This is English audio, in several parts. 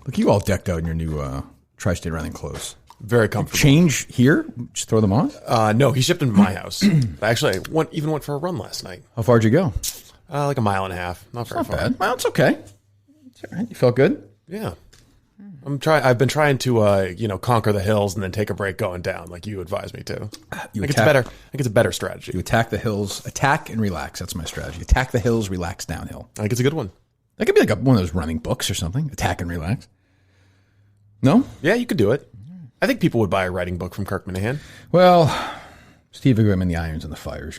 Look, you all decked out in your new Tri-State running clothes. Very comfortable. Change here? Just throw them on? No, he shipped them to my house. Actually, I went for a run last night. How far did you go? Like a mile and a half. Not very far. Bad. Well, it's okay. It's all right. You felt good? Yeah. I've been trying to conquer the hills and then take a break going down, like you advised me to. I think it's a better strategy. You attack the hills, attack and relax. That's my strategy. Attack the hills, relax downhill. I think it's a good one. That could be like one of those running books or something. Attack and relax. No? Yeah, you could do it. I think people would buy a writing book from Kirk Minihane. Well, Steve, I'm in the irons and the fires,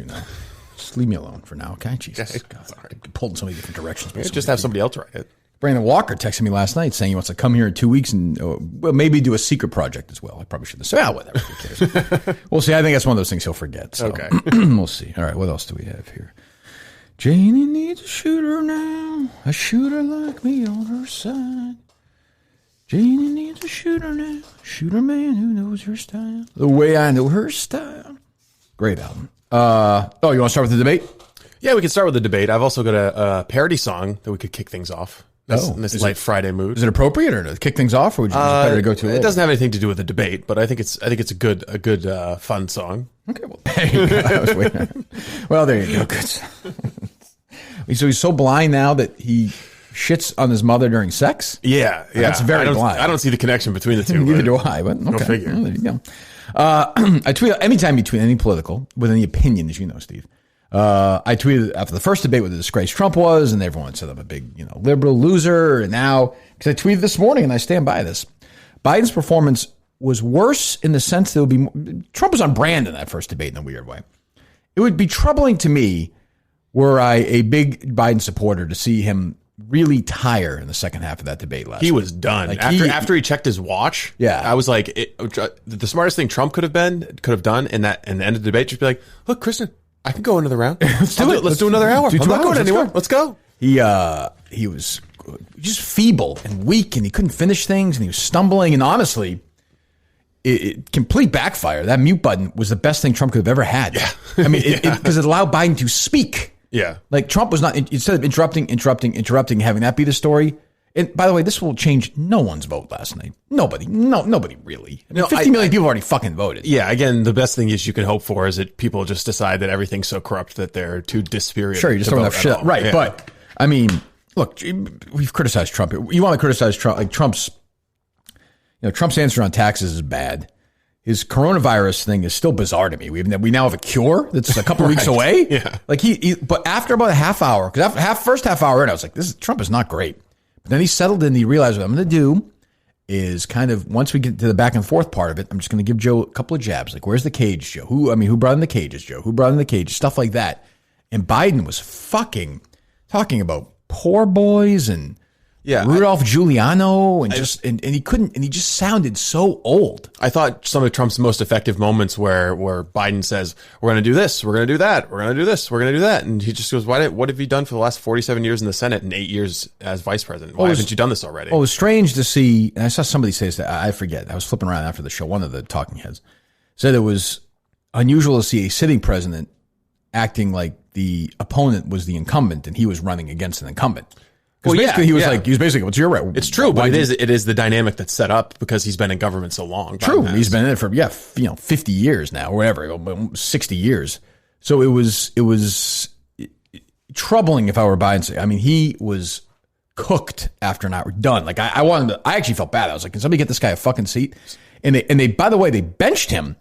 Just leave me alone for now, okay? Jesus. Okay. God, sorry. Pulled in so many different directions. Just have somebody else write it. Brandon Walker texted me last night saying he wants to come here in 2 weeks and maybe do a secret project as well. I probably should have said, whatever. Who cares? We'll see. I think that's one of those things he'll forget. So. Okay. We'll see. All right. What else do we have here? Janie needs a shooter now. A shooter like me on her side. Janie needs a shooter now. Shooter man who knows her style. The way I know her style. Great album. You want to start with the debate? Yeah, we can start with the debate. I've also got a parody song that we could kick things off. In this light Friday mood. Is it appropriate or to kick things off, or would you just better to go to it? It doesn't have anything to do with the debate, but I think it's a good fun song. Okay, well, there you go. I was waiting. Well, there you go. Good. So he's so blind now that he shits on his mother during sex? Yeah. That's very blind. I don't see the connection between the two. Neither do I, but okay. Go figure. Well, there you go. I tweet anytime you tweet any political with any opinion, as you know, Steve. I tweeted after the first debate what the disgrace Trump was, and everyone said I'm a big, liberal loser. And now, because I tweeted this morning, and I stand by this, Biden's performance was worse in the sense that Trump was on brand in that first debate in a weird way. It would be troubling to me were I a big Biden supporter to see him really tire in the second half of that debate last week. He was done. After he checked his watch, I was like, the smartest thing Trump could have done in the end of the debate, just be like, look, Kristen, I can go another round. Let's do another hour. I'm not going anywhere. Let's go. He was just feeble and weak, and he couldn't finish things, and he was stumbling. And honestly, complete backfire. That mute button was the best thing Trump could have ever had. Yeah. I mean, because it allowed Biden to speak. Yeah. Like Trump was not, instead of interrupting, having that be the story. And by the way, this will change no one's vote last night. Nobody really. 50 million people already fucking voted. Yeah. Again, the best thing you can hope for is that people just decide that everything's so corrupt that they're too dispirited. Sure, you're just throwing enough shit. Right. Yeah. But I mean, look, we've criticized Trump. You want to criticize Trump, like Trump's answer on taxes is bad. His coronavirus thing is still bizarre to me. We now have a cure that's a couple weeks away. Yeah. Like but after about a half hour, because first half hour in, I was like, Trump is not great. But then he settled in. He realized what I'm going to do is kind of, once we get to the back and forth part of it, I'm just going to give Joe a couple of jabs. Like, where's the cage, Joe? Who brought in the cages, Joe? Who brought in the cages? Stuff like that. And Biden was fucking talking about poor boys and Rudolph Giuliano and he couldn't, and he just sounded so old. I thought some of Trump's most effective moments where Biden says, we're going to do this, we're going to do that, we're going to do this, we're going to do that. And he just goes, what have you done for the last 47 years in the Senate and 8 years as vice president? Why haven't you done this already? Well, it was strange to see, and I saw somebody say this, I forget, I was flipping around after the show, one of the talking heads said it was unusual to see a sitting president acting like the opponent was the incumbent and he was running against an incumbent. Well, he was basically, what's your right? It's true, but it is the dynamic that's set up because he's been in government so long. True. He's been in it for, 50 years now or whatever, 60 years. So it was troubling if I were Biden. I mean, he was cooked after an hour, done. Like I actually felt bad. I was like, can somebody get this guy a fucking seat? And they, by the way, they benched him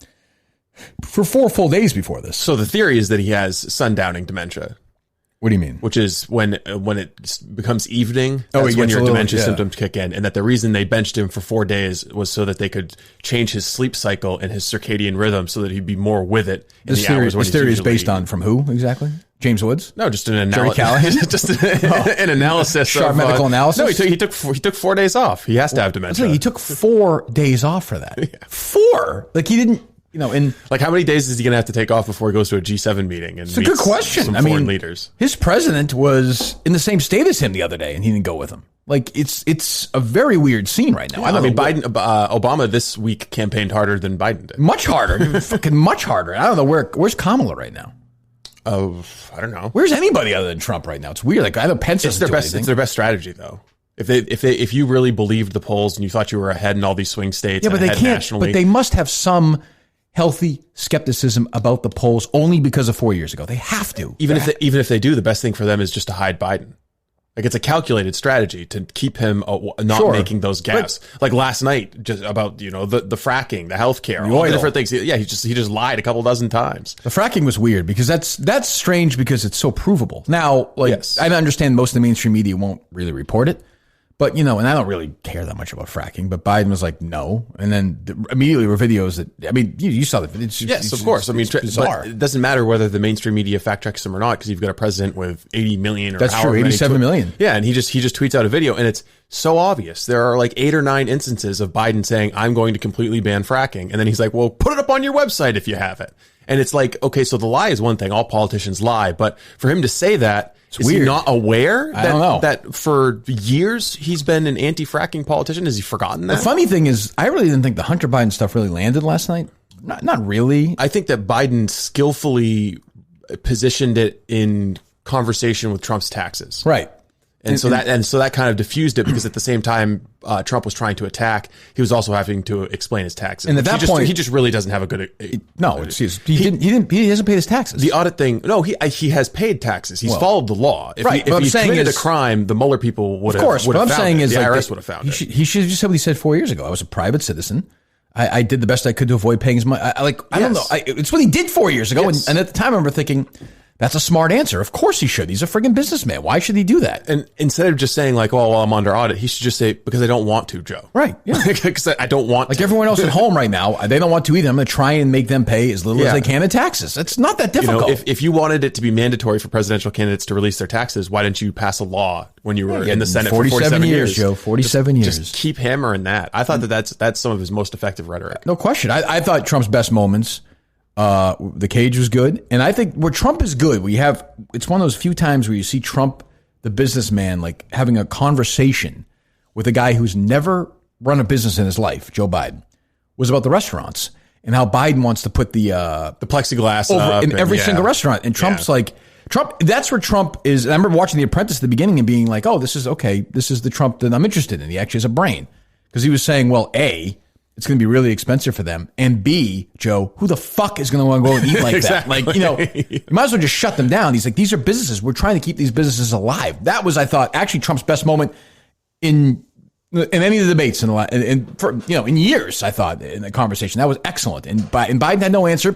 for 4 full days before this. So the theory is that he has sundowning dementia. What do you mean? Which is when it becomes evening, that's when your dementia symptoms kick in. And that the reason they benched him for 4 days was so that they could change his sleep cycle and his circadian rhythm so that he'd be more with it in the hours when he's This theory is based on from who exactly? James Woods? No, just an analysis. Just an analysis. Sharp medical analysis? No, he took 4 days off. He has to have dementia. He took 4 days off for that. Yeah. 4? Like he didn't... like how many days is he going to have to take off before he goes to a G7 meeting? And it's a good question. Some foreign leaders. His president was in the same state as him the other day, and he didn't go with him. Like it's a very weird scine right now. Obama this week campaigned harder than Biden did. Much harder, fucking much harder. I don't know where's Kamala right now. Oh, I don't know. Where's anybody other than Trump right now? It's weird. Like I know Pence. It's their best strategy though. If you really believed the polls and you thought you were ahead in all these swing states, yeah, but they can't. Nationally, but they must have some healthy skepticism about the polls only because of 4 years ago. They have to. Even if they do, the best thing for them is just to hide Biden. Like, it's a calculated strategy to keep him not making those gaffes. Like last night, just about, the fracking, the healthcare, all the different things. Yeah, he just lied a couple dozen times. The fracking was weird because that's strange because it's so provable. Now, yes. I understand most of the mainstream media won't really report it. But, and I don't really care that much about fracking, but Biden was like, no. And then immediately were videos that, you saw the videos. Yes, of course. It's bizarre. But it doesn't matter whether the mainstream media fact checks him or not, because you've got a president with 80 million or that's true, 87 million. Yeah, and he just tweets out a video, and it's so obvious. There are like 8 or 9 instances of Biden saying, I'm going to completely ban fracking. And then he's like, well, put it up on your website if you have it. And it's like, okay, so the lie is one thing. All politicians lie. But for him to say that, is weird. He not aware that for years he's been an anti-fracking politician? Has he forgotten that? The funny thing is, I really didn't think the Hunter Biden stuff really landed last night. Not really. I think that Biden skillfully positioned it in conversation with Trump's taxes. Right. And so that kind of diffused it, because at the same time Trump was trying to attack, he was also having to explain his taxes. And at that point, he just really doesn't have a good. He hasn't paid his taxes. The audit thing, no, he has paid taxes. He's followed the law. If he committed a crime, the Mueller people would have. Of course, what I'm saying is the IRS would have found it. He should have just said what he said 4 years ago. I was a private citizen. I did the best I could to avoid paying his money. I don't know. It's what he did 4 years ago, and at the time I remember thinking, that's a smart answer. Of course he should. He's a friggin' businessman. Why should he do that? And instead of just saying like, oh, well, I'm under audit, he should just say, because I don't want to, Joe. Right. Yeah. Because I don't want to. Like everyone else at home right now, they don't want to either. I'm going to try and make them pay as little as they can in taxes. It's not that difficult. If you wanted it to be mandatory for presidential candidates to release their taxes, why didn't you pass a law when you were in the Senate for 47 years? Joe, 47 years. Just keep hammering that. I thought that's some of his most effective rhetoric. No question. I thought Trump's best moments, the cage was good. And I think where Trump is good, it's one of those few times where you see Trump, the businessman, like having a conversation with a guy who's never run a business in his life, Joe Biden, was about the restaurants and how Biden wants to put the plexiglass over in every single restaurant. And Trump's that's where Trump is. And I remember watching The Apprentice at the beginning and being like, oh, this is okay. This is the Trump that I'm interested in. He actually has a brain, because he was saying, well, A, it's going to be really expensive for them. And B, Joe, who the fuck is going to want to go and eat like exactly. that? Like, you might as well just shut them down. He's like, these are businesses. We're trying to keep these businesses alive. That was, I thought, actually Trump's best moment in any of the debates in years, I thought, in the conversation. That was excellent. And Biden had no answer,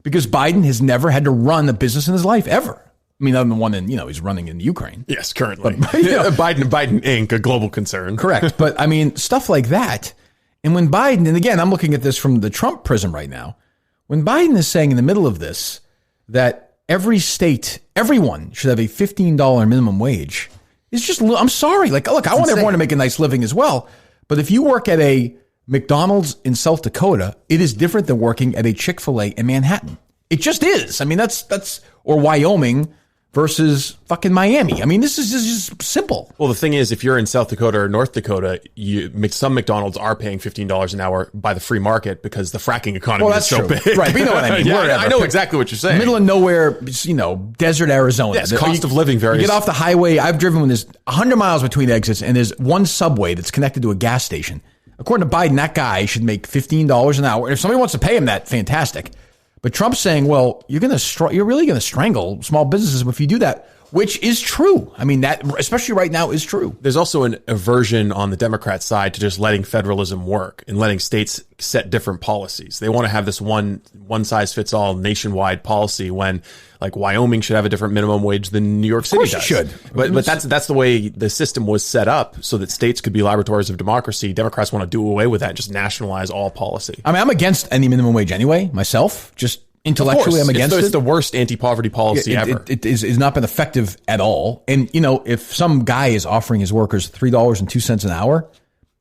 because Biden has never had to run a business in his life ever. I mean, other than one he's running in Ukraine. Yes, currently. But, Biden Inc., a global concern. Correct. But I mean, stuff like that. And when Biden, and again, I'm looking at this from the Trump prism right now, when Biden is saying in the middle of this that every state, everyone should have a $15 minimum wage, it's just, I'm sorry. Like, look, I want everyone to make a nice living as well. But if you work at a McDonald's in South Dakota, it is different than working at a Chick-fil-A in Manhattan. It just is. I mean, that's or Wyoming versus fucking Miami. I mean, this is just simple. Well, the thing is, if you're in South Dakota or North Dakota, some McDonald's are paying $15 an hour by the free market, because the fracking economy is so big. Right, but you know what I mean. I know exactly what you're saying. Middle of nowhere, desert Arizona. Yes, cost of living varies. You get off the highway. I've driven when there's 100 miles between exits, and there's one subway that's connected to a gas station. According to Biden, that guy should make $15 an hour. And if somebody wants to pay him that, fantastic. But Trump's saying, well, you're really going to strangle small businesses if you do that, which is true. I mean, that, especially right now, is true. There's also an aversion on the Democrat side to just letting federalism work and letting states set different policies. They want to have this one size fits all nationwide policy, when like Wyoming should have a different minimum wage than New York City does. Of course it should. But that's the way the system was set up, so that states could be laboratories of democracy. Democrats want to do away with that and just nationalize all policy. I mean, I'm against any minimum wage anyway, myself. Just intellectually, I'm against it. It's the worst anti-poverty policy ever. It has not been effective at all. And, if some guy is offering his workers $3.02 an hour,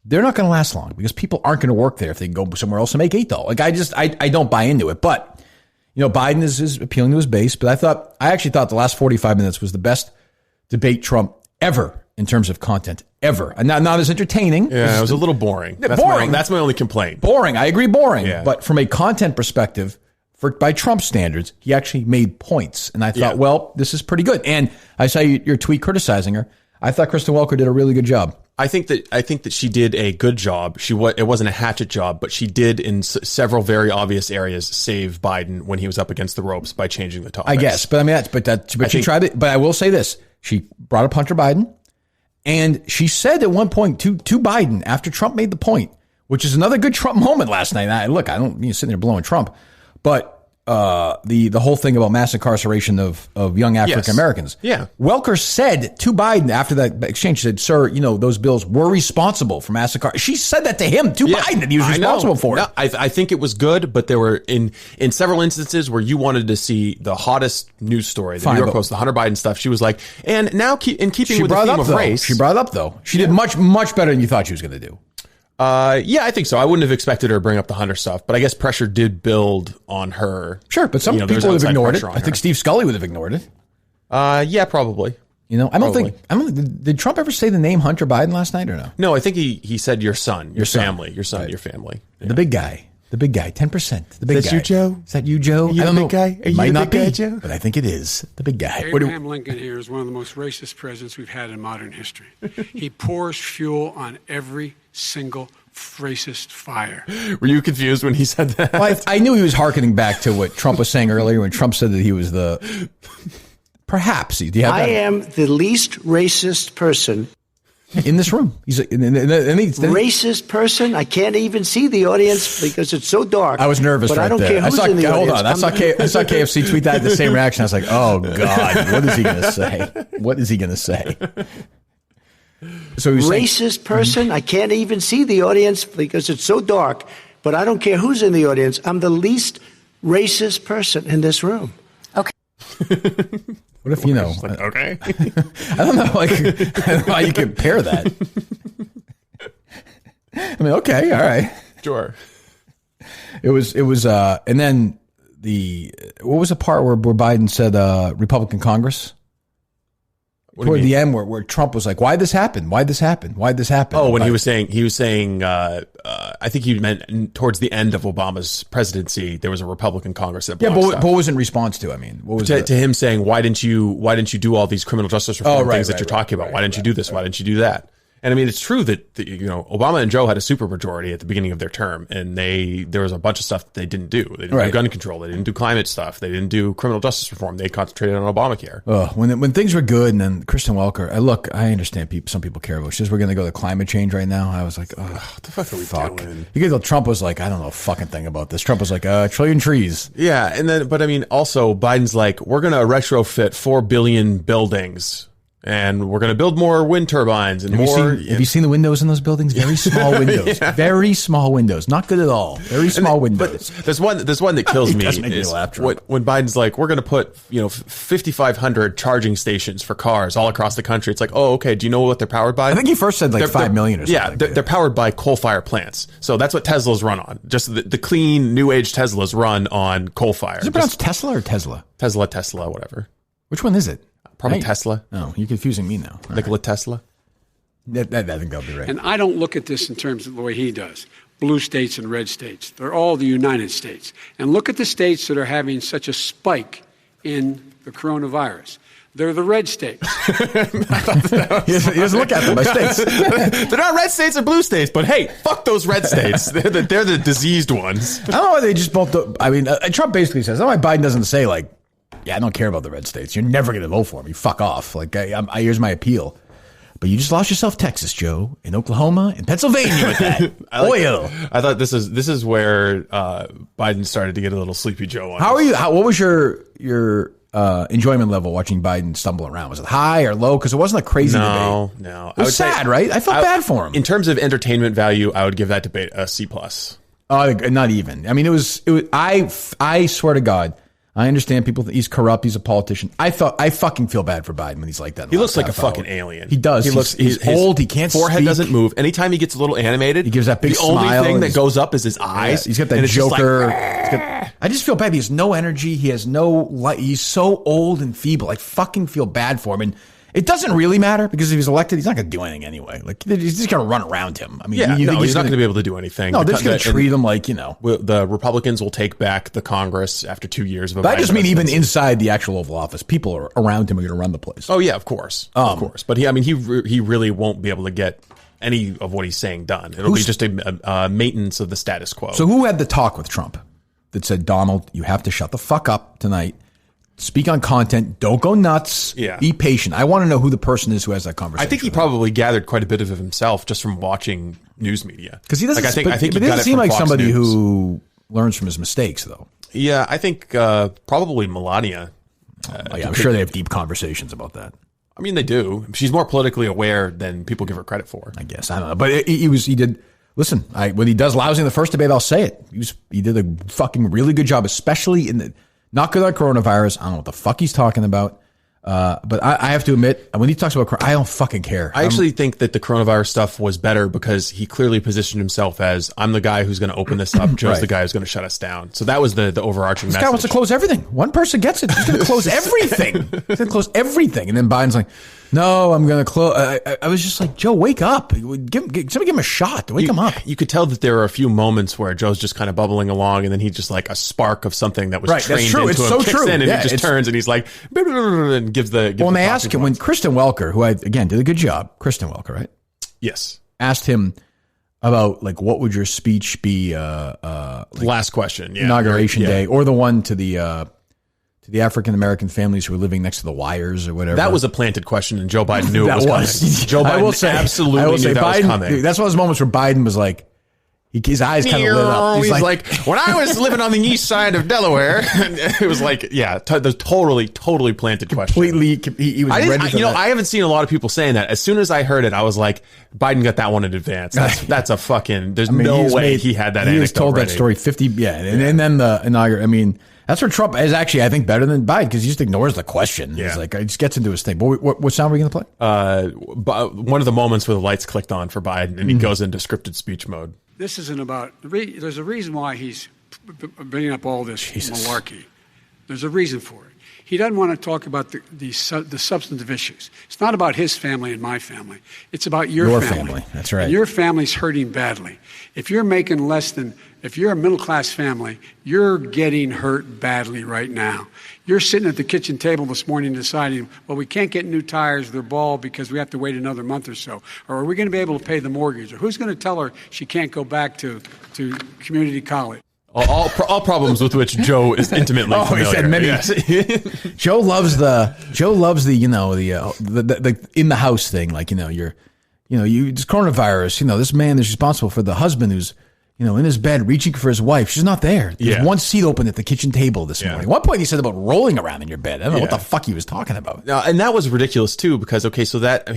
they're not going to last long, because people aren't going to work there if they can go somewhere else and make $8. Like, I don't buy into it. But, Biden is appealing to his base. But I actually thought the last 45 minutes was the best debate Trump ever in terms of content, ever. And not as entertaining. Yeah, it was a little boring. That's my only complaint. Boring. I agree, boring. Yeah. But from a content perspective, by Trump standards, he actually made points. And I thought, well, this is pretty good. And I saw your tweet criticizing her. I thought Kristen Welker did a really good job. I think that she did a good job. It wasn't a hatchet job, but she did in several very obvious areas save Biden when he was up against the ropes by changing the topics. I guess, but I mean but she tried it. But I will say this: she brought up Hunter Biden, and she said at one point to Biden after Trump made the point, which is another good Trump moment last night. I don't mean sitting there blowing Trump, but. The whole thing about mass incarceration of young African Americans. Yeah. Welker said to Biden after that exchange, she said, sir, those bills were responsible for mass incarceration. She said that to him, to Biden, that he was responsible for it. I think it was good, but there were in several instances where you wanted to see the hottest news story, the New York Post, the Hunter Biden stuff. She was like, and now in keeping with the theme of race. She brought it up, though. She did much, much better than you thought she was going to do. Yeah, I think so. I wouldn't have expected her to bring up the Hunter stuff, but I guess pressure did build on her. Sure, but some people would have ignored it. I think Steve Scully would have ignored it. Yeah, probably. I don't think. Did Trump ever say the name Hunter Biden last night or no? No, I think he said your son, your family, your son, right. Your family. Yeah. The big guy. 10%. The big guy. Is that you, Joe? Is that you, Joe? I don't know. Guy? Are you might the not big be, guy, Joe? but I think it is the big guy. Abraham Lincoln here is one of the most racist presidents we've had in modern history. He pours fuel on every single racist fire. Were you confused when he said that? Well, I knew he was hearkening back to what Trump was saying earlier when Trump said that he was the... Perhaps. Do you have that? I am the least racist person in this room. He's racist person. I can't even see the audience because it's so dark. I was nervous, but right I don't there. care who's in the audience. Hold on. I saw KFC tweet that the same reaction. I was like, oh God, what is he going to say? What is he going to say? So racist person. I can't even see the audience because it's so dark. But I don't care who's in the audience. I'm the least racist person in this room. Okay. What if okay? I don't know. I don't know how you compare that. I mean, okay, all right, sure. It was, and then what was the part where Biden said Republican Congress? Toward the end, where Trump was like, "Why'd this happen? Why'd this happen? Why'd this happen?" Oh, when he was saying, I think he meant towards the end of Obama's presidency, there was a Republican Congress that blocked stuff. But what was in responance to? I mean, what was to him saying, "Why didn't you do all these criminal justice reform things that you're talking about? Why didn't you do this? Why didn't you do that?" And I mean, it's true that Obama and Joe had a supermajority at the beginning of their term, and there was a bunch of stuff that they didn't do. They didn't do gun control. They didn't do climate stuff. They didn't do criminal justice reform. They concentrated on Obamacare. When things were good, and then Kristen Welker, I understand some people care about. She says we're going to go to climate change right now. I was like, what the fuck are we doing? Because Trump was like, I don't know a fucking thing about this. Trump was like, trillion trees. Yeah, and then, but I mean, also Biden's like, we're going to retrofit 4 billion buildings. And we're going to build more wind turbines and more. Have you seen the windows in those buildings? Very small windows. Yeah. Very small windows. Not good at all. Very small windows. But there's one that kills me. Is when Biden's like, we're going to put 5,500 charging stations for cars all across the country. It's like, oh, okay. Do you know what they're powered by? I think he first said 5 million or something. Yeah, they're powered by coal-fired plants. So that's what Teslas run on. Just the clean new age Teslas run on coal fire. Is it pronounced Tesla or Tesla? Tesla, whatever. Which one is it? Probably Tesla. Oh, you're confusing me now. Nikola Tesla. I think that'll be right. And I don't look at this in terms of the way he does. Blue states and red states. They're all the United States. And look at the states that are having such a spike in the coronavirus. They're the red states. He doesn't look at them by states. They're not red states or blue states, but hey, fuck those red states. They're the diseased ones. I don't know why they just both. Trump basically says, I don't know why Biden doesn't say yeah, I don't care about the red states. You're never going to vote for me. Fuck off. Here's my appeal. But you just lost yourself Texas, Joe, in Oklahoma, and Pennsylvania with that oil. I thought this is where Biden started to get a little sleepy Joe on. How are you? What was your enjoyment level watching Biden stumble around? Was it high or low? Because it wasn't a crazy debate. No. It was sad, right? I felt bad for him. In terms of entertainment value, I would give that debate a C+. Not even. I mean, it was. I swear to God. I understand people think he's corrupt. He's a politician. I fucking feel bad for Biden when he's like that. He looks like a fucking alien. He does. He's old. He can't speak. Forehead doesn't move. Anytime he gets a little animated, he gives that big smile. The only thing that goes up is his eyes. Yeah, he's got that Joker. I just feel bad. He has no energy. He has no light. He's so old and feeble. I fucking feel bad for him. And it doesn't really matter because if he's elected, he's not going to do anything anyway. He's just going to run around him. I mean, he's not going to be able to do anything. No, they're just going to treat him like, The Republicans will take back the Congress after 2 years of a Biden I just mean even inside the actual Oval Office, people around him are going to run the place. Oh, yeah, of course. Of course. But he really won't be able to get any of what he's saying done. It'll be just a maintenance of the status quo. So who had the talk with Trump that said, Donald, you have to shut the fuck up tonight. Speak on content. Don't go nuts. Yeah. Be patient. I want to know who the person is who has that conversation. I think he probably gathered quite a bit of it himself just from watching news media. Because he doesn't. I think he doesn't seem like somebody who learns from his mistakes, though. Yeah, I think probably Melania. I'm sure they have deep conversations about that. I mean, they do. She's more politically aware than people give her credit for. I guess. I don't know. But he did. Listen, when he does lousy in the first debate, I'll say it. He did a fucking really good job, especially in the. Not good on coronavirus. I don't know what the fuck he's talking about. But I have to admit, when he talks about, I don't fucking care. I actually think that the coronavirus stuff was better because he clearly positioned himself as, I'm the guy who's going to open this up. Joe's the guy who's going to shut us down. So that was the overarching message. This guy wants to close everything. One person gets it. He's going to close everything. He's going to close everything. And then Biden's like, no, I'm going to close. I was just like, Joe, wake up. Somebody give him a shot. Wake him up. You could tell that there are a few moments where Joe's just kind of bubbling along, and then he just like a spark of something that was trained into him. It's so true. In, and he just turns and he's like, and gives the. When they ask him, when Kristen Welker, who again did a good job, Kristen Welker, right? Yes. Asked him about like what would your speech be? Last question, inauguration day, or the one to the African American families who were living next to the wires or whatever. That was a planted question, and Joe Biden knew it was coming. Joe Biden absolutely knew that was coming. That's one of those moments where Biden was like, his eyes kind of lit up. He's like, when I was living on the east side of Delaware, it was like, the totally planted question. Completely, he was ready for that. I haven't seen a lot of people saying that. As soon as I heard it, I was like, Biden got that one in advance. That's a fucking. There's no way he had that. He was told that story 50. And then the inauguration. I mean. That's where Trump is actually, I think, better than Biden because he just ignores the question. Yeah. He's like, he just gets into his thing. But what sound are we going to play? One of the moments where the lights clicked on for Biden and he goes into scripted speech mode. This isn't about, there's a reason why he's bringing up all this malarkey. There's a reason for it. He doesn't want to talk about the substantive issues. It's not about his family and my family. It's about your family. That's right. And your family's hurting badly. If you're making less than, if you're a middle-class family, you're getting hurt badly right now. You're sitting at the kitchen table this morning deciding, well, we can't get new tires, they're bald because we have to wait another month or so. Or are we going to be able to pay the mortgage? Or who's going to tell her she can't go back to community college? All problems with which Joe is intimately familiar. He said many. Yes. Joe loves the in the house thing. Like, it's coronavirus. This man is responsible for the husband who's, in his bed reaching for his wife. She's not there. There's one seat open at the kitchen table this morning. At one point he said about rolling around in your bed. I don't know what the fuck he was talking about. No, and that was ridiculous too, because, so that,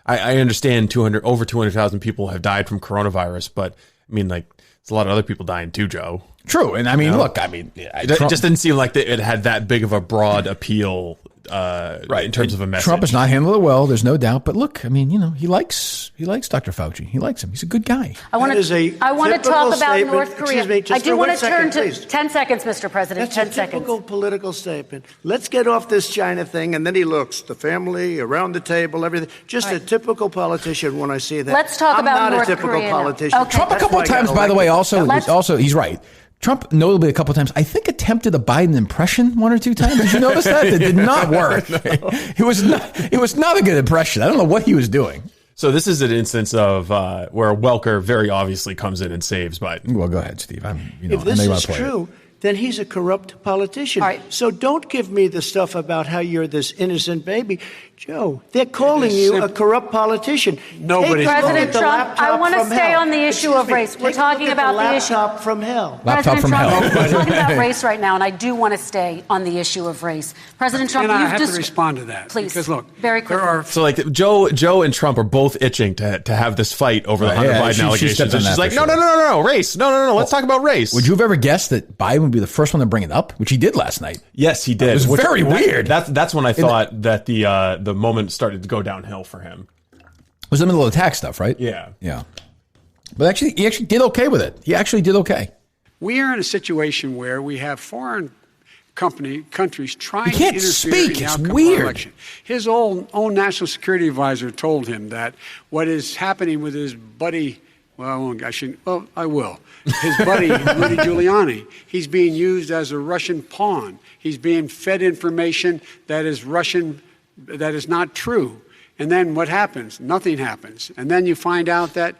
I understand over 200,000 people have died from coronavirus, but there's a lot of other people dying too, Joe. True. And it just didn't seem like it had that big of a broad appeal in terms of a message. Trump has not handled it well, there's no doubt. But look, he likes Dr. Fauci. He likes him. He's a good guy. I want to talk about North Korea. I do want to turn to 10 seconds, Mr. President. That's 10 a seconds. Typical political statement. Let's get off this China thing, and then he looks, the family, around the table, everything. Just a typical politician when I see that. Let's talk about North Korea. I'm not a typical politician. Okay. Trump a couple of times, by the way, also he's right. Trump, notably a couple of times, I think attempted a Biden impression one or two times. Did you notice that? It did not work. No. It was not a good impression. I don't know what he was doing. So this is an instance of where Welker very obviously comes in and saves Biden. Well, go ahead, Steve. If this is true, then he's a corrupt politician. Right. So don't give me the stuff about how you're this innocent baby. Joe, they're calling you a corrupt politician. Nobody's President Trump, I want to stay on the issue of race. We're talking about the issue. Laptop from hell. Laptop from hell. We're talking about race right now, and I do want to stay on the issue of race. President Trump, I have to respond to that. Please, because look, very quickly. So like Joe and Trump are both itching to have this fight over the Hunter Biden allegations. She's like, no, race. No, let's talk about race. Would you have ever guessed that Biden would be the first one to bring it up, which he did last night? Yes, he did. It was very weird. That's when I thought that the moment started to go downhill for him. It was in the middle of the tax stuff, right? Yeah. But he actually did okay with it. He actually did okay. We are in a situation where we have foreign countries trying to can't interfere speak. in the It's outcome weird. of our election. His own national security advisor told him that what is happening with his buddy, I will. His buddy, Rudy Giuliani, he's being used as a Russian pawn. He's being fed information that is Russian, that is not true. And then what happens? Nothing happens. And then you find out that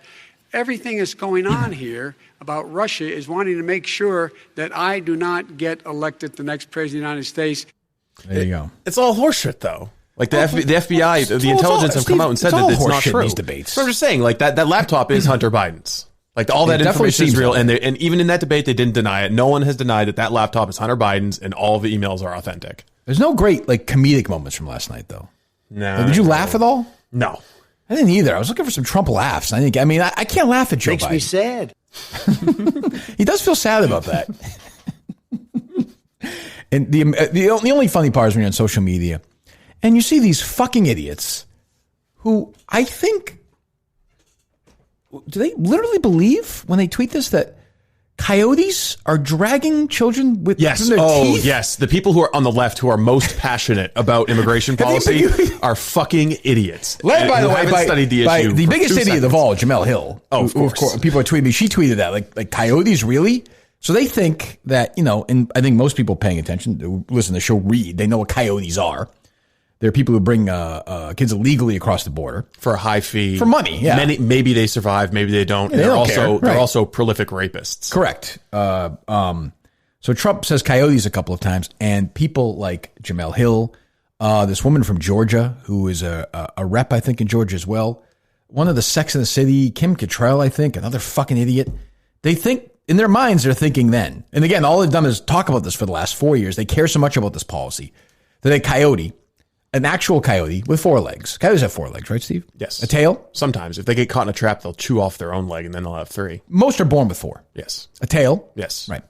everything that's going on here about Russia is wanting to make sure that I do not get elected the next president of the United States. There you go. It's all horseshit, though. Like the FBI, the intelligence have come out and said that it's not true. These debates. So I'm just saying, like that laptop is Hunter Biden's. Like all that information is real, and even in that debate, they didn't deny it. No one has denied that laptop is Hunter Biden's, and all of the emails are authentic. There's no great comedic moments from last night, though. No. Like, did you laugh at all? No, I didn't either. I was looking for some Trump laughs. I can't laugh at Joe Biden. Makes me sad. He does feel sad about that. And the only funny part is when you're on social media and you see these fucking idiots who I think, do they literally believe when they tweet this that coyotes are dragging children with their teeth? Yes. The people who are on the left who are most passionate about immigration policy are fucking idiots. Led, by the way, by the biggest idiot of all, Jemele Hill. Oh, of course. People are tweeting me. She tweeted that. Like coyotes, really? So they think that, and I think most people paying attention, who listen to the show, read, they know what coyotes are. They're people who bring kids illegally across the border for a high fee, for money. Yeah, maybe they survive, maybe they don't. Yeah, They're also prolific rapists. Correct. So Trump says coyotes a couple of times, and people like Jemele Hill, this woman from Georgia who is a rep, I think, in Georgia as well. One of the Sex and the City, Kim Cattrall, I think, another fucking idiot. They think in their minds they're thinking then, and again, all they've done is talk about this for the last 4 years. They care so much about this policy that a coyote. An actual coyote with 4 legs. Coyotes have 4 legs, right, Steve? Yes. A tail? Sometimes. If they get caught in a trap, they'll chew off their own leg and then they'll have 3. Most are born with 4. Yes. A tail? Yes. Right.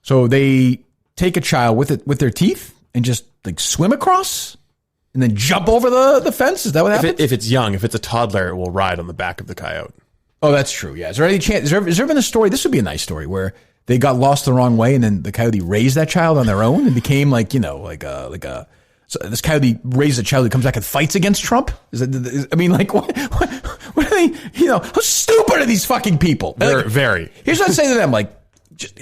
So they take a child with their teeth and just swim across and then jump over the fence? Is that what happens? If it's young, if it's a toddler, it will ride on the back of the coyote. Oh, that's true. Yeah. Is there any chance? Has there been a story? This would be a nice story where they got lost the wrong way and then the coyote raised that child on their own and became so this coyote raises a child who comes back and fights against Trump? What are they, how stupid are these fucking people? Very. Here's what I say to them, just,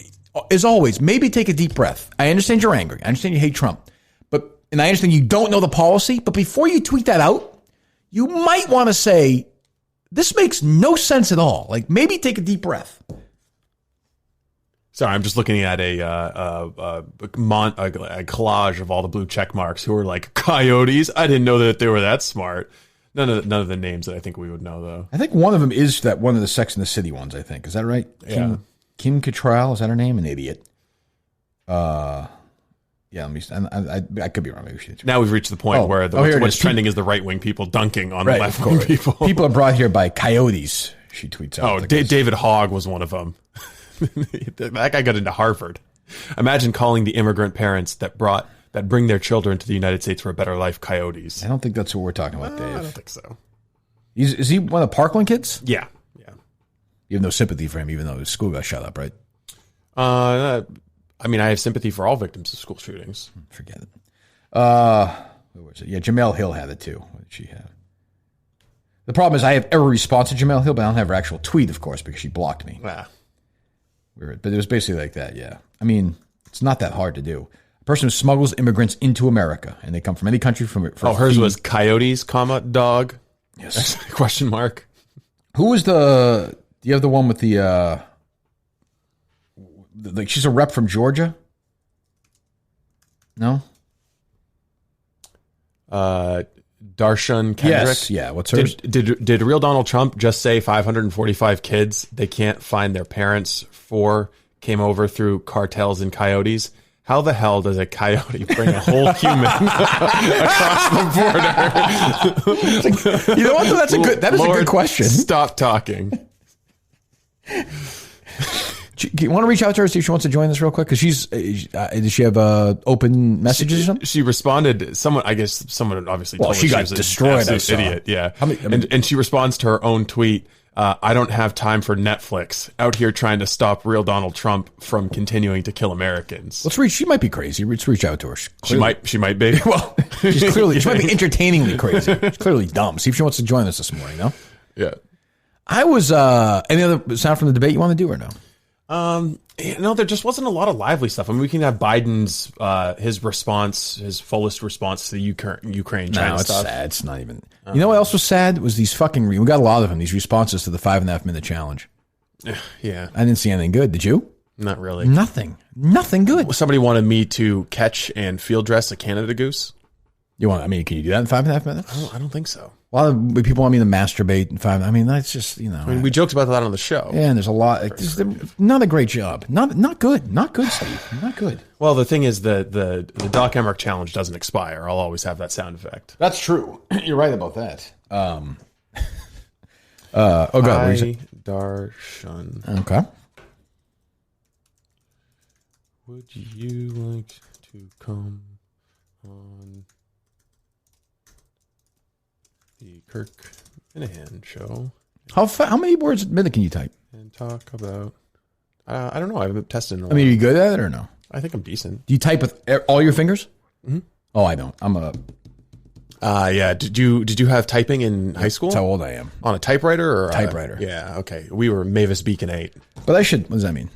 as always, maybe take a deep breath. I understand you're angry. I understand you hate Trump. And I understand you don't know the policy, but before you tweet that out, you might want to say, this makes no sense at all. Maybe take a deep breath. Sorry, I'm just looking at a collage of all the blue check marks who are like coyotes. I didn't know that they were that smart. None of the names that I think we would know, though. I think one of them is that one of the Sex and the City ones, I think. Is that right? Yeah. Kim Cattrall, is that her name? An idiot. Yeah, let me. I could be wrong. Maybe now we've reached the point where what's trending is the right-wing people dunking on the left-wing people. People are brought here by coyotes, she tweets out. Oh, David Hogg was one of them. That guy got into Harvard. Imagine calling the immigrant parents that bring their children to the United States for a better life coyotes. I don't think that's what we're talking about, Dave. I don't think so. Is he one of the Parkland kids? Yeah. You have no sympathy for him, even though his school got shut up, right? I have sympathy for all victims of school shootings. Forget it. Who was it? Yeah, Jemele Hill had it too. What did she have? The problem is I have every response to Jemele Hill, but I don't have her actual tweet, of course, because she blocked me. Weird. But it was basically like that, yeah. It's not that hard to do. A person who smuggles immigrants into America, and they come from any country hers was coyotes, dog. Yes. Question mark. Who was do you have the one with the she's a rep from Georgia? No? Darshan Kendrick. Yes, yeah. What's hers? Did real Donald Trump just say 545 kids they can't find their parents for came over through cartels and coyotes? How the hell does a coyote bring a whole human across the border? You know what? That is a good question. Stop talking. Do you want to reach out to her, see if she wants to join this real quick? Because does she have open messages or something? She responded. Someone obviously told her she got destroyed. An idiot. Yeah. And she responds to her own tweet. I don't have time for Netflix. Out here trying to stop real Donald Trump from continuing to kill Americans. She might be crazy. Let's reach out to her. She might be. Well, she might be entertainingly crazy. She's clearly dumb. See if she wants to join us this morning, no? Yeah. I was, any other sound from the debate you want to do or no? There just wasn't a lot of lively stuff. I mean, we can have Biden's his response, his fullest response to the Ukraine China it's stuff. sad. It's not even. You know what else was sad was these fucking. We got a lot of them. These responses to the 5.5 minute challenge. Yeah, I didn't see anything good. Did you? Not really. Nothing good. Somebody wanted me to catch and field dress a Canada goose. Can you do that in 5.5 minutes? I don't think so. A lot of people want me to masturbate in 5. I mean, that's just, we joked about that on the show. Yeah, and there's a lot. Not a great job. Not good. Not good, Steve. Not good. Well, the thing is, the Doc Emmerich challenge doesn't expire. I'll always have that sound effect. That's true. You're right about that. Oh, God. Hi, Darshan. Okay. Would you like to come on the Kirk Minihane show? How many words a minute can you type? And talk about... I don't know. I haven't tested in a while. I mean, are you good at it or no? I think I'm decent. Do you type with all your fingers? Mm-hmm. Oh, I don't. I'm a... Yeah. Did you have typing in high school? That's how old I am. On a typewriter or typewriter? Yeah. Okay. We were Mavis Beacon 8. But what does that mean?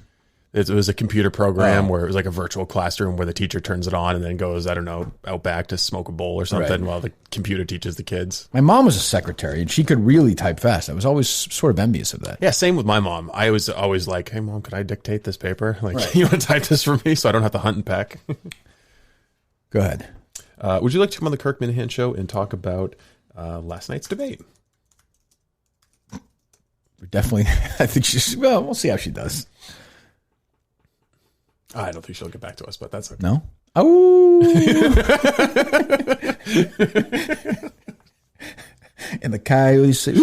It was a computer program where it was like a virtual classroom where the teacher turns it on and then goes, I don't know, out back to smoke a bowl or something while the computer teaches the kids. My mom was a secretary and she could really type fast. I was always sort of envious of that. Yeah, same with my mom. I was always like, hey, Mom, could I dictate this paper? Like, you want to type this for me so I don't have to hunt and peck? Go ahead. Would you like to come on the Kirk Minihane show and talk about last night's debate? Definitely. I think we'll see how she does. I don't think she'll get back to us, but that's okay. No? Oh. And the coyote say,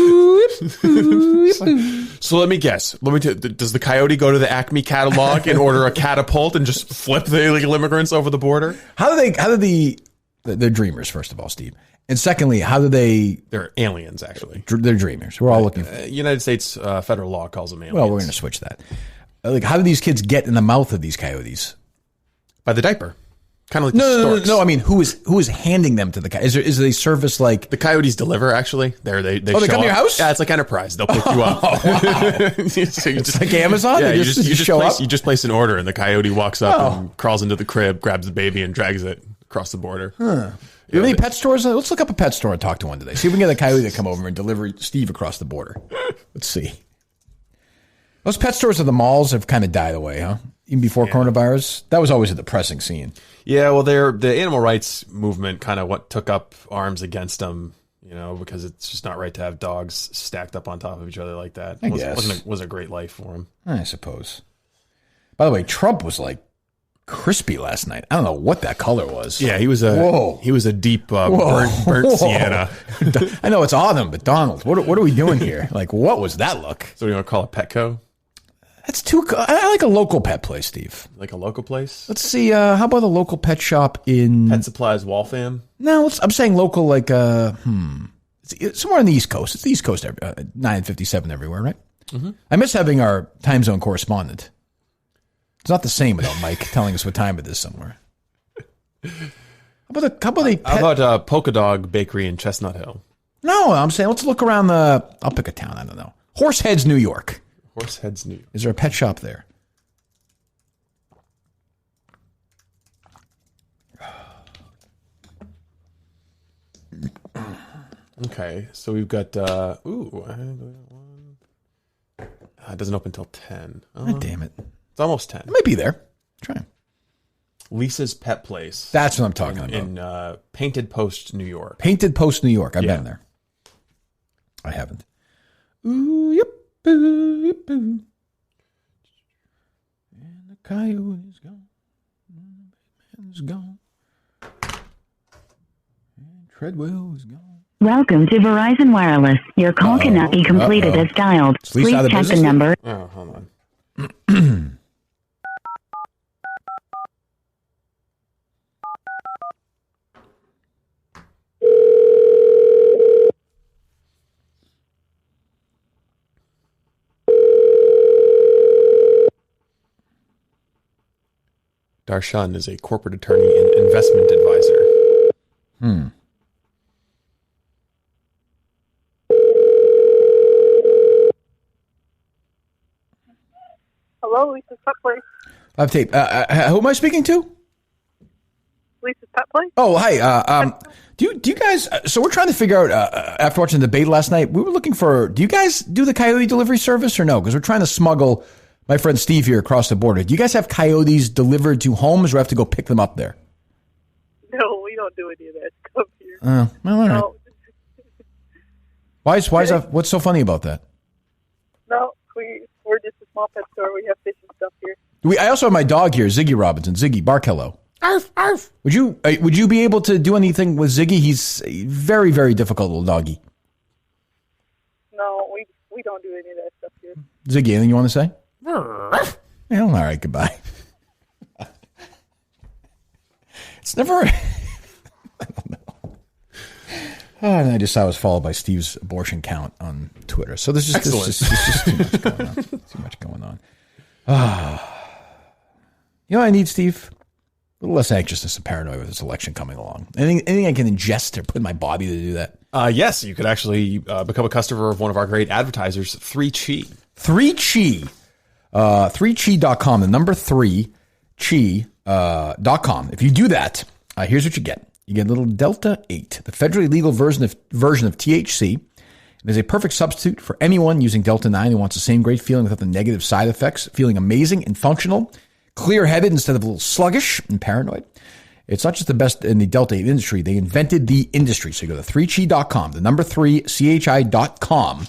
So let me guess. Does the coyote go to the Acme catalog and order a catapult and just flip the illegal immigrants over the border? They're dreamers, first of all, Steve. And secondly, they're aliens, actually. They're dreamers. We're all looking for United States federal law calls them aliens. Well, we're going to switch that. How do these kids get in the mouth of these coyotes? By the diaper. Kind of like the storks. No. I mean, who is handing them to the coyotes? Is there a service like... The coyotes deliver, actually. They come to your house? Yeah, it's like Enterprise. They'll pick you up. Oh, wow. It's like Amazon? Yeah, you just show up? You just place an order and the coyote walks up and crawls into the crib, grabs the baby and drags it across the border. Huh. Do you have any pet stores? Let's look up a pet store and talk to one today. See if we can get a coyote to come over and deliver Steve across the border. Let's see. Those pet stores at the malls have kind of died away, huh? Even before coronavirus? That was always a depressing scene. Yeah, well, the animal rights movement kind of took up arms against them, because it's just not right to have dogs stacked up on top of each other like that. I guess. Wasn't a great life for them. I suppose. By the way, Trump was like crispy last night. I don't know what that color was. Yeah, he was a deep burnt sienna. I know it's autumn, but Donald, what are we doing here? Like, what was that look? So you want to call it Petco? That's too. I like a local pet place, Steve. Like a local place? Let's see. How about a local pet shop in Pet Supplies Waltham? No, I'm saying local. Like it's somewhere on the East Coast. It's the East Coast. 9:57 everywhere, right? Mm-hmm. I miss having our time zone correspondent. It's not the same without Mike telling us what time it is somewhere. How about Polka Dog Bakery in Chestnut Hill? No, I'm saying let's look around I'll pick a town. I don't know. Horseheads, New York. Horseheads, New York. Is there a pet shop there? Okay, so we've got it doesn't open until 10. Oh, damn it. It's almost 10. It might be there. Try. Lisa's Pet Place. That's what I'm talking about. In Painted Post, New York. Painted Post, New York. I've been there. I haven't. Ooh, yep. Ooh, yep, ooh. And the coyote's gone. And the man's gone. And Treadwell is gone. Welcome to Verizon Wireless. Your call cannot be completed as dialed. Please check the number. Oh, hold on. Darshan is a corporate attorney and investment advisor. Hello, Lisa's Pet Place. Live tape. Who am I speaking to? Lisa's Pet Place. Oh, hi. Do you guys? So we're trying to figure out after watching the debate last night. We were looking for. Do you guys do the coyote delivery service or no? Because we're trying to smuggle my friend Steve here across the border. Do you guys have coyotes delivered to homes, or have to go pick them up there? No, we don't do any of that stuff here. Well, all right. No. Why is that? What's so funny about that? No, we're just a small pet store. We have fish and stuff here. I also have my dog here, Ziggy Robinson. Ziggy, bark hello. Arf, arf. Would you be able to do anything with Ziggy? He's a very, very difficult little doggy. No, we don't do any of that stuff here. Ziggy, anything you want to say? Yeah, all right, goodbye. It's never. I don't know. And I just saw I was followed by Steve's abortion count on Twitter. So there's just too much going on. Too much going on. You know what I need, Steve? A little less anxiousness and paranoia with this election coming along. Anything I can ingest or put in my body to do that? Yes, you could actually become a customer of one of our great advertisers, 3Chi. 3Chi. 3Chi.com, the number 3Chi.com. If you do that, here's what you get. You get a little Delta 8, the federally legal version of THC. It is a perfect substitute for anyone using Delta 9 who wants the same great feeling without the negative side effects, feeling amazing and functional, clear-headed instead of a little sluggish and paranoid. It's not just the best in the Delta 8 industry. They invented the industry. So you go to 3chi.com, the number 3chi.com,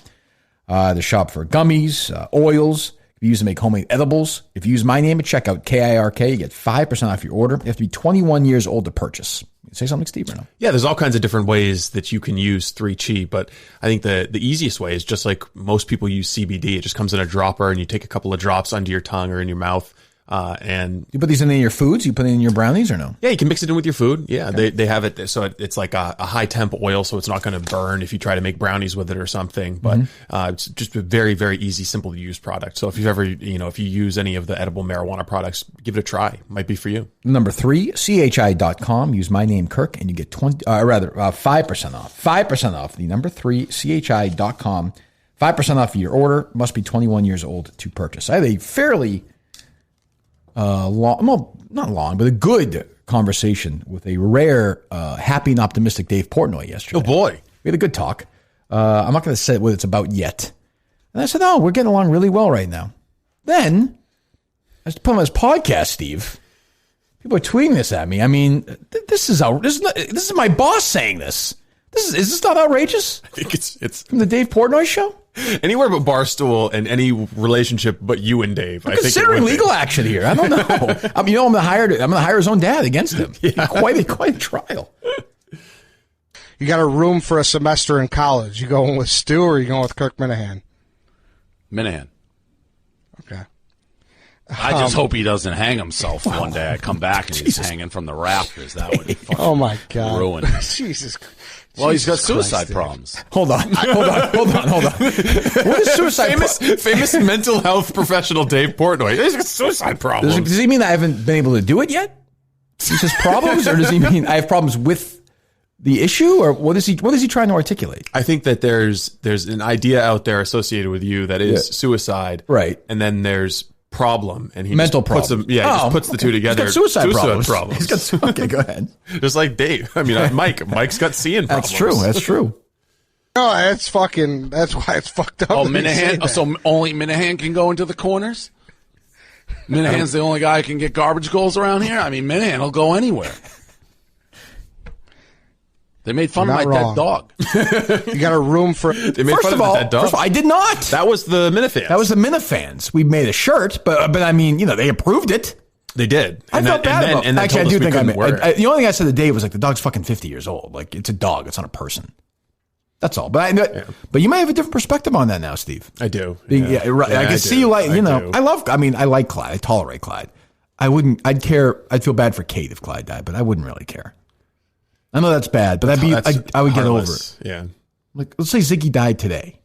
to shop for gummies, oils. If you use to make homemade edibles, if you use my name at checkout, KIRK, you get 5% off your order. You have to be 21 years old to purchase. Say something, Steve, or no? Yeah, there's all kinds of different ways that you can use 3Chi, but I think the easiest way is just like most people use CBD. It just comes in a dropper, and you take a couple of drops under your tongue or in your mouth. And you put these in your foods? You put it in your brownies or no? Yeah, you can mix it in with your food. Yeah, okay. They have it. So it's like a high temp oil, so it's not going to burn if you try to make brownies with it or something. But it's just a very, very easy, simple to use product. So if you've ever, if you use any of the edible marijuana products, give it a try. Might be for you. Number 3chi.com. Use my name, Kirk, and you get 5% off. 5% off. The number 3chi.com. 5% off your order. Must be 21 years old to purchase. I had a fairly not long, but a good conversation with a rare, happy and optimistic Dave Portnoy yesterday. Oh boy. We had a good talk. I'm not going to say what it's about yet. And I said, oh, we're getting along really well right now. Then I was put on this podcast, Steve. People are tweeting this at me. I mean, this is my boss saying this. Is this not outrageous? I think it's from the Dave Portnoy show. Anywhere but Barstool and any relationship but you and Dave. I'm considering legal action here. I don't know. I'm going to hire his own dad against him. Yeah. Quite a trial. You got a room for a semester in college. You going with Stu or you going with Kirk Minihane? Minihane. Okay. I just hope he doesn't hang himself one day. I come back and he's hanging from the rafters. That would fucking my God. ruin. Jesus. Well, he's got suicide problems. Hold on. What is suicide? Famous mental health professional Dave Portnoy. He's got suicide problems. Does he mean I haven't been able to do it yet? He says problems, or does he mean I have problems with the issue, or what is he trying to articulate? I think that there's an idea out there associated with you that is suicide, right? And then there's problem, and he mental puts problem. He just puts the two together. He's got suicide problems. He's got, okay, go ahead. Just like Dave. I mean, Mike's got seeing problems. That's true. No, that's why it's fucked up. Oh, Minihane. So only Minihane can go into the corners? Minahane's the only guy who can get garbage goals around here? I mean, Minihane will go anywhere. They made fun of my dead dog. You got a room for... They made fun of the dead dog? First of all, I did not. That was the Minifans. That was the Minifans. We made a shirt, but I mean, they approved it. They did. I felt bad about it. Actually, I do think I made the only thing I said to Dave was like, the dog's fucking 50 years old. Like, it's a dog. It's not a person. That's all. But but you might have a different perspective on that now, Steve. I do. Yeah, right. I can see you like, I like Clyde. I tolerate Clyde. I'd feel bad for Kate if Clyde died, but I wouldn't really care. I know that's bad, but I would get over it. Yeah. Like, let's say Ziggy died today.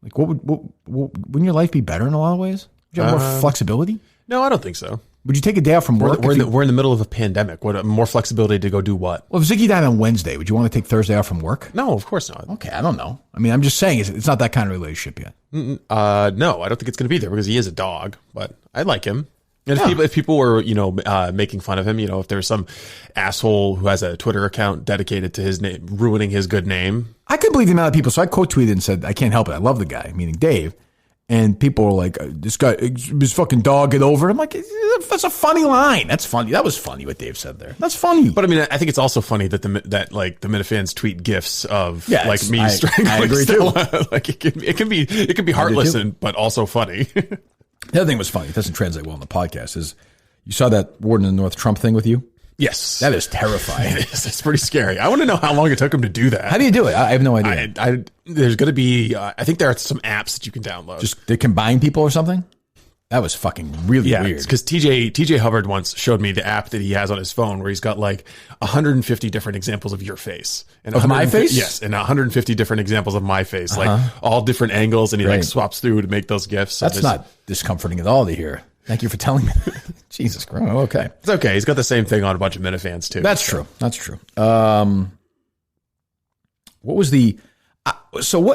Like, wouldn't your life be better in a lot of ways? Would you have more flexibility? No, I don't think so. Would you take a day off from work? We're in the middle of a pandemic. What more flexibility to go do what? Well, if Ziggy died on Wednesday, would you want to take Thursday off from work? No, of course not. Okay, I don't know. I mean, I'm just saying it's not that kind of relationship yet. No, I don't think it's going to be there because he is a dog, but I like him. And if people were, making fun of him, if there's some asshole who has a Twitter account dedicated to his name, ruining his good name. I could believe the amount of people. So I quote tweeted and said, I can't help it. I love the guy, meaning Dave. And people were like, this guy, his fucking dog, get over it. I'm like, that's a funny line. That's funny. That was funny what Dave said there. That's funny. But I mean, I think it's also funny that the Minifans tweet gifs of me strangling. I agree too. Like it can be heartless but also funny. The other thing was funny. It doesn't translate well in the podcast. Is you saw that Warden of the North Trump thing with you? Yes, that is terrifying. It's pretty scary. I want to know how long it took him to do that. How do you do it? I have no idea. There's going to be. I think there are some apps that you can download. Just they combine people or something. That was fucking really weird. Because TJ Hubbard once showed me the app that he has on his phone where he's got like 150 different examples of your face. And of my face? Yes, and 150 different examples of my face, like all different angles, and he like swaps through to make those GIFs. So that's not discomforting at all to hear. Thank you for telling me. Jesus Christ. Okay. It's okay. He's got the same thing on a bunch of Minifans too. That's true. That's true. What was the...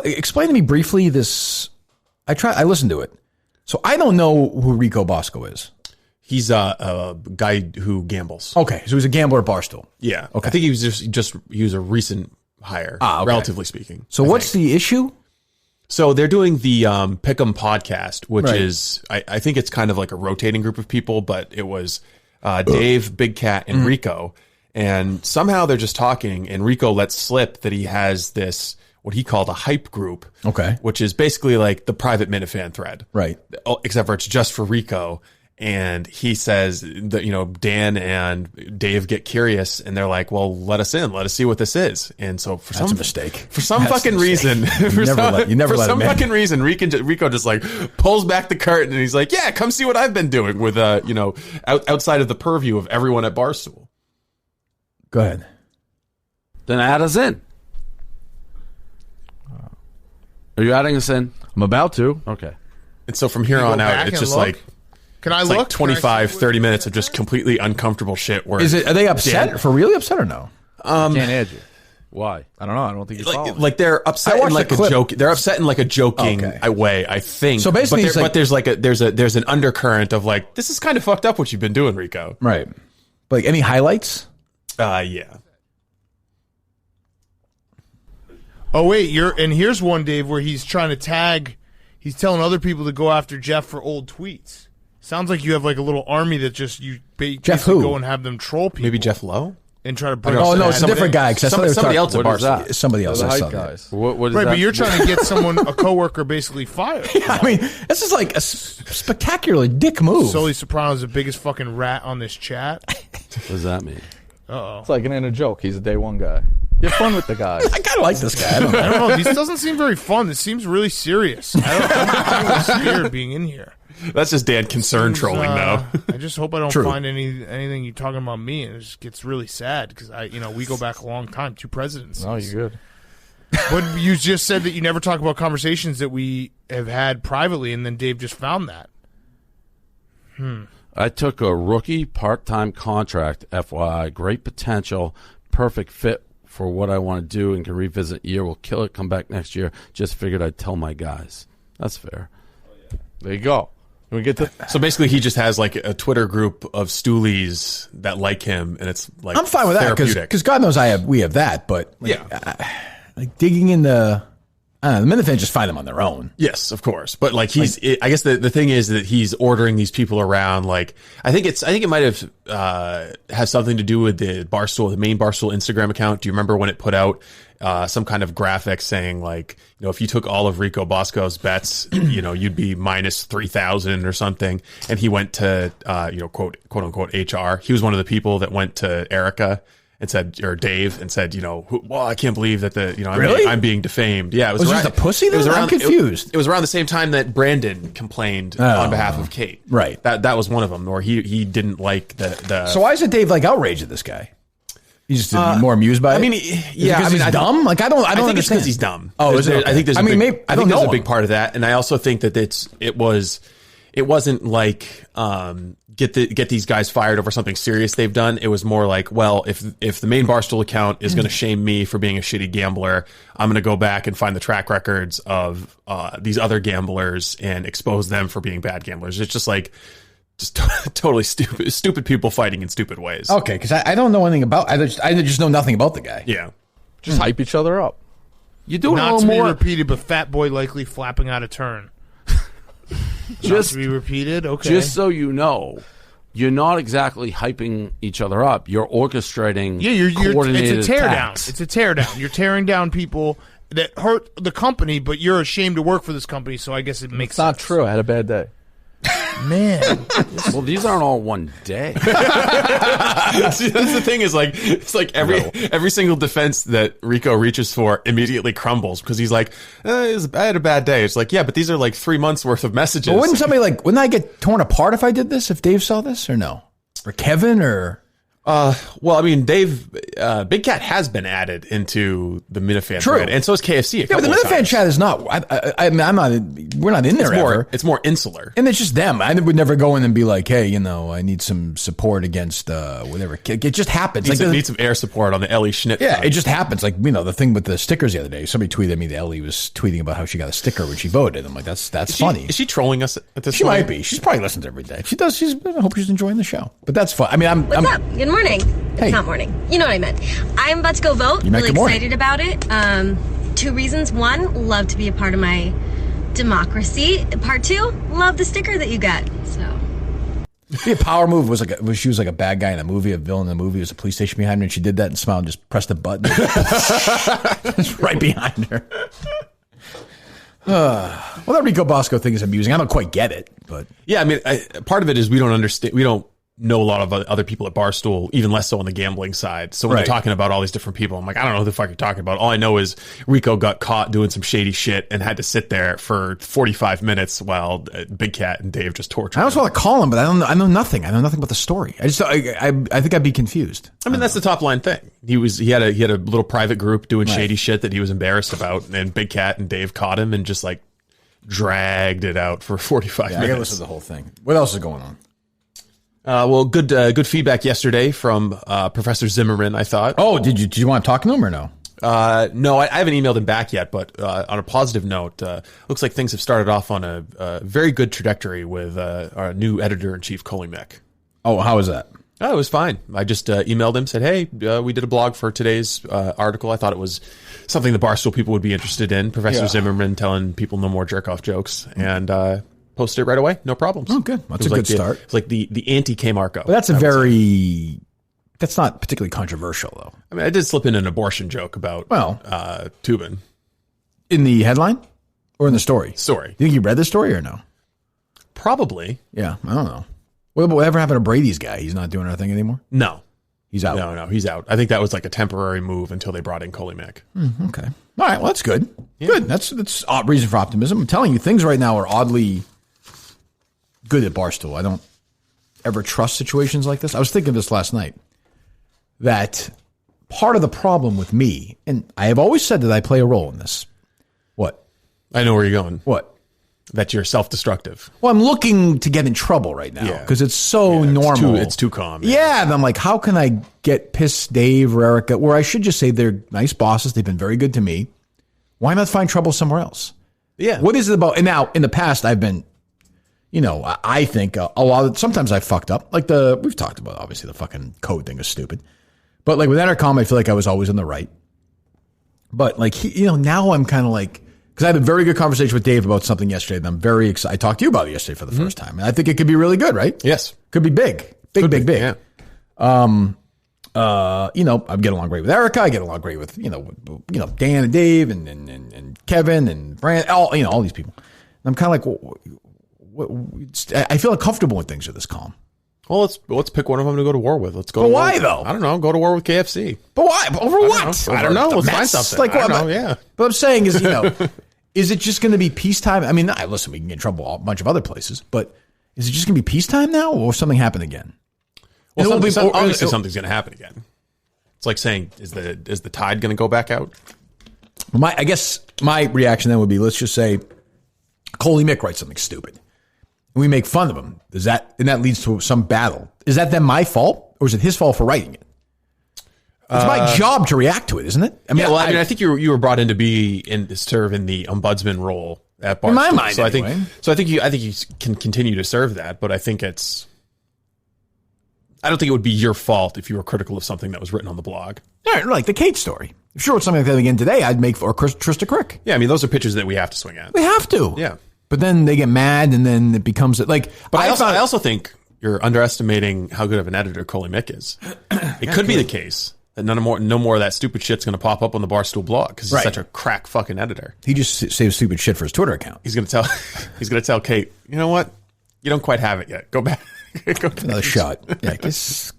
explain to me briefly this... I listened to it. So I don't know who Rico Bosco is. He's a guy who gambles. Okay. So he's a gambler at Barstool. Yeah. Okay. I think he was a recent hire, relatively speaking. So what's the issue? So they're doing the Pick'em podcast, which is, I think it's kind of like a rotating group of people, but it was Dave, Big Cat, and Rico. And somehow they're just talking, and Rico lets slip that he has this, what he called a hype group. Okay. Which is basically like the private Minifan thread. Right. Except for it's just for Rico. And he says that, Dan and Dave get curious and they're like, well, let us in. Let us see what this is. And so for That's a mistake. For some fucking reason, Rico just like pulls back the curtain and he's like, yeah, come see what I've been doing with, outside of the purview of everyone at Barstool. Go ahead. Then add us in. Are you adding us in? I'm about to. Okay. And so from here on out, it's just like, can I look? Like 25, 30 minutes of just completely uncomfortable shit. Where are they upset? For really upset or no? Can't add you. Why? I don't know. I don't think you're like they're upset in like a joke. They're upset in like a joking way, I think. So basically, but there's an undercurrent of like, this is kind of fucked up what you've been doing, Rico. Right. But like any highlights? Yeah. Oh wait, and here's one, Dave, where he's trying to tag. He's telling other people to go after Jeff for old tweets. Sounds like you have like a little army that just Jeff who? Go and have them troll people. Maybe Jeff Lowe and try to bring. Oh no, it's a different guy. Somebody else at Barstool. Somebody else. Hype guys. What is right, that? but you're trying to get a coworker basically fired. Yeah, I mean, this is like a spectacular dick move. Sully Soprano's the biggest fucking rat on this chat. What does that mean? Uh-oh. It's like an inner joke. He's a day one guy. Get fun with the guy. I kind of like this guy. I don't know. This doesn't seem very fun. This seems really serious. I'm scared being in here. That's just Dan concern trolling, though. I just hope I don't find anything you talking about me, and it just gets really sad because we go back a long time, 2 presidents. No, you're good. But you just said that you never talk about conversations that we have had privately, and then Dave just found that. I took a rookie part-time contract, FYI, great potential, perfect fit for what I want to do, and can revisit year. We'll kill it, come back next year. Just figured I'd tell my guys. That's fair. There you go. Can we get to So basically, he just has like a Twitter group of stoolies that like him, and it's like I'm fine with that because God knows we have that, but like digging in the Minifans just find them on their own. Yes, of course. But like I guess the thing is that he's ordering these people around. Like I think it might have has something to do with the main Barstool Instagram account. Do you remember when it put out some kind of graphic saying like, if you took all of Rico Bosco's bets, you'd be minus 3,000 or something. And he went to quote unquote HR. He was one of the people that went to Erica and said, or Dave, and said, well, I can't believe that I'm being defamed. Yeah, it was just a pussy. I'm confused. It was around the same time that Brandon complained on behalf of Kate. Right. That was one of them, or he didn't like the. So why is it Dave like outraged at this guy? He's just more amused by it. I mean, because he's dumb. Like I don't think understand. it's because he's dumb. Oh, is it? I think there's. I think there's a big part of that, and I also think that it wasn't like get these guys fired over something serious they've done. It was more like, well, if the main Barstool account is going to shame me for being a shitty gambler, I'm going to go back and find the track records of these other gamblers and expose them for being bad gamblers. It's just like totally stupid people fighting in stupid ways. Okay, because I don't know anything about. I just know nothing about the guy. Yeah, just hype each other up. You do not to be repeated, but Fat Boy likely flapping out of turn. Just to be repeated. Okay, just so you know, you're not exactly hyping each other up. You're orchestrating. Yeah, you're it's a teardown. Attacks. It's a teardown. You're tearing down people that hurt the company, but you're ashamed to work for this company. So I guess it makes sense. Not true. I had a bad day. Man, well, these aren't all one day. That's the thing is like it's like every single defense that Rico reaches for immediately crumbles because he's like, I had a bad day. It's like, yeah, but these are like 3 months worth of messages. But wouldn't I get torn apart if I did this? If Dave saw this or no, or Kevin or? Well, I mean, Dave, Big Cat has been added into the Minihane thread, and so is KFC. Yeah, but the Minihane chat is not. I'm not. We're not in there. It's more insular, and it's just them. I would never go in and be like, hey, I need some support against whatever. It just happens. Need some air support on the Ellie Schnitt. Yeah, it just happens. Like the thing with the stickers the other day. Somebody tweeted me that Ellie was tweeting about how she got a sticker when she voted. I'm like, that's funny. Is she trolling us at this point? She might be. She's probably listening every day. If she does. I hope she's enjoying the show. But that's fun. I mean, What's up? Good morning. Hey. It's not morning. You know what I meant. I'm about to go vote. Really excited about it. 2 reasons. 1, love to be a part of my democracy. Part 2, love the sticker that you got. So. The power move was she was like a bad guy in a movie, a villain in a movie. There was a police station behind her, and she did that and smiled and just pressed a button. It's right behind her. Well, that Rico Bosco thing is amusing. I don't quite get it, but yeah, I mean, part of it is we don't understand. We don't know a lot of other people at Barstool, even less so on the gambling side. So when they're talking about all these different people, I'm like, I don't know who the fuck you're talking about. All I know is Rico got caught doing some shady shit and had to sit there for 45 minutes while Big Cat and Dave just tortured him. I always want to call him, but I know nothing. I know nothing about the story. I think I'd be confused. I mean, that's the top line thing. He had a little private group doing shady shit that he was embarrassed about, and Big Cat and Dave caught him and just like dragged it out for 45 minutes. I gotta listen to the whole thing. What else is going on? Well, good feedback yesterday from Professor Zimmerman, I thought. Oh, did you want to talk to him or no? No, I haven't emailed him back yet, but on a positive note, looks like things have started off on a very good trajectory with our new editor-in-chief, Coley Mick. Oh, how was that? Oh, it was fine. I just emailed him, said, hey, we did a blog for today's article. I thought it was something the Barstool people would be interested in. Professor Zimmerman telling people no more jerk-off jokes, and posted it right away. No problems. Oh, good. That's a good start. It's like the anti-Kmarko. But that's that's not particularly controversial, though. I mean, I did slip in an abortion joke about Tubin. In the headline or in the story? Story. You think you read the story or no? Probably. Yeah, I don't know. Whatever happened to Brady's guy? He's not doing anything anymore? No. He's out. No, he's out. I think that was like a temporary move until they brought in Coley Mick. Okay. All right, well, that's good. Yeah. Good. That's odd reason for optimism. I'm telling you, things right now are oddly good at Barstool. I don't ever trust situations like this. I was thinking of this last night, that part of the problem with me, and I have always said that I play a role in this. What? I know where you're going. What? That you're self-destructive. Well, I'm looking to get in trouble right now because it's so normal. It's too calm. Yeah, and I'm like, how can I get pissed Dave or Erica, where I should just say they're nice bosses. They've been very good to me. Why not find trouble somewhere else? Yeah. What is it about? And now, in the past, I've been, I think a lot of, sometimes I fucked up. Like we've talked about, obviously, the fucking code thing is stupid. But like with Entercom, I feel like I was always on the right. But like, now I'm kind of like, because I had a very good conversation with Dave about something yesterday, and I'm very excited. I talked to you about it yesterday for the first time. And I think it could be really good, right? Yes. Could be big. Big. Yeah. I get along great with Erica. I get along great with, Dan and Dave and Kevin and Brand, all these people. And I'm kind of like, I feel uncomfortable when things are this calm. Well, let's pick one of them to go to war with. Let's go. But why though? I don't know. Go to war with KFC. But why? Over what? I don't know. Let's find something. Like, I don't know. Yeah. But I'm saying is, is it just going to be peacetime? I mean, listen, we can get in trouble a bunch of other places, but is it just going to be peacetime now, or something happen again? Well, obviously something's going to happen again. It's like saying, is the tide going to go back out? Well, I guess my reaction then would be, let's just say Coley Mick writes something stupid. and we make fun of him, and that leads to some battle. Is that then my fault, or is it his fault for writing it? It's my job to react to it, isn't it? I think you were brought in to be to serve in the ombudsman role at Barstool. In my mind, so anyway. I think you can continue to serve that, but I don't think it would be your fault if you were critical of something that was written on the blog. Yeah, like the Kate story. If sure, it's something like that again today, I'd make for Trista Crick. Yeah, I mean, those are pitches that we have to swing at. We have to. Yeah. But then they get mad, and then it becomes like. But I also think you're underestimating how good of an editor Coley Mick is. It could be the case that no more of that stupid shit's going to pop up on the Barstool blog because he's such a crack fucking editor. He just saves stupid shit for his Twitter account. He's going to tell Kate, you know what? You don't quite have it yet. Go back. Another shot. Yeah,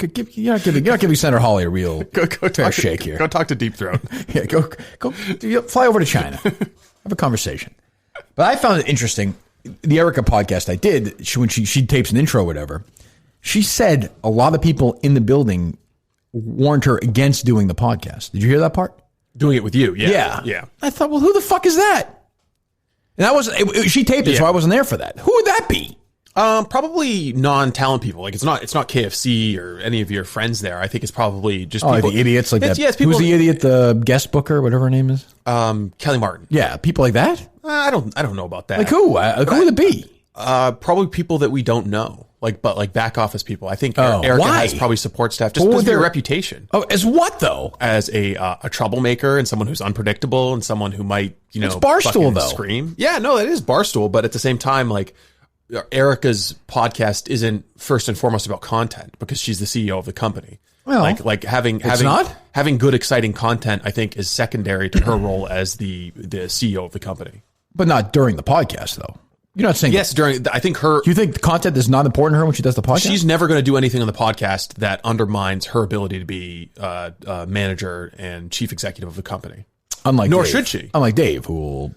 you're not giving Senator Hawley a real fair shake here. Go talk to Deep Throat. Yeah, go fly over to China. Have a conversation. But I found it interesting. The Erica podcast I did, when she tapes an intro or whatever, she said a lot of people in the building warned her against doing the podcast. Did you hear that part? Doing it with you. Yeah. I thought, well, who the fuck is that? And she taped it, so I wasn't there for that. Who would that be? Probably non-talent people. Like it's not KFC or any of your friends there. I think it's probably just people. The idiots like that. Yes, people. Who's the idiot? The guest booker, whatever her name is. Kelly Martin. Yeah, people like that. I don't know about that. Like who? Who would it be? Probably people that we don't know. Like back office people. I think Erica has probably support staff just because of their reputation. Oh, as what though? As a troublemaker and someone who's unpredictable and someone who might it's Barstool though. Scream. Yeah, no, it is Barstool, but at the same time, like. Erica's podcast isn't first and foremost about content because she's the CEO of the company. Well, like having good, exciting content, I think, is secondary to her role as the CEO of the company. But not during the podcast, though. You're not saying yes. During, I think her. Do you think the content is not important to her when she does the podcast? She's never going to do anything on the podcast that undermines her ability to be manager and chief executive of the company. Nor should she. Unlike Dave, who will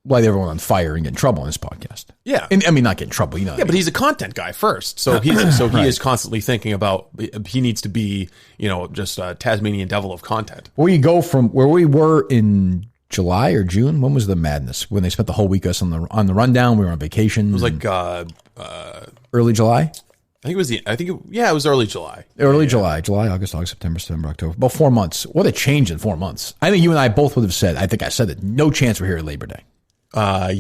light everyone on fire and get in trouble on his podcast. Yeah. And, I mean, not get in trouble, Yeah, but he's a content guy first. So he is constantly thinking about, he needs to be, just a Tasmanian devil of content. Where you go from where we were in July or June? When was the madness? When they spent the whole week us on the rundown, we were on vacation. It was like early July? it was early July. July, August, September, October. About 4 months. What a change in 4 months. I think you and I both would have said, I think I said it, no chance we're here at Labor Day. I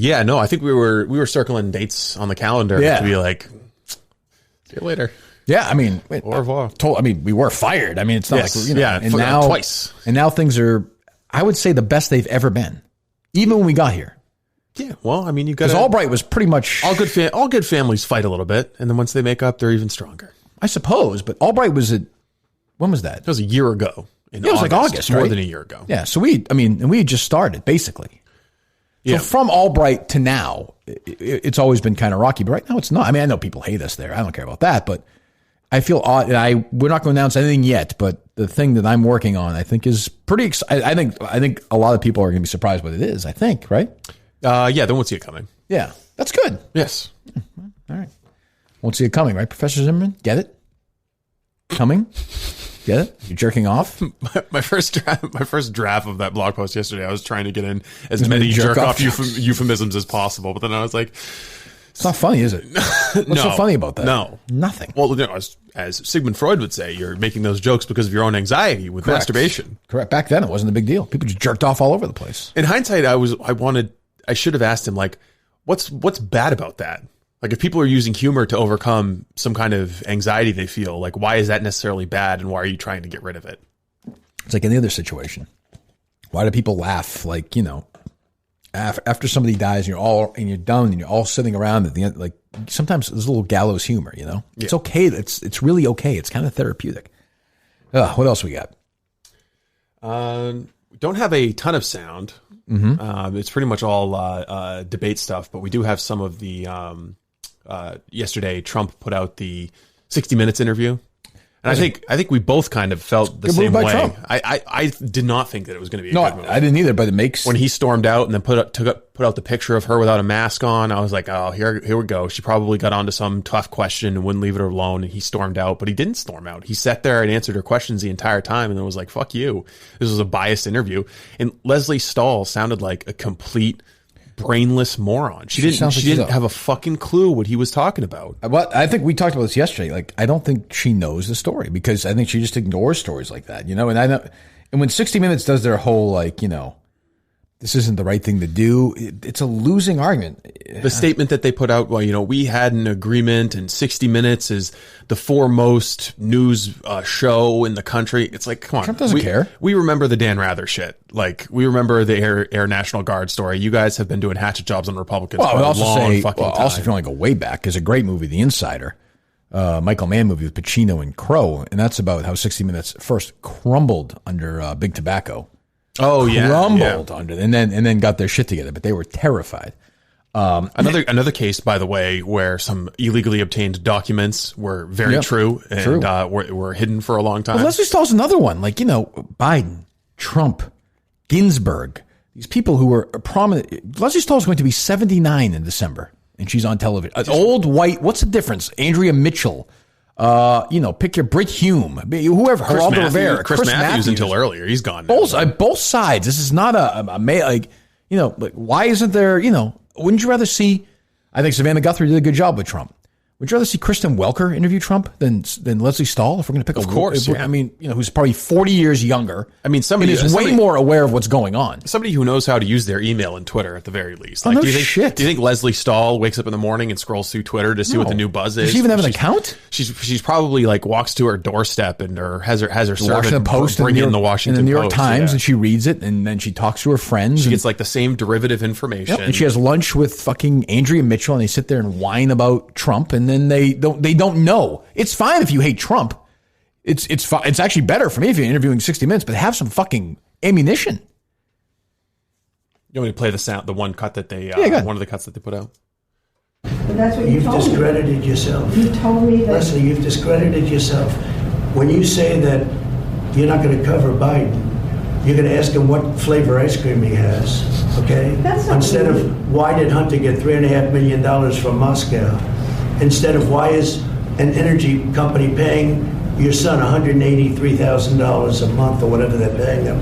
think we were circling dates on the calendar to be like, see you later. Yeah, I mean, au revoir. We were fired. I mean, it's not and now twice. And now things are, I would say, the best they've ever been, even when we got here. Yeah, well, I mean, you got because Albright was pretty much all good families fight a little bit, and then once they make up, they're even stronger. I suppose, but Albright was when was that? It was a year ago. It was like August, more right? than a year ago. Yeah, so we had just started basically. So from Albright to now, it's always been kind of rocky, but right now it's not. I mean, I know people hate us there. I don't care about that, but I feel odd. We're not going to announce anything yet, but the thing that I'm working on, I think, is pretty exciting. I think a lot of people are going to be surprised what it is. I think, right? They won't see it coming. Yeah, that's good. Yes. All right. Won't see it coming, right, Professor Zimmerman? Get it? Coming? Get it? You're jerking off? My first draft of that blog post yesterday, I was trying to get in as many jerk-off euphemisms as possible, but then I was like... It's not funny, is it? What's so funny about that? No. Nothing. Well, as Sigmund Freud would say, you're making those jokes because of your own anxiety with masturbation. Correct. Back then, it wasn't a big deal. People just jerked off all over the place. In hindsight, I should have asked him, like, what's bad about that? Like, if people are using humor to overcome some kind of anxiety they feel, like, why is that necessarily bad, and why are you trying to get rid of it? It's like any other situation. Why do people laugh? Like, after somebody dies and you're done and you're all sitting around at the end, like sometimes there's a little gallows humor, Yeah. It's okay. It's really okay. It's kind of therapeutic. What else we got? We don't have a ton of sound. Mm-hmm. It's pretty much all debate stuff, but we do have some of the yesterday Trump put out the 60 Minutes interview. And I think we both kind of felt the same way. I did not think that it was going to be a good move. I didn't either, but it makes... When he stormed out and then put out the picture of her without a mask on, I was like, oh, here we go. She probably got onto some tough question and wouldn't leave it alone, and he stormed out. But he didn't storm out. He sat there and answered her questions the entire time, and then was like, fuck you. This was a biased interview. And Leslie Stahl sounded like a complete brainless moron. She didn't have a fucking clue what he was talking about. Well, I think we talked about this yesterday. Like, I don't think she knows the story because I think she just ignores stories like that, And I know, and when 60 Minutes does their whole, like, this isn't the right thing to do, it's a losing argument. The statement that they put out, well, we had an agreement and 60 Minutes is the foremost news show in the country. It's like, come on. Trump doesn't care. We remember the Dan Rather shit. Like, we remember the Air National Guard story. You guys have been doing hatchet jobs on Republicans for a long fucking time. Also, if you want to go way back, is a great movie, The Insider. Michael Mann movie with Pacino and Crow. And that's about how 60 Minutes first crumbled under Big Tobacco. Oh, yeah. Crumbled under, and then got their shit together, but they were terrified. Another case, by the way, where some illegally obtained documents were very true and were hidden for a long time. Well, Leslie Stahl's another one. Like, Biden, Trump, Ginsburg, these people who were prominent. Leslie Stahl's going to be 79 in December, and she's on television. Old white. What's the difference? Andrea Mitchell. Pick your Brit Hume, whoever, Geraldo Rivera, Chris Matthews until earlier. He's gone now. Both sides. This is not why isn't there, wouldn't you rather see, I think Savannah Guthrie did a good job with Trump. Would you rather see Kristen Welker interview Trump than Leslie Stahl? If we're going to pick of course, I mean, who's probably 40 years younger. I mean, somebody is way more aware of what's going on. Somebody who knows how to use their email and Twitter at the very least. Like, do you think Leslie Stahl wakes up in the morning and scrolls through Twitter to see what the new buzz is? Does she even have an account? She's probably like walks to her doorstep and has her servant bring in the Washington Post. In the New York Times, and she reads it, and then she talks to her friends. She gets like the same derivative information. Yep, and she has lunch with fucking Andrea Mitchell, and they sit there and whine about Trump, and then they don't know. It's fine if you hate Trump. It's actually better for me if you're interviewing 60 Minutes, but have some fucking ammunition. You want me to play the one cut that they one of the cuts that they put out? But that's what you've discredited yourself. You told me that. Leslie, you've discredited yourself. When you say that you're not going to cover Biden, you're going to ask him what flavor ice cream he has, okay? Instead of why did Hunter get $3.5 million from Moscow? Instead of why is an energy company paying your son $183,000 a month or whatever they're paying them,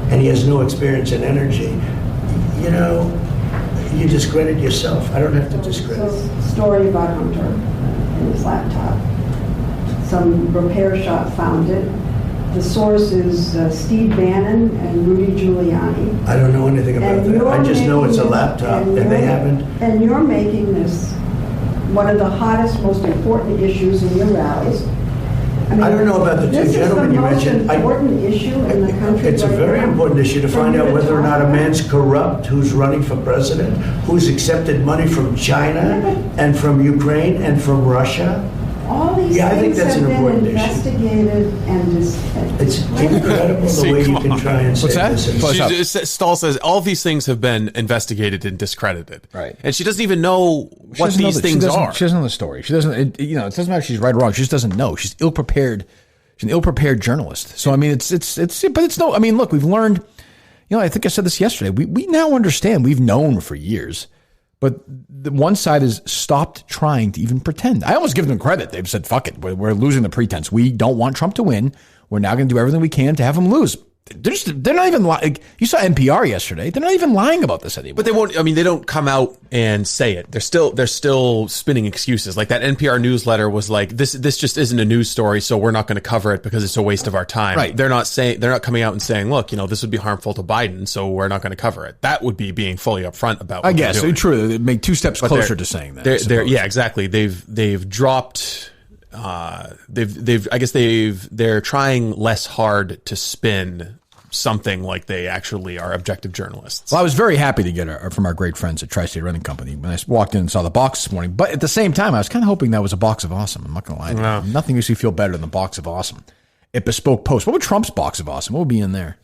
and he has no experience in energy, you discredit yourself. I don't have to discredit. So, story about Hunter and his laptop. Some repair shop found it. The source is Steve Bannon and Rudy Giuliani. I don't know anything about that. I just know it's a laptop, and they haven't. And you're making this one of the hottest, most important issues in your rallies. I don't know about the two gentlemen you mentioned. This is the most important issue in the country. It's a very important issue to find out whether or not a man's corrupt who's running for president, who's accepted money from China and from Ukraine and from Russia. All these things have been investigated and it's incredible the way you can try and say this. Stahl says all these things have been investigated and discredited. Right. And she doesn't even know what these things are. She doesn't know the story. She doesn't, it doesn't matter if she's right or wrong. She just doesn't know. She's ill-prepared. She's an ill-prepared journalist. So, I mean, look, we've learned, I think I said this yesterday. We now understand. We've known for years. But the one side has stopped trying to even pretend. I almost give them credit. They've said, fuck it. We're losing the pretense. We don't want Trump to win. We're now going to do everything we can to have him lose. They're not even lying. You saw NPR yesterday. They're not even lying about this anymore. But they won't. I mean, they don't come out and say it. They're still spinning excuses. Like that NPR newsletter was like, this just isn't a news story, so we're not going to cover it because it's a waste of our time. Right. They're not coming out and saying, look, this would be harmful to Biden, so we're not going to cover it. That would be being fully upfront about. I guess true. They make two steps closer to saying that. Yeah, exactly. They've dropped. They're trying less hard to spin something like they actually are objective journalists. Well, I was very happy to get from our great friends at Tri-State Renting Company when I walked in and saw the box this morning. But at the same time, I was kind of hoping that was a box of awesome. I'm not going to lie to you. Nothing makes me feel better than the box of awesome. At Bespoke Post. What would Trump's box of awesome? What would be in there?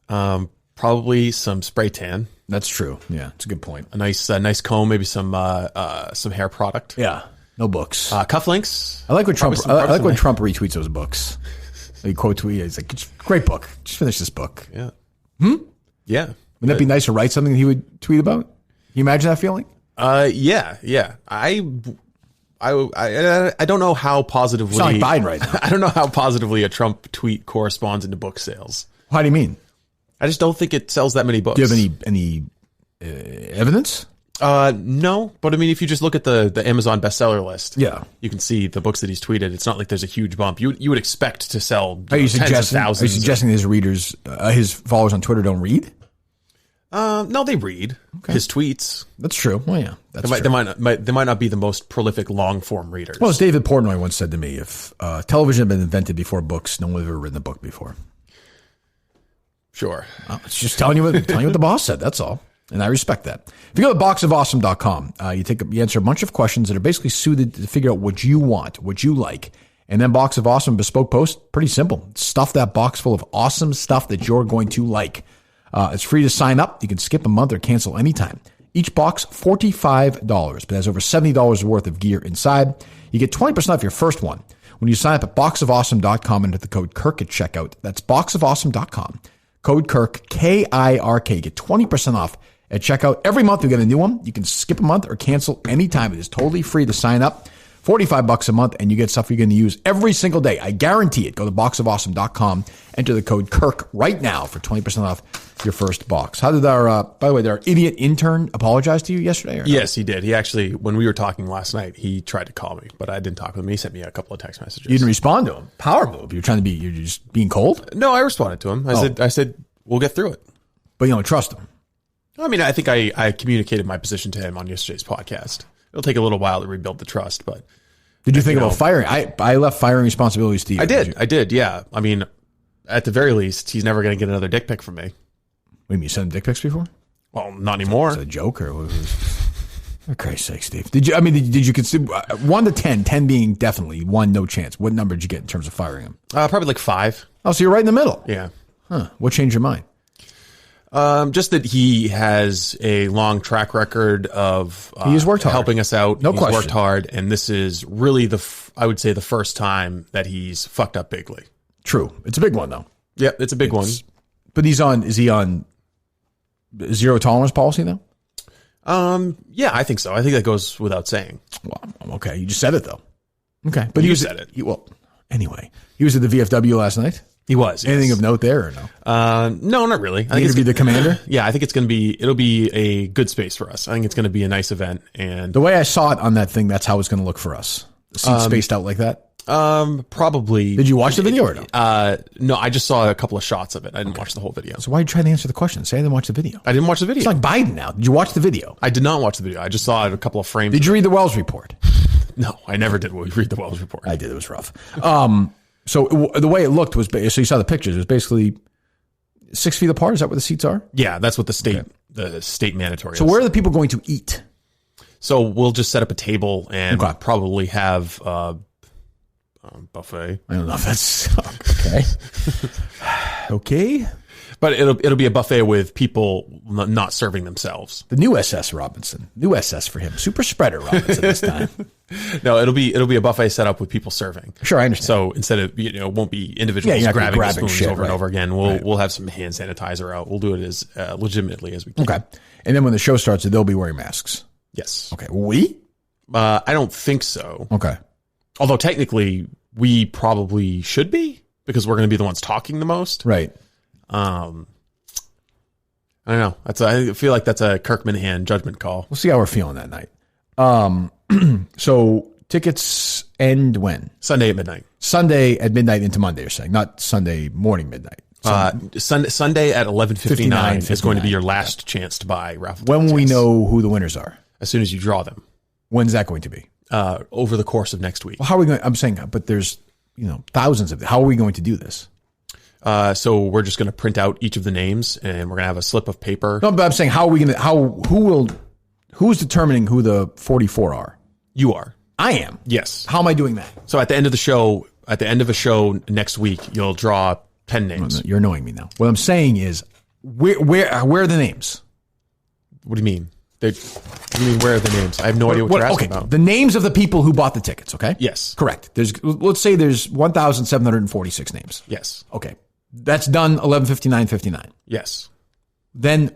Probably some spray tan. That's true. Yeah, it's a good point. A nice comb, maybe some hair product. Yeah, no books. Cufflinks. I like when Trump retweets those books. He quote tweet. He's like, "Great book. Just finish this book." Yeah. Wouldn't Yeah. that be nice to write something that he would tweet about? Can you imagine that feeling? Yeah. I don't know how positively. It's not like Biden right now. I don't know how positively a Trump tweet corresponds into book sales. How do you mean? I just don't think it sells that many books. Do you have any evidence? No, but I mean, if you just look at the Amazon bestseller list, you can see the books that he's tweeted. It's not like there's a huge bump. You would expect to sell tens of thousands. Are you suggesting his readers, his followers on Twitter don't read? No, they read his tweets. That's true. Well, yeah, they might not be the most prolific long form readers. Well, as David Portnoy once said to me, if television had been invented before books, no one would have ever written a book before. Sure, it's just telling you what the boss said. That's all. And I respect that. If you go to boxofawesome.com, you answer a bunch of questions that are basically suited to figure out what you want, what you like. And then Box of Awesome bespoke post, pretty simple. Stuff that box full of awesome stuff that you're going to like. It's free to sign up. You can skip a month or cancel anytime. Each box, $45, but has over $70 worth of gear inside. You get 20% off your first one when you sign up at boxofawesome.com and enter the code Kirk at checkout. That's boxofawesome.com. Code Kirk, K-I-R-K. Get 20% off at checkout. Every month you get a new one. You can skip a month or cancel anytime. It is totally free to sign up. $45 a month, and you get stuff you're going to use every single day. I guarantee it. Go to boxofawesome.com. Enter the code Kirk right now for 20% off your first box. How did our, by the way, did our idiot intern apologize to you yesterday? Or yes, he did. He actually, when we were talking last night, he tried to call me, but I didn't talk with him. He sent me a couple of text messages. You didn't respond to him. Power move. You're just being cold? No, I responded to him. I said, we'll get through it. But you don't trust him. I mean, I think I communicated my position to him on yesterday's podcast. It'll take a little while to rebuild the trust, but... Did you think about firing? I left firing responsibilities to you. I did, yeah. I mean, at the very least, he's never going to get another dick pic from me. What do you mean, you sent dick pics before? Well, not anymore. Is it a joke or what was for Christ's sake, Steve? Did you consider 1 to 10, 10 being definitely 1, no chance? What number did you get in terms of firing him? Probably like 5. Oh, so you're right in the middle. Yeah. Huh. What changed your mind? Just that he has a long track record of he's worked hard. Helping us out. No question. He's worked hard, and this is really I would say the first time that he's fucked up bigly. True. It's a big one, though. Yep, it's a big one. But is he on zero tolerance policy, though? Yeah, I think so. I think that goes without saying. Well, okay. You just said it, though. Okay. But you said it. Anyway, he was at the VFW last night. He was. Anything of note there or no? No, not really. I think it'll be the commander. Yeah, I think it'll be a good space for us. I think it's going to be a nice event. And the way I saw it on that thing, that's how it's going to look for us. The seat spaced out like that. Probably. Did you watch the video or no? No, I just saw a couple of shots of it. I didn't watch the whole video. So why are you trying to answer the question? Say I didn't watch the video. I didn't watch the video. It's like Biden now. Did you watch the video? I did not watch the video. I just saw a couple of frames. Did you read the Wells report? No, I never did read the Wells report. I did. It was rough. So the way it looked was, so you saw the pictures. It was basically 6 feet apart. Is that where the seats are? Yeah, that's what the state mandatory. So where are the people going to eat? So we'll just set up a table and probably have buffet. I don't know if that's okay. Okay. But it'll be a buffet with people not serving themselves. The new SS Robinson. New SS for him. Super spreader Robinson this time. No, it'll be a buffet set up with people serving. Sure, I understand. So instead of it won't be individuals grabbing spoons shit, over and over again. We'll have some hand sanitizer out. We'll do it as legitimately as we can. Okay. And then when the show starts, they'll be wearing masks. Yes. Okay. We? I don't think so. Okay. Although technically we probably should be because we're going to be the ones talking the most. Right. I don't know. I feel like that's a Kirk Minihane judgment call. We'll see how we're feeling that night. So tickets end when? Sunday at midnight. Sunday at midnight into Monday, you're saying, not Sunday morning midnight. Sunday at 11:59 is going to be your last chance to buy raffle tickets. When will we know who the winners are? As soon as you draw them. When's that going to be? Over the course of next week. Well, how are we going? I'm saying, but there's thousands of them. How are we going to do this? So we're just going to print out each of the names, and we're going to have a slip of paper. No, but I'm saying, how are we going to? Who's determining who the 44 are? You are. I am. Yes. How am I doing that? So at the end of a show next week, you'll draw 10 names. No, you're annoying me now. What I'm saying is, where are the names? What do you mean? Where are the names? I have no idea what you're asking about. The names of the people who bought the tickets, okay? Yes. Correct. Let's say there's 1,746 names. Yes. Okay. That's done 11:59:59. Yes. Then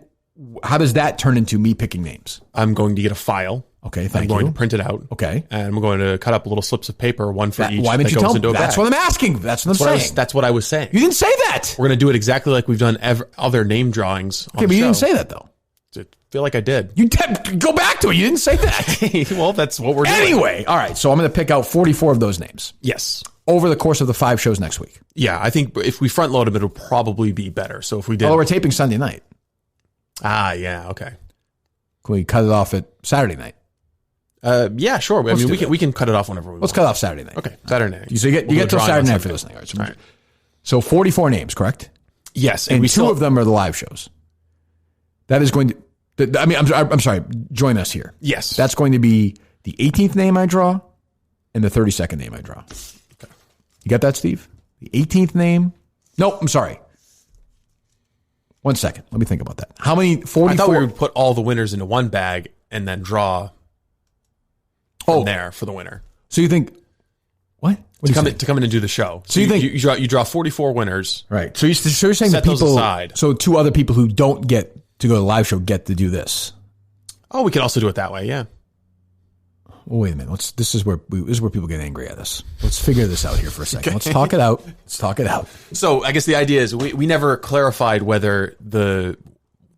how does that turn into me picking names? I'm going to get a file. Okay, thank you. I'm going to print it out. Okay. And I'm going to cut up little slips of paper, one for each. Why didn't you tell me? That's what I'm asking. That's what I'm saying. That's what I was saying. You didn't say that. We're going to do it exactly like we've done other name drawings. Okay, but you didn't say that, though. feel like I did. You go back to it. You didn't say that. Well, that's what we're doing. Anyway, all right. So I'm going to pick out 44 of those names. Yes. Over the course of the 5 shows next week. Yeah, I think if we front load them, it'll probably be better. So if we did, although we're taping Sunday night. Yeah, okay. Can we cut it off at Saturday night? Yeah, sure. I mean, we can cut it off whenever we want. Let's cut it off Saturday night. Okay, Saturday night. So you get till Saturday night for listening. All right. So 44 names, correct? Yes, and 2 of them are the live shows. That is going to. I mean, I'm sorry. Join us here. Yes, that's going to be the 18th name I draw, and the 32nd name I draw. Okay, you got that, Steve? The 18th name. No, I'm sorry. 1 second. Let me think about that. How many? 44. I thought we would put all the winners into one bag and then draw from there for the winner. So you think what? To come in and do the show. So you think you draw 44 winners, right? So you're saying that people, so 2 other people who don't get to go to the live show get to do this. Oh, we could also do it that way. Yeah. Well, wait a minute. This is where people get angry at us. Let's figure this out here for a second. Let's talk it out. So I guess the idea is we never clarified whether the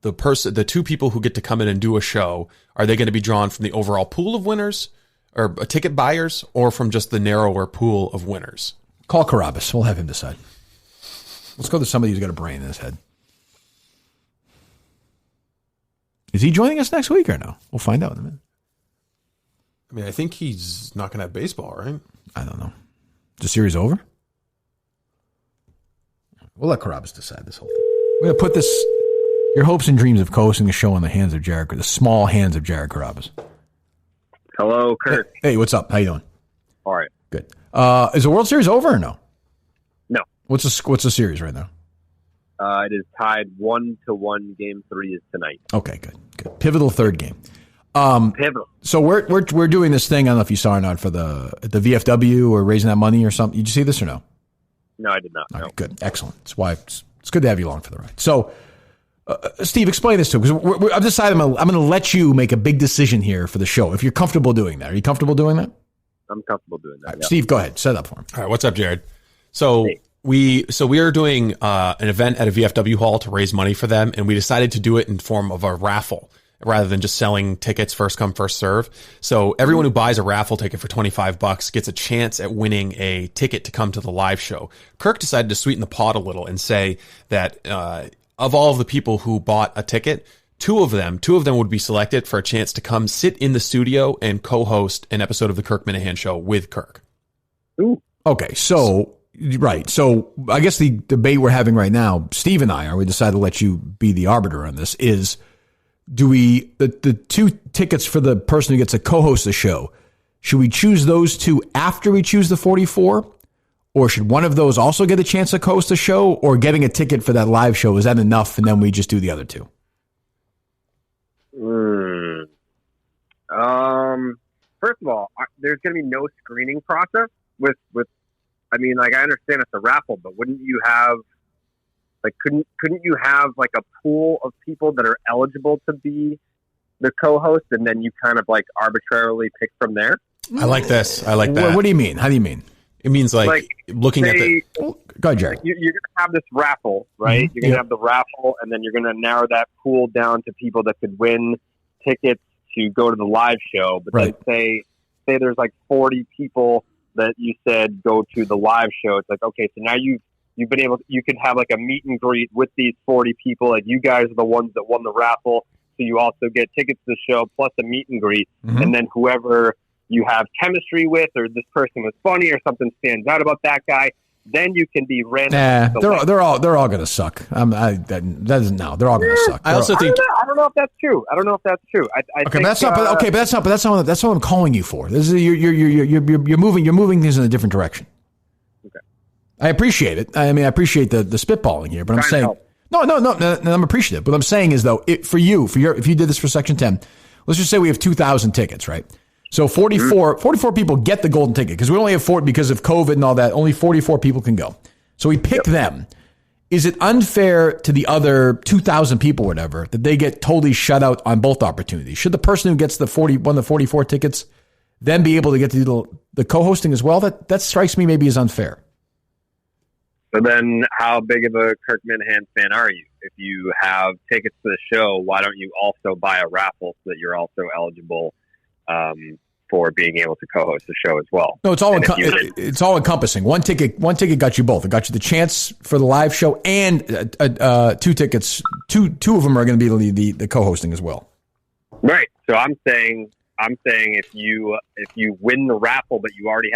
2 people who get to come in and do a show, are they going to be drawn from the overall pool of winners or ticket buyers, or from just the narrower pool of winners? Call Carabas. We'll have him decide. Let's go to somebody who's got a brain in his head. Is he joining us next week or no? We'll find out in a minute. I mean, I think he's not going to have baseball, right? I don't know. Is the series over? We'll let Carabas decide this whole thing. We're going to put your hopes and dreams of co-hosting a show in the small hands of Jared Carabas. Hello, Kirk. Hey, what's up? How you doing? All right. Good. Is the World Series over or no? No. What's the series right now? It is tied 1-1. Game 3 is tonight. Okay, good. Pivotal third game. Pivotal. So we're doing this thing. I don't know if you saw or not for the VFW or raising that money or something. Did you see this or no? No, I did not. All right, good, excellent. That's why it's good to have you along for the ride. So, Steve, explain this to him, because I've decided I'm going to let you make a big decision here for the show. If you're comfortable doing that, are you comfortable doing that? I'm comfortable doing that. Right, yeah. Steve, go ahead, set it up for him. All right, what's up, Jared? So we are doing an event at a VFW hall to raise money for them, and we decided to do it in form of a raffle rather than just selling tickets first come first serve. So everyone who buys a raffle ticket for $25 gets a chance at winning a ticket to come to the live show. Kirk decided to sweeten the pot a little and say that of all of the people who bought a ticket, two of them would be selected for a chance to come sit in the studio and co-host an episode of the Kirk Minihane Show with Kirk. Ooh. Okay, so right. So I guess the debate we're having right now, Steve and I, we decided to let you be the arbiter on this, is do we, the 2 tickets for the person who gets to co-host the show, should we choose those 2 after we choose the 44? Or should one of those also get a chance to co-host the show? Or getting a ticket for that live show, is that enough and then we just do the other 2? First of all, there's going to be no screening process with I mean, like, I understand it's a raffle, but wouldn't you have, like, couldn't you have, like, a pool of people that are eligible to be the co-host, and then you kind of, like, arbitrarily pick from there? I like this. I like that. What do you mean? How do you mean? It means, like looking at the... Go ahead, Jerry. You're going to have this raffle, right? Mm-hmm. You're going to have the raffle, and then you're going to narrow that pool down to people that could win tickets to go to the live show. But then say there's, like, 40 people that you said go to the live show. It's like, okay, so now you've been able to, you can have like a meet and greet with these 40 people. Like, you guys are the ones that won the raffle, so you also get tickets to the show plus a meet and greet. Mm-hmm. And then whoever you have chemistry with, or this person was funny, or something stands out about that guy, then you can be random. They're all going to suck. They're all going to suck. I don't know if that's true. I think, that's not what I'm calling you for. This is you're moving things in a different direction. Okay. I appreciate it. I mean, I appreciate the spitballing here, but I'm saying no, I'm appreciative. What I'm saying is, though, if you did this for Section 10, let's just say we have 2,000 tickets, right? So 44 people get the golden ticket, because we only have 4 because of COVID and all that. Only 44 people can go. So we pick them. Is it unfair to the other 2,000 people, whatever, that they get totally shut out on both opportunities? Should the person who gets the 44 tickets then be able to get to do the co-hosting as well? That strikes me maybe as unfair. So then how big of a Kirk Minihane fan are you? If you have tickets to the show, why don't you also buy a raffle so that you're also eligible for being able to co-host the show as well? No, it's all encompassing. One ticket got you both. It got you the chance for the live show and 2 tickets. Two of them are going to be the co-hosting as well. Right. So I'm saying if you win the raffle, but you already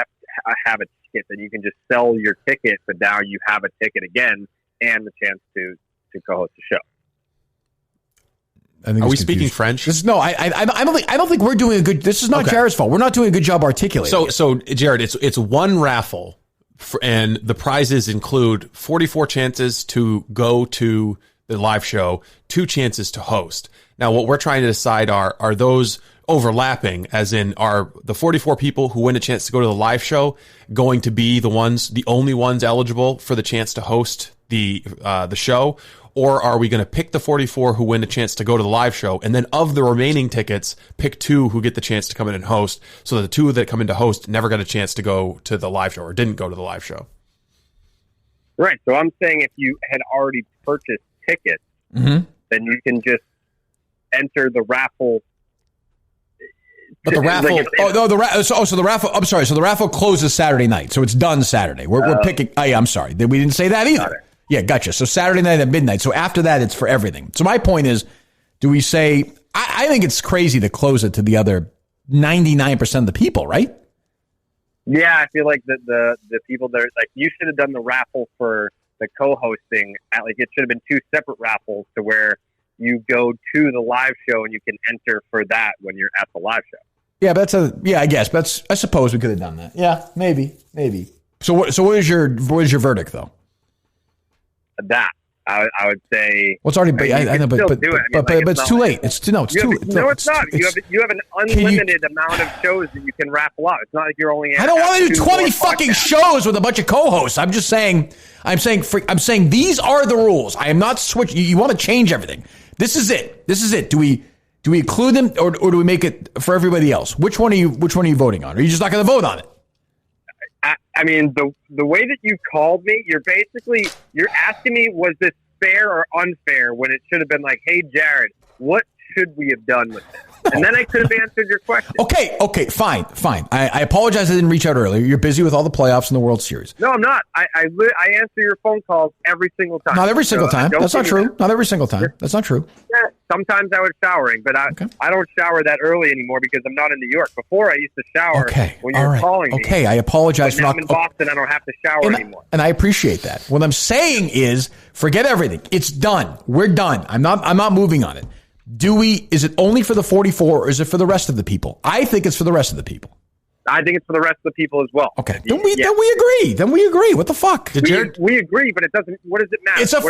have a ticket, then you can just sell your ticket, but now you have a ticket again and the chance to co-host the show. Are we speaking French? I don't think we're doing a good. This is not Jared's fault. We're not doing a good job articulating. So Jared, it's one raffle, and the prizes include 44 chances to go to the live show, 2 chances to host. Now, what we're trying to decide are those overlapping, as in are the 44 people who win a chance to go to the live show going to be the only ones eligible for the chance to host the show? Or are we going to pick the 44 who win a chance to go to the live show, and then of the remaining tickets, pick 2 who get the chance to come in and host, so that the 2 that come in to host never got a chance to go to the live show or didn't go to the live show? Right. So I'm saying if you had already purchased tickets, then you can just enter the raffle. But the raffle, so the raffle. I'm sorry. So the raffle closes Saturday night, so it's done Saturday. We're picking. I'm sorry, we didn't say that either. Yeah, gotcha. So Saturday night at midnight. So after that, it's for everything. So my point is, do we say? I think it's crazy to close it to the other 99% of the people, right? Yeah, I feel like the people that are, like, you should have done the raffle for the co-hosting. It should have been 2 separate raffles to where you go to the live show and you can enter for that when you're at the live show. Yeah, I guess. I suppose we could have done that. Yeah, maybe. So what is your verdict though? That I would say. Well, it's already. I know, but it's too late. It's too late. No, it's not. You have an unlimited amount of shows that you can raffle out. It's not like you're only. I don't want to do 20 fucking shows with a bunch of co-hosts. I'm just saying. I'm saying these are the rules. I am not switching. You want to change everything. This is it. Do we include them or do we make it for everybody else? Which one are you voting on? Or are you just not going to vote on it? I mean, the way that you called me, you're asking me, was this fair or unfair, when it should have been like, hey, Jared, what should we have done with this? And then I could have answered your question. Okay, fine. I apologize I didn't reach out earlier. You're busy with all the playoffs and the World Series. No, I'm not. I answer your phone calls every single time. Not every single time. That's not true. Not every single time. That's not true. Yeah, sometimes I was showering, but I don't shower that early anymore because I'm not in New York. Before, I used to shower when you were calling me. Okay, I apologize. But now I'm in Boston. I don't have to shower anymore. And I appreciate that. What I'm saying is, forget everything. It's done. We're done. I'm not moving on it. Is it only for the 44 or is it for the rest of the people? I think it's for the rest of the people. I think it's for the rest of the people as well. Okay. Then we agree. What the fuck? We agree, but it doesn't. What does it matter? It's a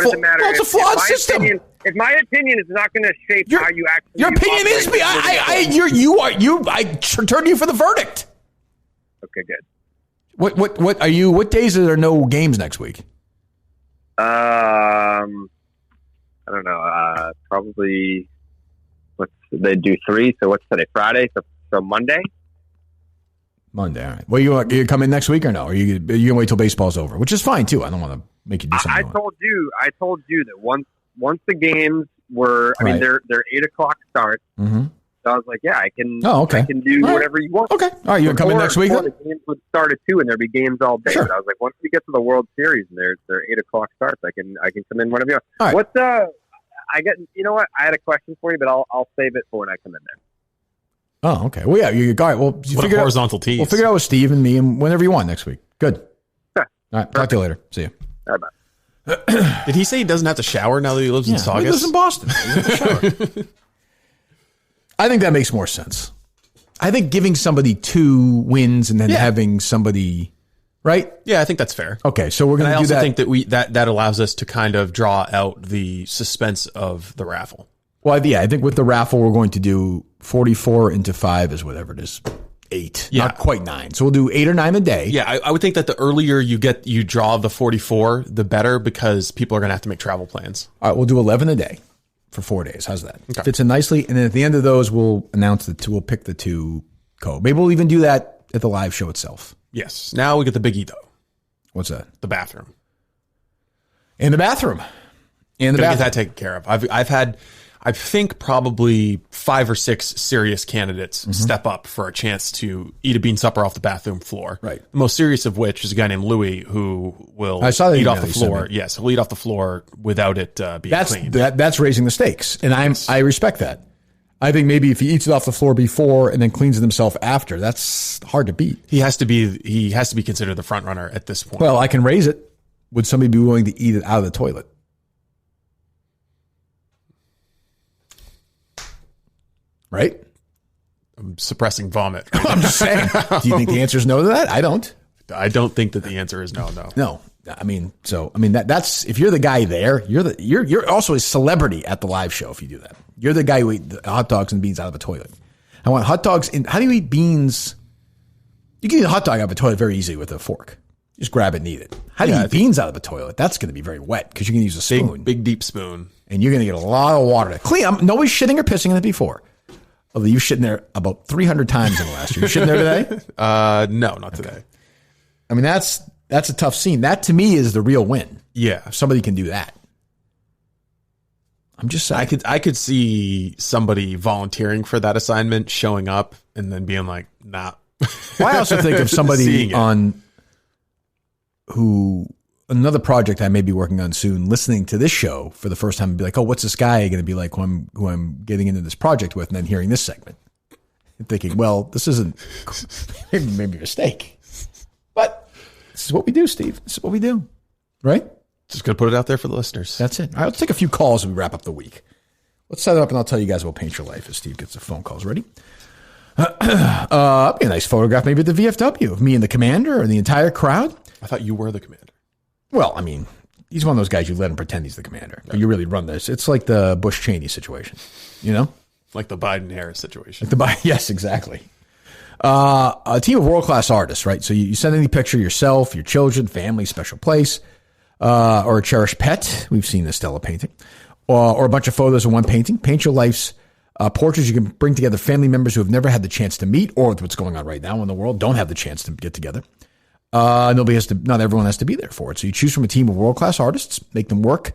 flawed system. If my opinion is not going to shape how you actually, your opinion is me. I turn you for the verdict. Okay, good. What are you? What days are there no games next week? I don't know. Probably. They do 3. So what's today? Friday. So Monday. Monday. All right. Well, you come in next week or no? Or you gonna wait till baseball's over? Which is fine too. I don't want to make you do something. I told you that once the games were. I mean, they're 8:00 start. Mm-hmm. So I was like, yeah, I can. Oh, okay. I can do whatever you want. Okay. All right. You gonna come in next week? The games would start at 2, and there'd be games all day. Sure. But I was like, once we get to the World Series and they're 8:00 starts, I can come in whenever you want. All right. What's you know what? I had a question for you, but I'll save it for when I come in there. Oh, okay. Well, yeah, you all right. Well, figure horizontal tees. We'll figure out with Steve and me and whenever you want next week. Good. Sure. All right. Talk to you later. See you. All right, bye. Did he say he doesn't have to shower now that he lives in Saugus? He lives in Boston. He doesn't have to shower. I think that makes more sense. I think giving somebody 2 wins and then having somebody, right? Yeah, I think that's fair. Okay, so we're going to do that. I also think that allows us to kind of draw out the suspense of the raffle. Well, yeah, I think with the raffle, we're going to do 44 into 5 is whatever it is. 8, not quite 9. So we'll do 8 or 9 a day. Yeah, I would think that the earlier you draw the 44, the better, because people are going to have to make travel plans. All right, we'll do 11 a day for 4 days. How's that? Okay. Fits in nicely. And then at the end of those, we'll announce we'll pick the 2 code. Maybe we'll even do that at the live show itself. Yes. Now we get the biggie, though. What's that? The bathroom. In the bathroom. Get that taken care of. I've had, I think, probably 5 or 6 serious candidates step up for a chance to eat a bean supper off the bathroom floor. Right. The most serious of which is a guy named Louis who will eat off the floor. Yes, he'll eat off the floor without it being cleaned. That's raising the stakes, and I respect that. I think maybe if he eats it off the floor before and then cleans it himself after, that's hard to beat. He has to be considered the front runner at this point. Well, I can raise it. Would somebody be willing to eat it out of the toilet? Right? I'm suppressing vomit. I'm just saying. Do you think the answer is no to that? I don't. I don't think that the answer is no. No. That's if you're the guy there, you're also a celebrity at the live show if you do that. You're the guy who eat the hot dogs and beans out of a toilet. I want hot dogs in. How do you eat beans? You can eat a hot dog out of a toilet very easily with a fork. Just grab it and eat it. How do you eat beans out of a toilet? That's going to be very wet because you're going to use a spoon. Big deep spoon. And you're going to get a lot of water to clean. Nobody's shitting or pissing in it before. Although you've shitting there about 300 times in the last year. You shitting there today? No, not today. I mean, that's a tough scene. That to me is the real win. Yeah. If somebody can do that. I'm just saying. I could see somebody volunteering for that assignment, showing up, and then being like, nah. Well, I also think of somebody on another project I may be working on soon, listening to this show for the first time and be like, oh, what's this guy going to be like who I'm getting into this project with, and then hearing this segment and thinking, well, this isn't maybe a mistake. But this is what we do, Steve. This is what we do. Right? Just going to put it out there for the listeners. That's it. All right, let's take a few calls as we wrap up the week. Let's set it up, and I'll tell you guys about Paint Your Life as Steve gets the phone calls ready. Be a nice photograph maybe at the VFW of me and the commander or the entire crowd. I thought you were the commander. Well, I mean, he's one of those guys you let him pretend he's the commander. But you really run this. It's like the Bush-Cheney situation, you know? Like the Biden-Harris situation. Yes, exactly. A team of world-class artists, right? So you send any picture yourself, your children, family, special place, or a cherished pet. We've seen the Stella painting. Or a bunch of photos in one painting. Paint Your Life's portraits. You can bring together family members who have never had the chance to meet, or with what's going on right now in the world, don't have the chance to get together. Not everyone has to be there for it. So you choose from a team of world-class artists, make them work,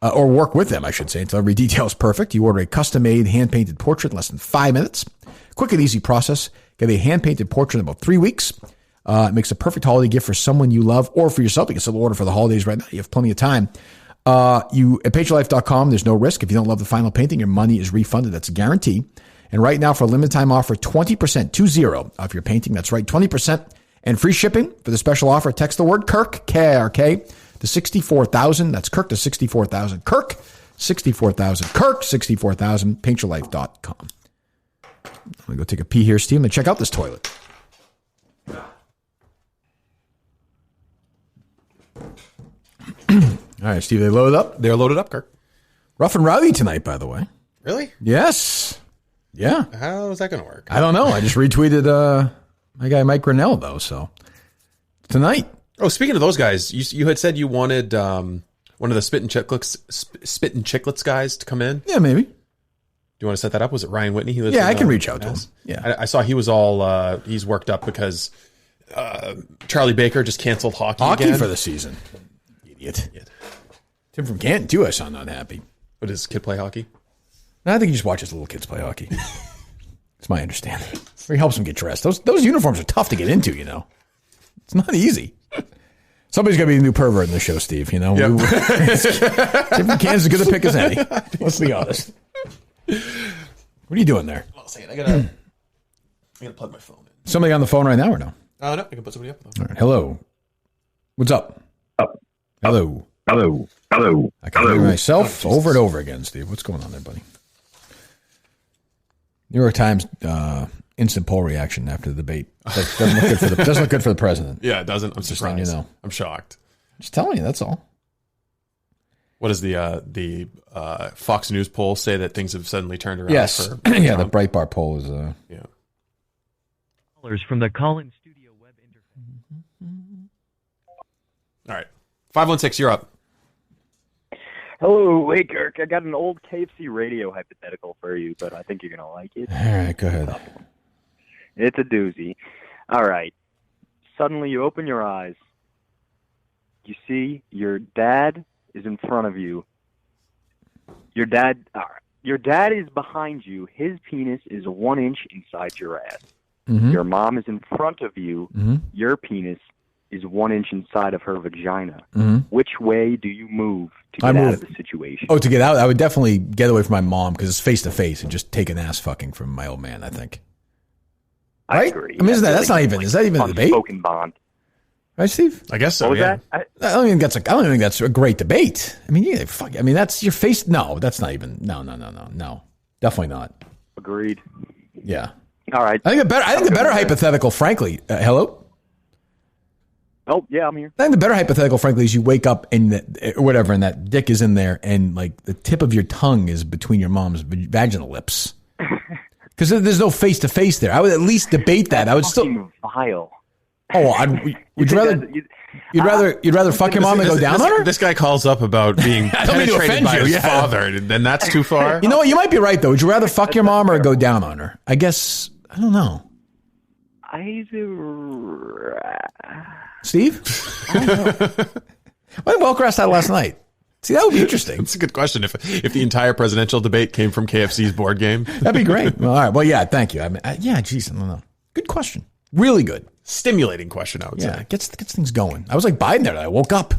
or work with them, I should say, until every detail is perfect. You order a custom-made, hand-painted portrait in less than 5 minutes. Quick and easy process. Get a hand-painted portrait in about 3 weeks. It makes a perfect holiday gift for someone you love or for yourself. You can still order for the holidays right now. You have plenty of time. At paintyourlife.com, there's no risk. If you don't love the final painting, your money is refunded. That's a guarantee. And right now, for a limited time offer, 20%, 20, off your painting. That's right, 20%. And free shipping for the special offer. Text the word Kirk, K-I-R-K, to 64,000. That's Kirk to 64,000. Kirk, 64,000. Kirk, 64,000. Paintyourlife.com. I'm going to go take a pee here, Steve, and check out this toilet. All right, Steve, they loaded up? They're loaded up, Kirk. Rough and rowdy tonight, by the way. Really? Yes. Yeah. How is that going to work? I don't know. I just retweeted my guy Mike Grinnell, though, so tonight. Oh, speaking of those guys, you had said you wanted one of the Spit and Chicklets guys to come in. Yeah, maybe. Do you want to set that up? Was it Ryan Whitney? I can reach out to him. Yeah, I saw he was all he's worked up because Charlie Baker just canceled hockey again for the season. Idiot. Tim from Canton too. I saw not happy. But does his kid play hockey? No, I think he just watches little kids play hockey. It's my understanding. Or he helps them get dressed. Those uniforms are tough to get into, you know. It's not easy. Somebody's got to be the new pervert in the show, Steve, you know. Yep. Tim from Canton's as good a pick as any. Let's be honest. What are you doing there? Hold on a second. I gotta plug my phone in. Somebody on the phone right now or no? No, I can put somebody up. All right. Hello. What's up? Hello. I can hear myself over and over again, Steve. What's going on there, buddy? New York Times instant poll reaction after the debate. Doesn't look good for the president. Yeah, it doesn't. I'm surprised. Just letting you know. I'm shocked. Just telling you, that's all. What does the Fox News poll say that things have suddenly turned around? Yes. For yeah, Trump? the Breitbart poll is yeah. From the Call-In Studio web interface. All right. 516, you're up. Hello, hey Kirk. I got an old KFC radio hypothetical for you, but I think you're gonna like it. All right, go ahead. It's a doozy. All right. Suddenly you open your eyes. You see your dad is in front of you. Your dad is behind you. His penis is 1 inch inside your ass. Mm-hmm. Your mom is in front of you. Mm-hmm. Your penis is 1 inch inside of her vagina. Mm-hmm. Which way do you move to get out of the situation? Oh, to get out, I would definitely get away from my mom because it's face to face and just take an ass fucking from my old man. I think. Right? I agree. I mean, that's not even. Is that even a debate? Unspoken bond. Right, Steve? I guess so. What was Yeah. that? I don't even think that's a great debate. I mean, yeah, fuck. I mean, that's your face. No, that's not even. No. Definitely not. Agreed. Yeah. All right. I think the better hypothetical, frankly. Hello. Oh yeah, I'm here. I think the better hypothetical, frankly, is you wake up and whatever, and that dick is in there, and like the tip of your tongue is between your mom's vaginal lips. Because there's no face to face there. I would at least debate that. I would still vile. Oh, would you rather? You'd rather fuck your mom and go down on her? This guy calls up about being penetrated by his father. Then that's too far. You know what? You might be right though. Would you rather fuck your mom or go down on her? I guess I don't know. Steve? I don't know. Why did Welker ask that last night? See, that would be interesting. It's a good question. If the entire presidential debate came from KFC's board game, that'd be great. Well, all right. Well, yeah. Thank you. I mean, yeah. Geez, I don't know. Good question. Really good. Stimulating question, I would say. Yeah, gets things going. I was like Biden there. I woke up.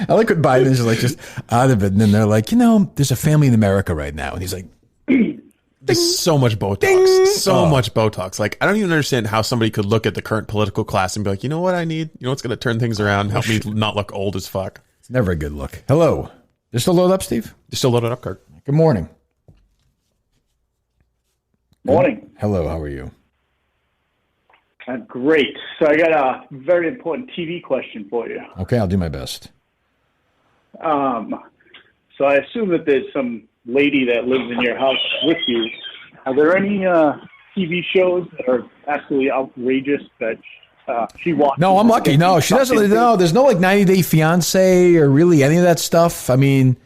I like what Biden is like just out of it. And then they're like, there's a family in America right now. And he's like, there's so much Botox. Much Botox. Like, I don't even understand how somebody could look at the current political class and be like, you know what I need? You know what's going to turn things around? Help me not look old as fuck. It's never a good look. Hello. They're still loaded up, Steve? They're still loaded up, Kirk. Good morning. Morning. Hello, how are you? Great. So I got a very important TV question for you. Okay, I'll do my best. So I assume that there's some lady that lives in your house with you. Are there any TV shows that are absolutely outrageous that she watches? No, I'm lucky. No, she doesn't. No, there's no like 90 Day Fiance or really any of that stuff. I mean,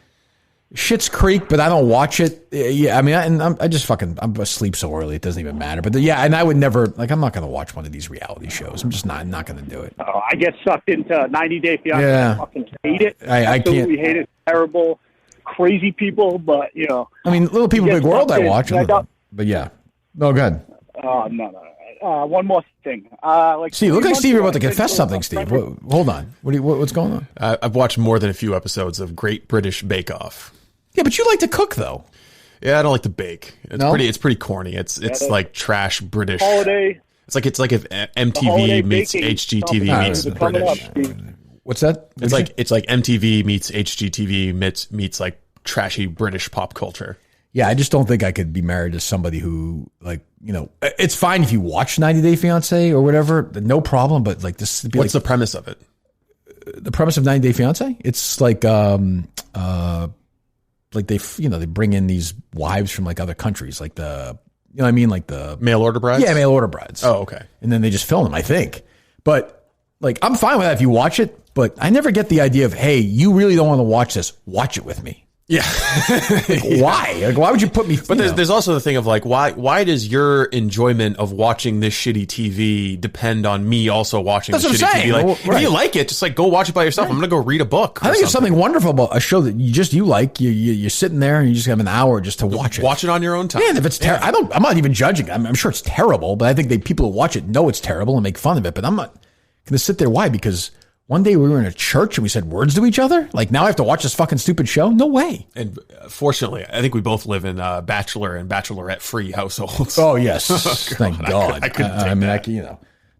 Schitt's Creek, but I don't watch it. Yeah, I mean, I'm asleep so early it doesn't even matter. But yeah, and I would never I'm not going to watch one of these reality shows. I'm just not going to do it. Oh, I get sucked into 90 Day Fiance. Yeah. I fucking hate it. I can't. Hate it. Terrible, crazy people. But I mean, Little People Big World. I watch, but yeah. No, go ahead. No. One more thing. Steve, look like Steve, you're about to confess something, Steve. Hold on. What's going on? I've watched more than a few episodes of Great British Bake Off. Yeah, but you like to cook, though. Yeah, I don't like to bake. It's pretty corny. It's like trash British. Holiday. It's like if MTV meets HGTV meets British. What's that? It's like MTV meets HGTV meets like trashy British pop culture. Yeah, I just don't think I could be married to somebody who it's fine if you watch 90 Day Fiance or whatever, no problem. But like this, what's the premise of it? The premise of 90 Day Fiance? It's like they bring in these wives from like other countries, like the like the mail order brides. Yeah, mail order brides. Oh, okay. And then they just film them, I think. But like, I'm fine with that if you watch it. But I never get the idea of, hey, you really don't want to watch this? Watch it with me. Yeah. Why? Like, why would you put me? But there's also the thing of like, why does your enjoyment of watching this shitty TV depend on me also watching this shitty TV? Like, if you like it, just like go watch it by yourself. Right. I'm going to go read a book. I think it's something wonderful about a show that you like. You're sitting there and you just have an hour just to watch it. Watch it on your own time. Yeah, and if it's terrible, I'm not even judging. I'm sure it's terrible, but I think people who watch it know it's terrible and make fun of it. But I'm not going to sit there. Why? Because one day we were in a church and we said words to each other. Like now I have to watch this fucking stupid show? No way. And fortunately, I think we both live in bachelor and bachelorette free households. Oh yes, thank God.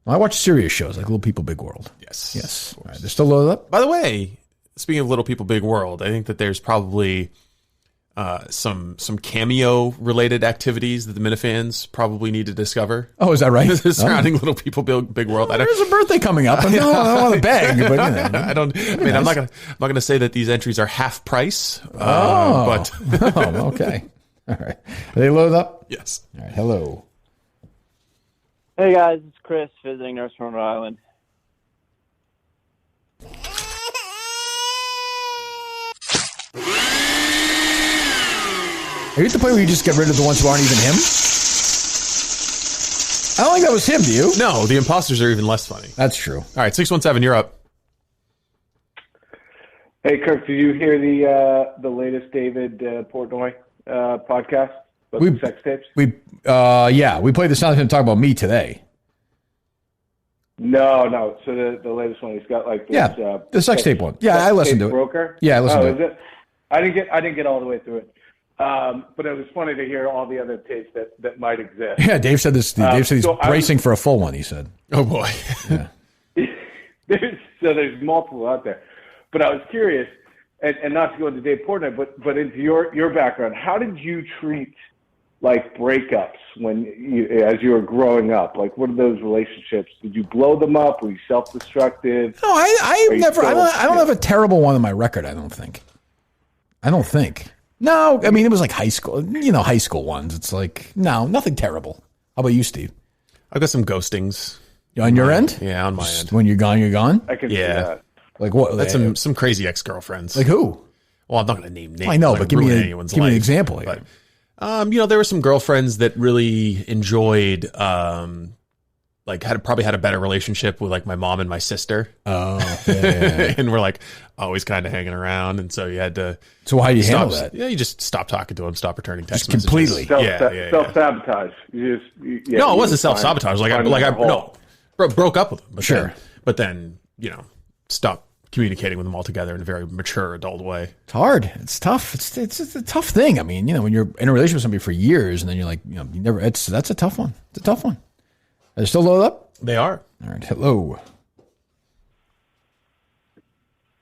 I watch serious shows like Little People Big World. Yes. All right, they're still loaded up. By the way, speaking of Little People Big World, I think that there's probably some cameo related activities that the Minifans probably need to discover. Oh, is that right? Surrounding Little People Big World. There's a birthday coming up. I don't want to beg, but I'm not gonna say that these entries are half price. But okay. All right. Are they loaded up? Yes. All right. Hello. Hey guys, it's Chris visiting North Rhode Island. Are you at the point where you just get rid of the ones who aren't even him? I don't think that was him, do you? No, the imposters are even less funny. That's true. All right, 617, you're up. Hey, Kirk, did you hear the latest David Portnoy podcast about the sex tapes? We played the sound of him talking about me today. No. So the latest one, he's got like this, the sex tape one. Yeah, I listened to it. Broker. Yeah, I listened to it. Is it? I didn't get all the way through it, but it was funny to hear all the other tapes that might exist. Yeah, Dave said this. Dave said he's bracing for a full one. He said, "Oh boy." Yeah. There's multiple out there, but I was curious, and not to go into Dave Portnoy, but into your background. How did you treat like breakups as you were growing up? Like, what are those relationships? Did you blow them up? Were you self-destructive? No, I don't have a terrible one on my record. I don't think. No, I mean, it was like high school. High school ones. It's like nothing terrible. How about you, Steve? I've got some ghostings. On your end? Yeah, on my end. When you're gone, you're gone? I can see that. Like what? That's some crazy ex-girlfriends. Like who? Well, I'm not going to name names. I know, but give me an example here. But, there were some girlfriends that really enjoyed, probably had a better relationship with like my mom and my sister. Oh, yeah. And we're like always kind of hanging around. And so you had to. So how do you handle that? Yeah, you just stop talking to them, stop returning text messages. Completely. Self-sabotage. No, it wasn't self-sabotage. I broke up with them. But then, stop communicating with them altogether in a very mature adult way. It's hard. It's tough. It's a tough thing. I mean, when you're in a relationship with somebody for years and then you're like, that's a tough one. It's a tough one. Are they still loaded up? They are. All right. Hello.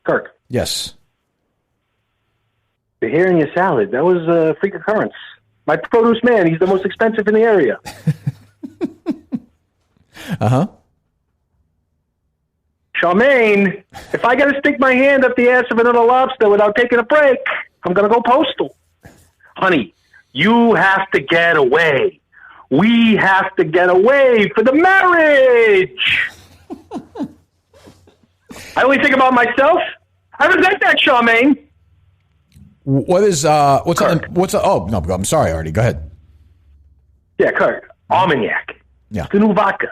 Kirk. Yes. The hair in your salad, that was a freak occurrence. My produce man, he's the most expensive in the area. Uh-huh. Charmaine, if I got to stick my hand up the ass of another lobster without taking a break, I'm going to go postal. Honey, you have to get away. We have to get away for the marriage. I only think about myself. I resent that, Charmaine. What's I'm sorry, Artie. Go ahead. Yeah, Kirk. Armagnac. Yeah. The new vodka.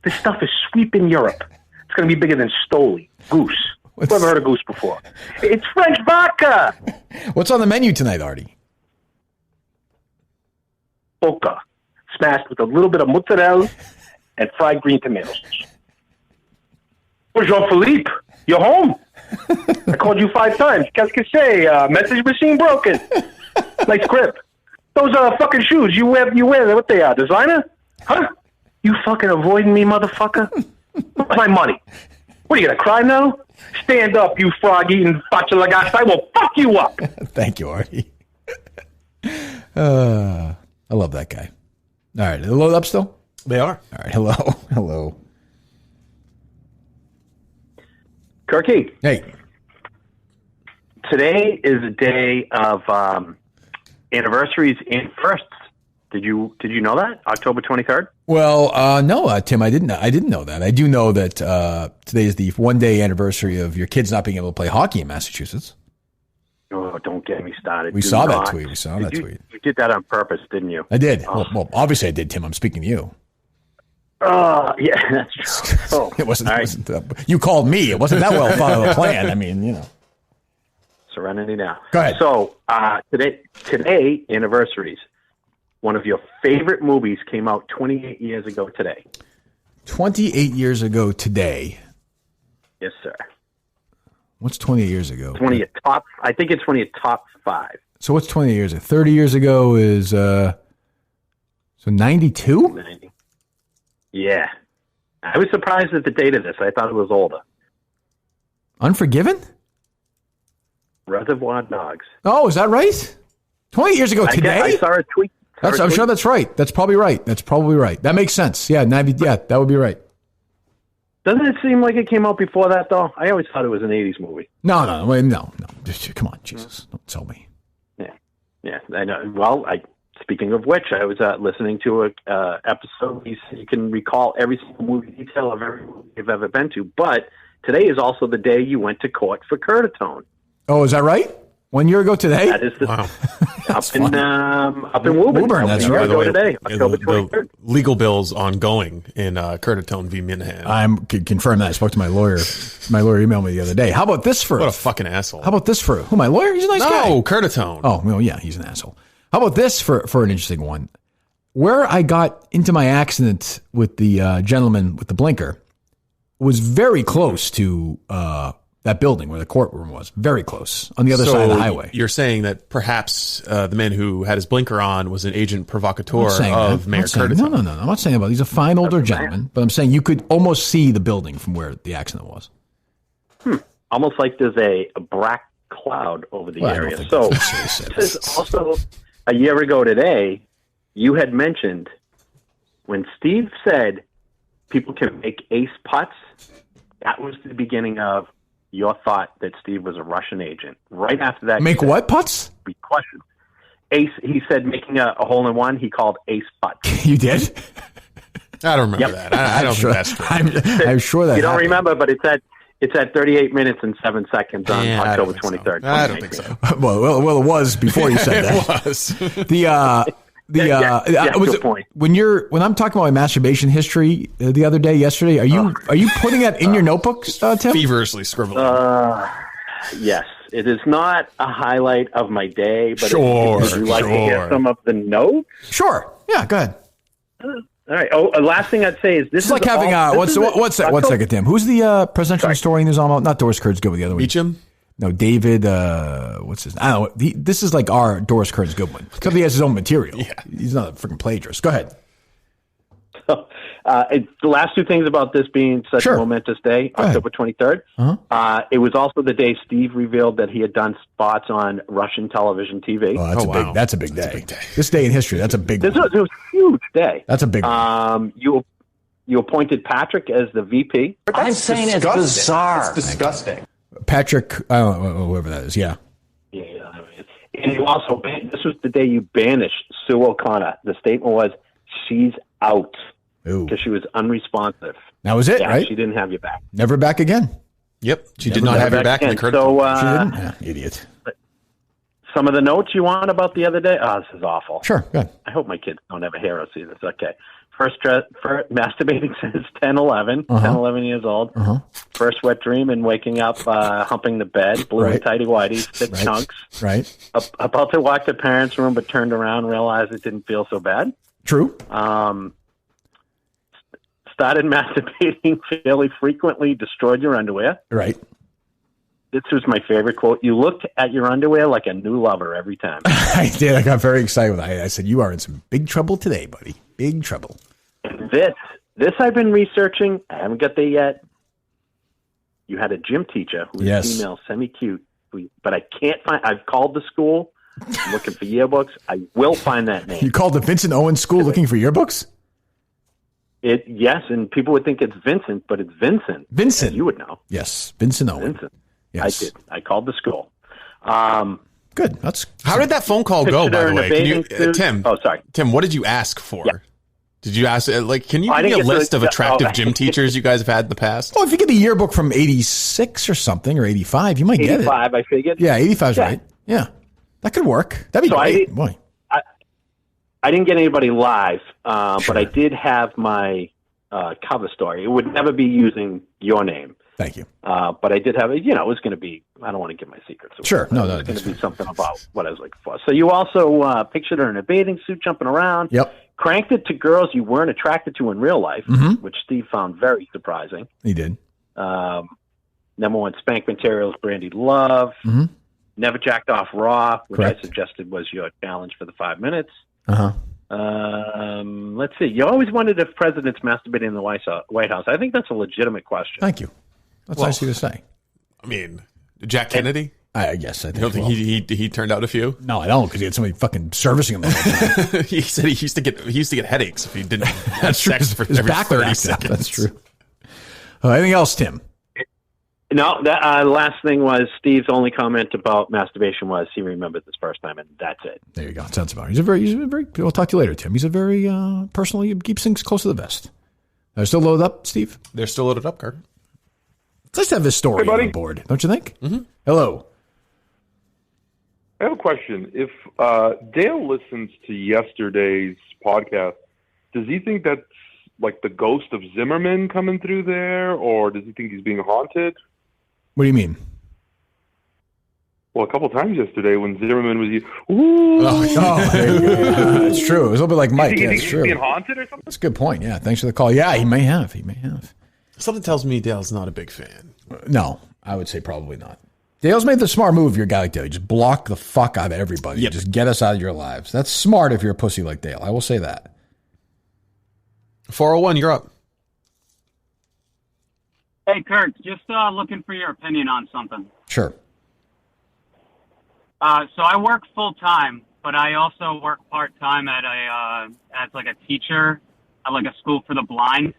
This stuff is sweeping Europe. It's going to be bigger than Stoli. Goose. I've never heard of Goose before. It's French vodka. What's on the menu tonight, Artie? Boca. Smashed with a little bit of mozzarella and fried green tomatoes. Well, Jean-Philippe, you're home. I called you 5 times. Qu'est-ce que c'est? Message machine broken. Nice grip. Those are fucking shoes. You wear what they are? Designer? Huh? You fucking avoiding me, motherfucker? Where's my money? What, are you going to cry now? Stand up, you frog-eating bachelagasse. I will fuck you up. Thank you, Artie. I love that guy. All right. Are they loaded up still? They are. All right. Hello. Kirky. Hey. Today is a day of anniversaries and firsts. Did you know that? October 23rd? Well, no, Tim, I didn't know that. I do know that today is the 1-day anniversary of your kids not being able to play hockey in Massachusetts. Oh, don't get me started. We saw that tweet. You did that on purpose, didn't you? I did. Oh. Well, obviously I did, Tim. I'm speaking to you. Yeah, that's true. Oh, it wasn't you called me. It wasn't that well thought of a plan. I mean, Serenity now. Go ahead. So, today, anniversaries. One of your favorite movies came out 28 years ago today. 28 years ago today? Yes, sir. What's 28 years ago? I think it's one of your top 5. So what's 28 years ago? 30 years ago is, so 92? 90. Yeah. I was surprised at the date of this. I thought it was older. Unforgiven? Reservoir Dogs. Oh, is that right? 28 years ago today? I saw a tweet. I'm sure that's right. That's probably right. That makes sense. Yeah, 90. Yeah, that would be right. Doesn't it seem like it came out before that, though? I always thought it was an 80s movie. No. Come on, Jesus. Don't tell me. Yeah. I know. Well, speaking of which, I was listening to an episode. You can recall every single movie detail of every movie you've ever been to. But today is also the day you went to court for Curtatone. Oh, is that right? 1 year ago today? That is the, wow. up in Woburn. That's right. Today, October 23rd. The legal bill's ongoing in Curtatone v. Minihane. I'm confirm that. I spoke to my lawyer. My lawyer emailed me the other day. How about this for what a fucking asshole? How about this for who? My lawyer? He's a nice guy. No, Curtatone. Oh, well, yeah, he's an asshole. How about this for an interesting one? Where I got into my accident with the gentleman with the blinker was very close to that building where the courtroom was. Very close on the other side of the highway. You're saying that perhaps the man who had his blinker on was an agent provocateur of Mayor Curtis? No. I'm not saying about. He's a fine older gentleman, but I'm saying you could almost see the building from where the accident was. Almost like there's a black cloud over the area. So this is also a year ago today. You had mentioned when Steve said people can make ace putts. That was the beginning of your thought that Steve was a Russian agent. Right after that, make what putts? Be questioned. Ace. He said making a hole in one. He called ace putts. You did? I don't remember that. I don't think that's true. I'm sure that you don't remember, but it's at 38 minutes and 7 seconds on October 23rd. So. I don't think so. Well, it was before you said that. It was. Good point. When I'm talking about my masturbation history yesterday, are you putting that in your notebooks, Tim? Feverishly scribbling. Yes, it is not a highlight of my day, but would you like to hear some of the notes? Sure. Yeah, go ahead. All right. Oh, last thing I'd say is this is like having one second, Tim. Who's the presidential historian who's on? Not Doris Kearns Goodwin, the other one. Meacham? No, David. What's his? I don't know. This is like our Doris Kearns Goodwin. Except he has his own material. Yeah. He's not a freaking plagiarist. Go ahead. So, the last two things about this being such a momentous day, October 23rd. It was also the day Steve revealed that he had done spots on Russian television TV. Oh, that's a big day. This day in history, that's a big one. It was a huge day. That's a big one. You appointed Patrick as the VP. I'm saying it's bizarre. It's disgusting. Patrick, I don't know, whoever that is, yeah. Yeah. And you also, this was the day you banished Sue O'Connor. The statement was, she's out. Because she was unresponsive. That was it, right? She didn't have your back. Never back again. Yep. She did not have your back in the curtain. So, she didn't? Yeah, idiot. Some of the notes you want about the other day? Oh, this is awful. Sure, good. I hope my kids don't ever hear us see this. Okay. First masturbating since 10, 11 years old. First wet dream and waking up, humping the bed, blue and tighty whities, thick chunks. Right. About to walk to parents' room, but turned around and realized it didn't feel so bad. True. Started masturbating fairly frequently, destroyed your underwear. Right. This was my favorite quote. You looked at your underwear like a new lover every time. I did. I got very excited. I said, you are in some big trouble today, buddy. Big trouble. And this I've been researching. I haven't got there yet. You had a gym teacher who was female, semi-cute, but I can't find. I've called the school. I'm looking for yearbooks. I will find that name. You called the Vincent Owens School looking for yearbooks? Yes, and people would think it's Vincent, but it's Vincent. Vincent. And you would know. Yes, Vincent Owens. Vincent. Yes. I did. I called the school. Good. How did that phone call go, by the way? Tim. Oh, sorry. Tim, what did you ask for? Yeah. Did you ask, can you give me a list of attractive gym teachers you guys have had in the past? Well, if you get a yearbook from 86 or something, or 85, you might get it. 85, I figured. Yeah, 85's right. Yeah. That could work. That'd be great. I didn't get anybody live, but I did have my cover story. It would never be using your name. Thank you. But I did have it. It was going to be. I don't want to give my secrets away. Sure. No, it's going to be something about what I was looking for. So you also pictured her in a bathing suit, jumping around. Yep. Cranked it to girls you weren't attracted to in real life, which Steve found very surprising. He did. Number one spank materials, Brandy Love. Never jacked off raw, which I suggested was your challenge for the 5 minutes. Let's see. You always wondered if presidents masturbated in the White House. I think that's a legitimate question. Thank you. That's nice of you to say. I mean, Jack Kennedy? I guess. I think you don't think he turned out a few? No, I don't, because he had somebody fucking servicing him the whole time. He said he used to get headaches if he didn't have sex for every 30 seconds. That's true. Anything else, Tim? No, that last thing was Steve's only comment about masturbation was he remembered this first time, and that's it. There you go. Sounds about it. He's a very. We'll talk to you later, Tim. He's a very personal. He keeps things close to the vest. They're still loaded up, Steve. They're still loaded up, Kirk. Let's have this story on board, don't you think? Hello. have a question. If Dale listens to yesterday's podcast, does he think that's like the ghost of Zimmerman coming through there, or does he think he's being haunted? What do you mean? Well, a couple times yesterday when Zimmerman was, ooh, it's true. It was a little bit like Mike. You yeah, think it's he's true. being haunted or something? That's a good point. Yeah, thanks for the call. Yeah, he may have. Something tells me Dale's not a big fan. No, I would say probably not. Dale's made the smart move. Your guy like Dale, you just block the fuck out of everybody. Yep. Just get us out of your lives. That's smart if you're a pussy like Dale. I will say that. 401, you're up. Hey, Kirk, just looking for your opinion on something. Sure. So I work full time, but I also work part time at as like a teacher at like a school for the blind.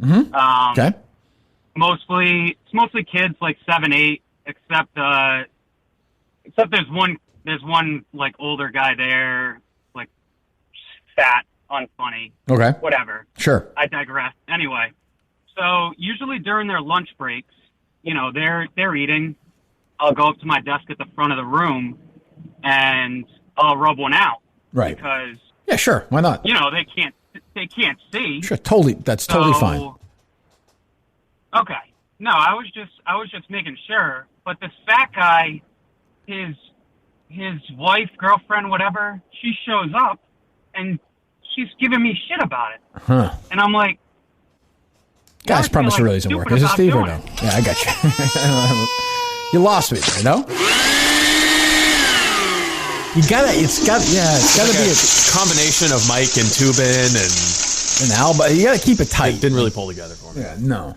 Mm-hmm. Okay. It's mostly kids like 7, 8, except there's one like older guy there, like fat, unfunny. Okay. Whatever. Sure. I digress. Anyway, so usually during their lunch breaks, they're eating. I'll go up to my desk at the front of the room and I'll rub one out. Right. Because yeah, sure. Why not? They can't see. Sure. Totally. That's totally fine. Okay. No, I was just making sure. But this fat guy, his wife, girlfriend, whatever, she shows up and she's giving me shit about it. Huh. And I'm like, guys, promise really isn't working. Is it Steve or no? Yeah, I got you. You lost me, you know? It's gotta be a combination of Mike and Tubin and Alba. You gotta keep it tight. It didn't really pull together for me. Yeah, no.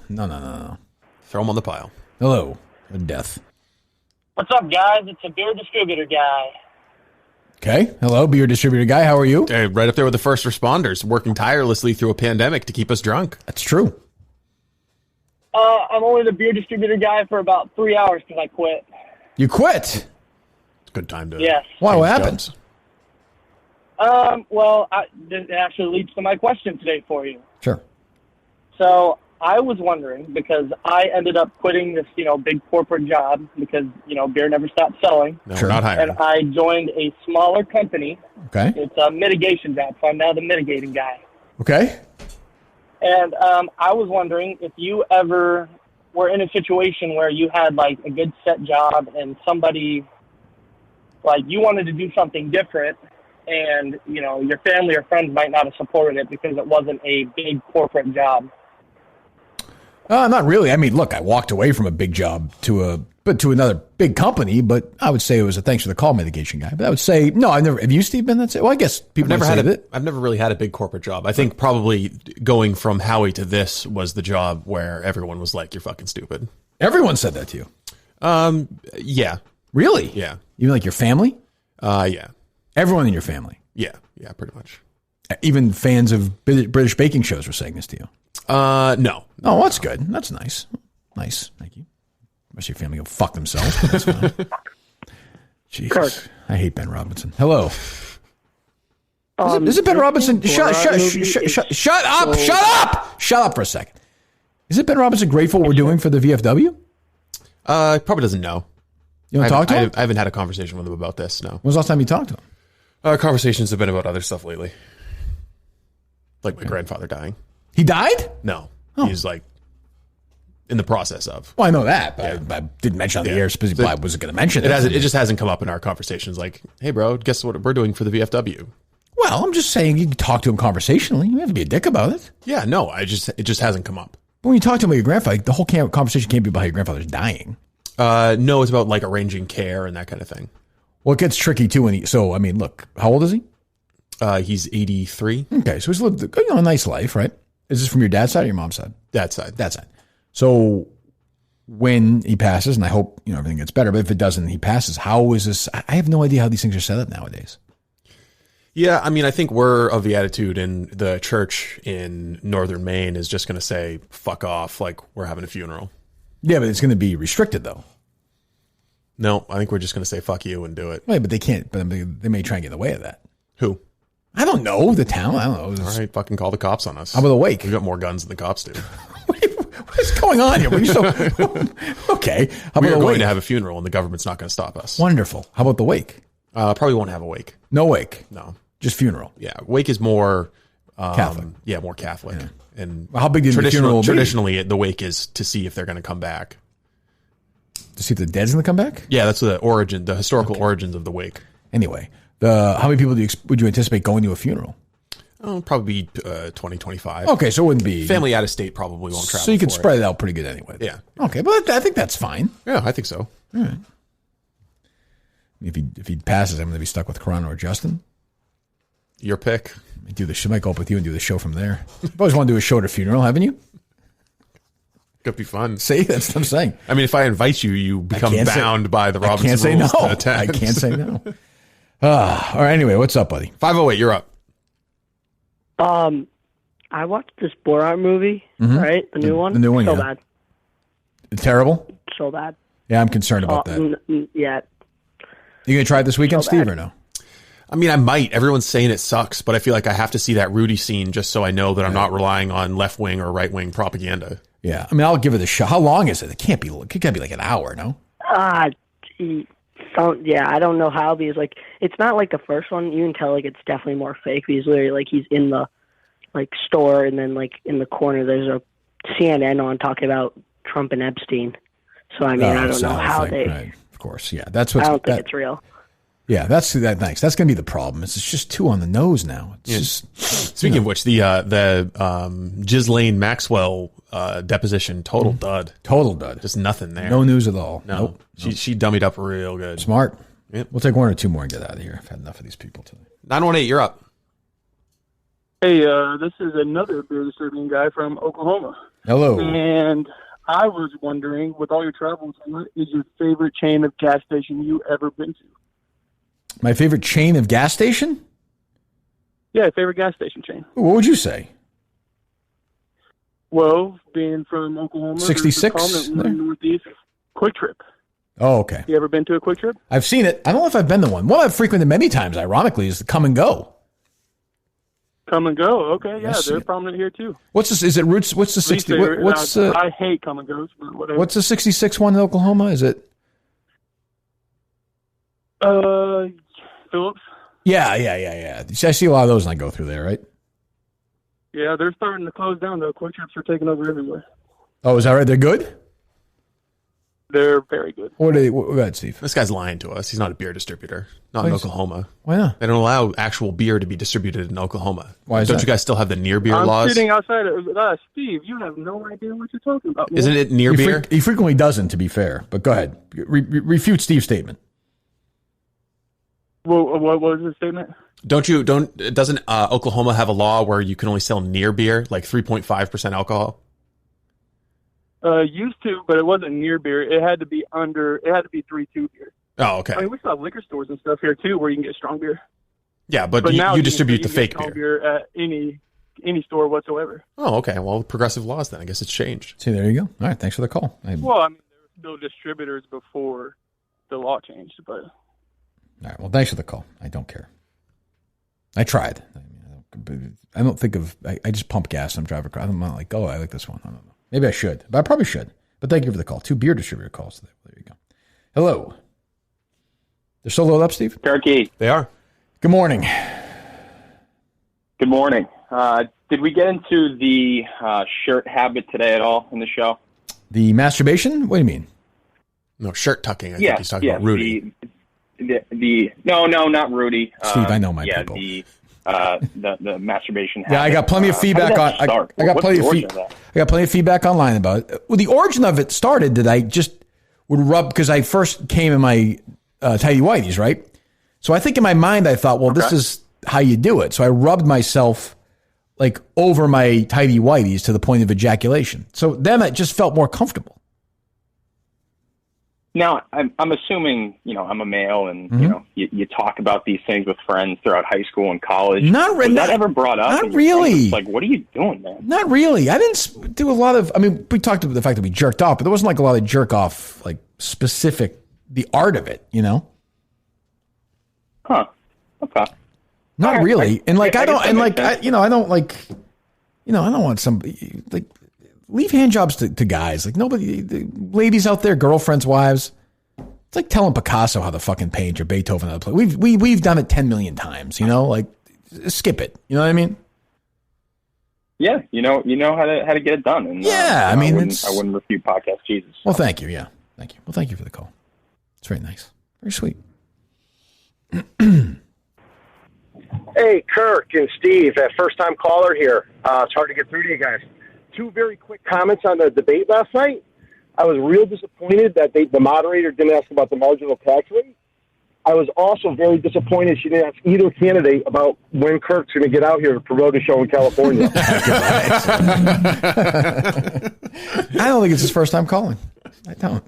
Throw him on the pile. Hello, death. What's up, guys? It's a beer distributor guy. Okay. Hello, beer distributor guy. How are you? Hey, right up there with the first responders, working tirelessly through a pandemic to keep us drunk. That's true. I'm only the beer distributor guy for about 3 hours because I quit. You quit? It's a good time to. Yes. Why? What happened? This actually leads to my question today for you. Sure. So I was wondering, because I ended up quitting this, big corporate job because, beer never stopped selling. No, we're not hiring. And I joined a smaller company. Okay. It's a mitigation job, so I'm now the mitigating guy. Okay. And I was wondering if you ever were in a situation where you had, like, a good set job and somebody, like, you wanted to do something different and, your family or friends might not have supported it because it wasn't a big corporate job. Not really. I mean, look, I walked away from a big job to another big company, but I would say it was a thanks for the call mitigation guy. But I would say, no, I've never, have you, Steve, been that? Well, I guess people I've never never really had a big corporate job. I think probably going from Howie to this was the job where everyone was like, you're fucking stupid. Everyone said that to you. Yeah. Really? Yeah. Even like your family? Yeah. Everyone in your family? Yeah, pretty much. Even fans of British baking shows were saying this to you? No. Oh, that's good. That's nice. Nice. Thank you. Rest of your family go fuck themselves. That's fine. Jesus. Kirk. I hate Ben Robinson. Hello. Is it Ben Robinson? Shut up. Shut up for a second. Is it Ben Robinson grateful we're doing for the VFW? Probably doesn't know. You don't talk to him? I haven't had a conversation with him about this, no. When was the last time you talked to him? Conversations have been about other stuff lately. Like my grandfather dying. He died? No. Oh. He's like in the process of. Well, I know that, but I didn't mention on the air specifically. I wasn't going to mention it. It just hasn't come up in our conversations. Like, hey, bro, guess what we're doing for the VFW? Well, I'm just saying you can talk to him conversationally. You don't have to be a dick about it. Yeah, no, it just hasn't come up. But when you talk to him about your grandfather, the whole conversation can't be about how your grandfather's dying. No, it's about like arranging care and that kind of thing. Well, it gets tricky too look, how old is he? He's 83. Okay, so he's lived a nice life, right? Is this from your dad's side or your mom's side? Dad's side. Dad's side. So when he passes, and I hope everything gets better, but if it doesn't, he passes. How is this? I have no idea how these things are set up nowadays. Yeah, I mean, I think we're of the attitude, and the church in northern Maine is just going to say, fuck off, like we're having a funeral. Yeah, but it's going to be restricted, though. No, I think we're just going to say fuck you and do it. Wait, but they can't. But they may try and get in the way of that. Who? I don't know. The town? I don't know. All right, fucking call the cops on us. How about the wake? We've got more guns than the cops do. What is going on here? Okay. How about we are the going wake? to have a funeral, and the government's not going to stop us. Wonderful. How about the wake? Probably won't have a wake. No wake. No. Just funeral. Yeah. Wake is more Catholic. Yeah, more Catholic. Yeah. And how big do the funeral be? Traditionally, the wake is to see if they're going to come back. To see if the dead's going to come back? Yeah, that's the historical origins of the wake. Anyway, how many people would you anticipate going to a funeral? Oh, probably 20, 25. Okay, so it wouldn't be... Family out of state probably won't travel. So you could spread it out pretty good anyway. Yeah. Okay, but I think that's fine. Yeah, I think so. All right. If he passes, I'm going to be stuck with Corona or Justin. Your pick. I might go up with you and do the show from there. You've always wanted to do a show at a funeral, haven't you? Could be fun. See, that's what I'm saying. I mean, if I invite you, you become bound by the Robinson rules to attend. I can't say no. All right, anyway, what's up, buddy? 508, you're up. I watched this Borat movie, right? The new one? The new one, so yeah. bad. Terrible? So bad. Yeah, I'm concerned about that. Yeah. You going to try it this weekend, Steve, or no? I mean, I might. Everyone's saying it sucks, but I feel like I have to see that Rudy scene just so I know that I'm not relying on left-wing or right-wing propaganda. Yeah. I mean, I'll give it a shot. How long is it? It can't be like an hour, no? I don't know how, because like it's not like the first one. You can tell like it's definitely more fake, because literally like he's in the like store, and then like in the corner there's a CNN on talking about Trump and Epstein. So I mean, I don't know how right. Of course, yeah. That's what I don't think it's real. Yeah, that's thanks. That's going to be the problem. It's just too on the nose now. It's just Speaking of which, the Ghislaine Maxwell deposition, total dud. Total dud. Just nothing there. No news at all. No. Nope. She dummied up real good. Smart. Yep. We'll take one or two more and get out of here. I've had enough of these people today. 918, you're up. Hey, this is another beer distributing guy from Oklahoma. Hello. And I was wondering, with all your travels, what is your favorite chain of gas station you ever been to? My favorite chain of gas station? Yeah, favorite gas station chain. What would you say? Well, being from Oklahoma, 66? Northeast, Quick Trip. Oh, okay. You ever been to a Quick Trip? I've seen it. I don't know if I've been to one. One I've frequented many times, ironically, is the Come and Go. Come and Go. Okay, yeah, Yes. they're prominent here too. What's this? Is it Roots? What's the 60? I hate Come and Goes, but whatever. What's the 66 one in Oklahoma? Is it? Phillips. Yeah. I see a lot of those when I go through there, right? Yeah, they're starting to close down though. Quick Trips are taking over everywhere. Oh, is that right? They're good? They're very good. What go ahead, Steve. This guy's lying to us. He's not a beer distributor. Not in Oklahoma. Why not? They don't allow actual beer to be distributed in Oklahoma. Why is Don't that? you guys still have the near beer I'm laws? sitting outside of Steve. You have no idea what you're talking about. Man. Isn't it near beer? He frequently doesn't, to be fair. But go ahead. Refute Steve's statement. Well, what was the statement? Doesn't Oklahoma have a law where you can only sell near beer, like 3.5% alcohol? Used to, but it wasn't near beer. It had to be 3.2 beer. Oh, okay. I mean, we still have liquor stores and stuff here too, where you can get strong beer. Yeah, but now you distribute the can fake get strong beer. beer at any store whatsoever. Oh, okay. Well, progressive laws then. I guess it's changed. See, there you go. All right, thanks for the call. Well, I mean, there were still distributors before the law changed, but. All right, well, thanks for the call. I don't care. I tried. I don't think of. I just pump gas and I'm driving across. I'm not like, oh, I like this one. I don't know. Maybe I should, but I probably should. But thank you for the call. 2 beer distributor calls today. There you go. Hello. They're still loaded up, Steve? Turkey. They are. Good morning. Good morning. Did we get into the shirt habit today at all in the show? The masturbation? What do you mean? No, shirt tucking. I think he's talking about Rudy. No, not Rudy. Steve, I know my people. The masturbation habit. Yeah, I got plenty of feedback on. I got plenty of feedback online about it. Well, the origin of it started that I just would rub because I first came in my tidy whities, right? So I think in my mind I thought, well, this is how you do it. So I rubbed myself like over my tidy whities to the point of ejaculation. So then it just felt more comfortable. Now, I'm assuming, I'm a male and, you talk about these things with friends throughout high school and college. Was that ever brought up? Not really. Like, what are you doing, man? Not really. I didn't do a lot of, we talked about the fact that we jerked off, but there wasn't like a lot of jerk off, like specific, the art of it, Huh. Okay. Not really. And like, I don't want somebody, like, leave hand jobs to guys. Like nobody, the ladies out there, girlfriends, wives, It's like telling Picasso how to fucking paint or Beethoven how to play. We've done it 10 million times, like skip it. You know what I mean? Yeah, you know how to get it done. And, yeah, I wouldn't refute podcast Jesus. Well, thank you. Yeah, thank you. Well, thank you for the call. It's very nice, very sweet. Hey, Kirk and Steve, first-time caller here. It's hard to get through to you guys. 2 very quick comments on the debate last night. I was real disappointed that the moderator didn't ask about the marginal tax rate. I was also very disappointed she didn't ask either candidate about when Kirk's going to get out here to promote a show in California. I don't think it's his first time calling. I don't.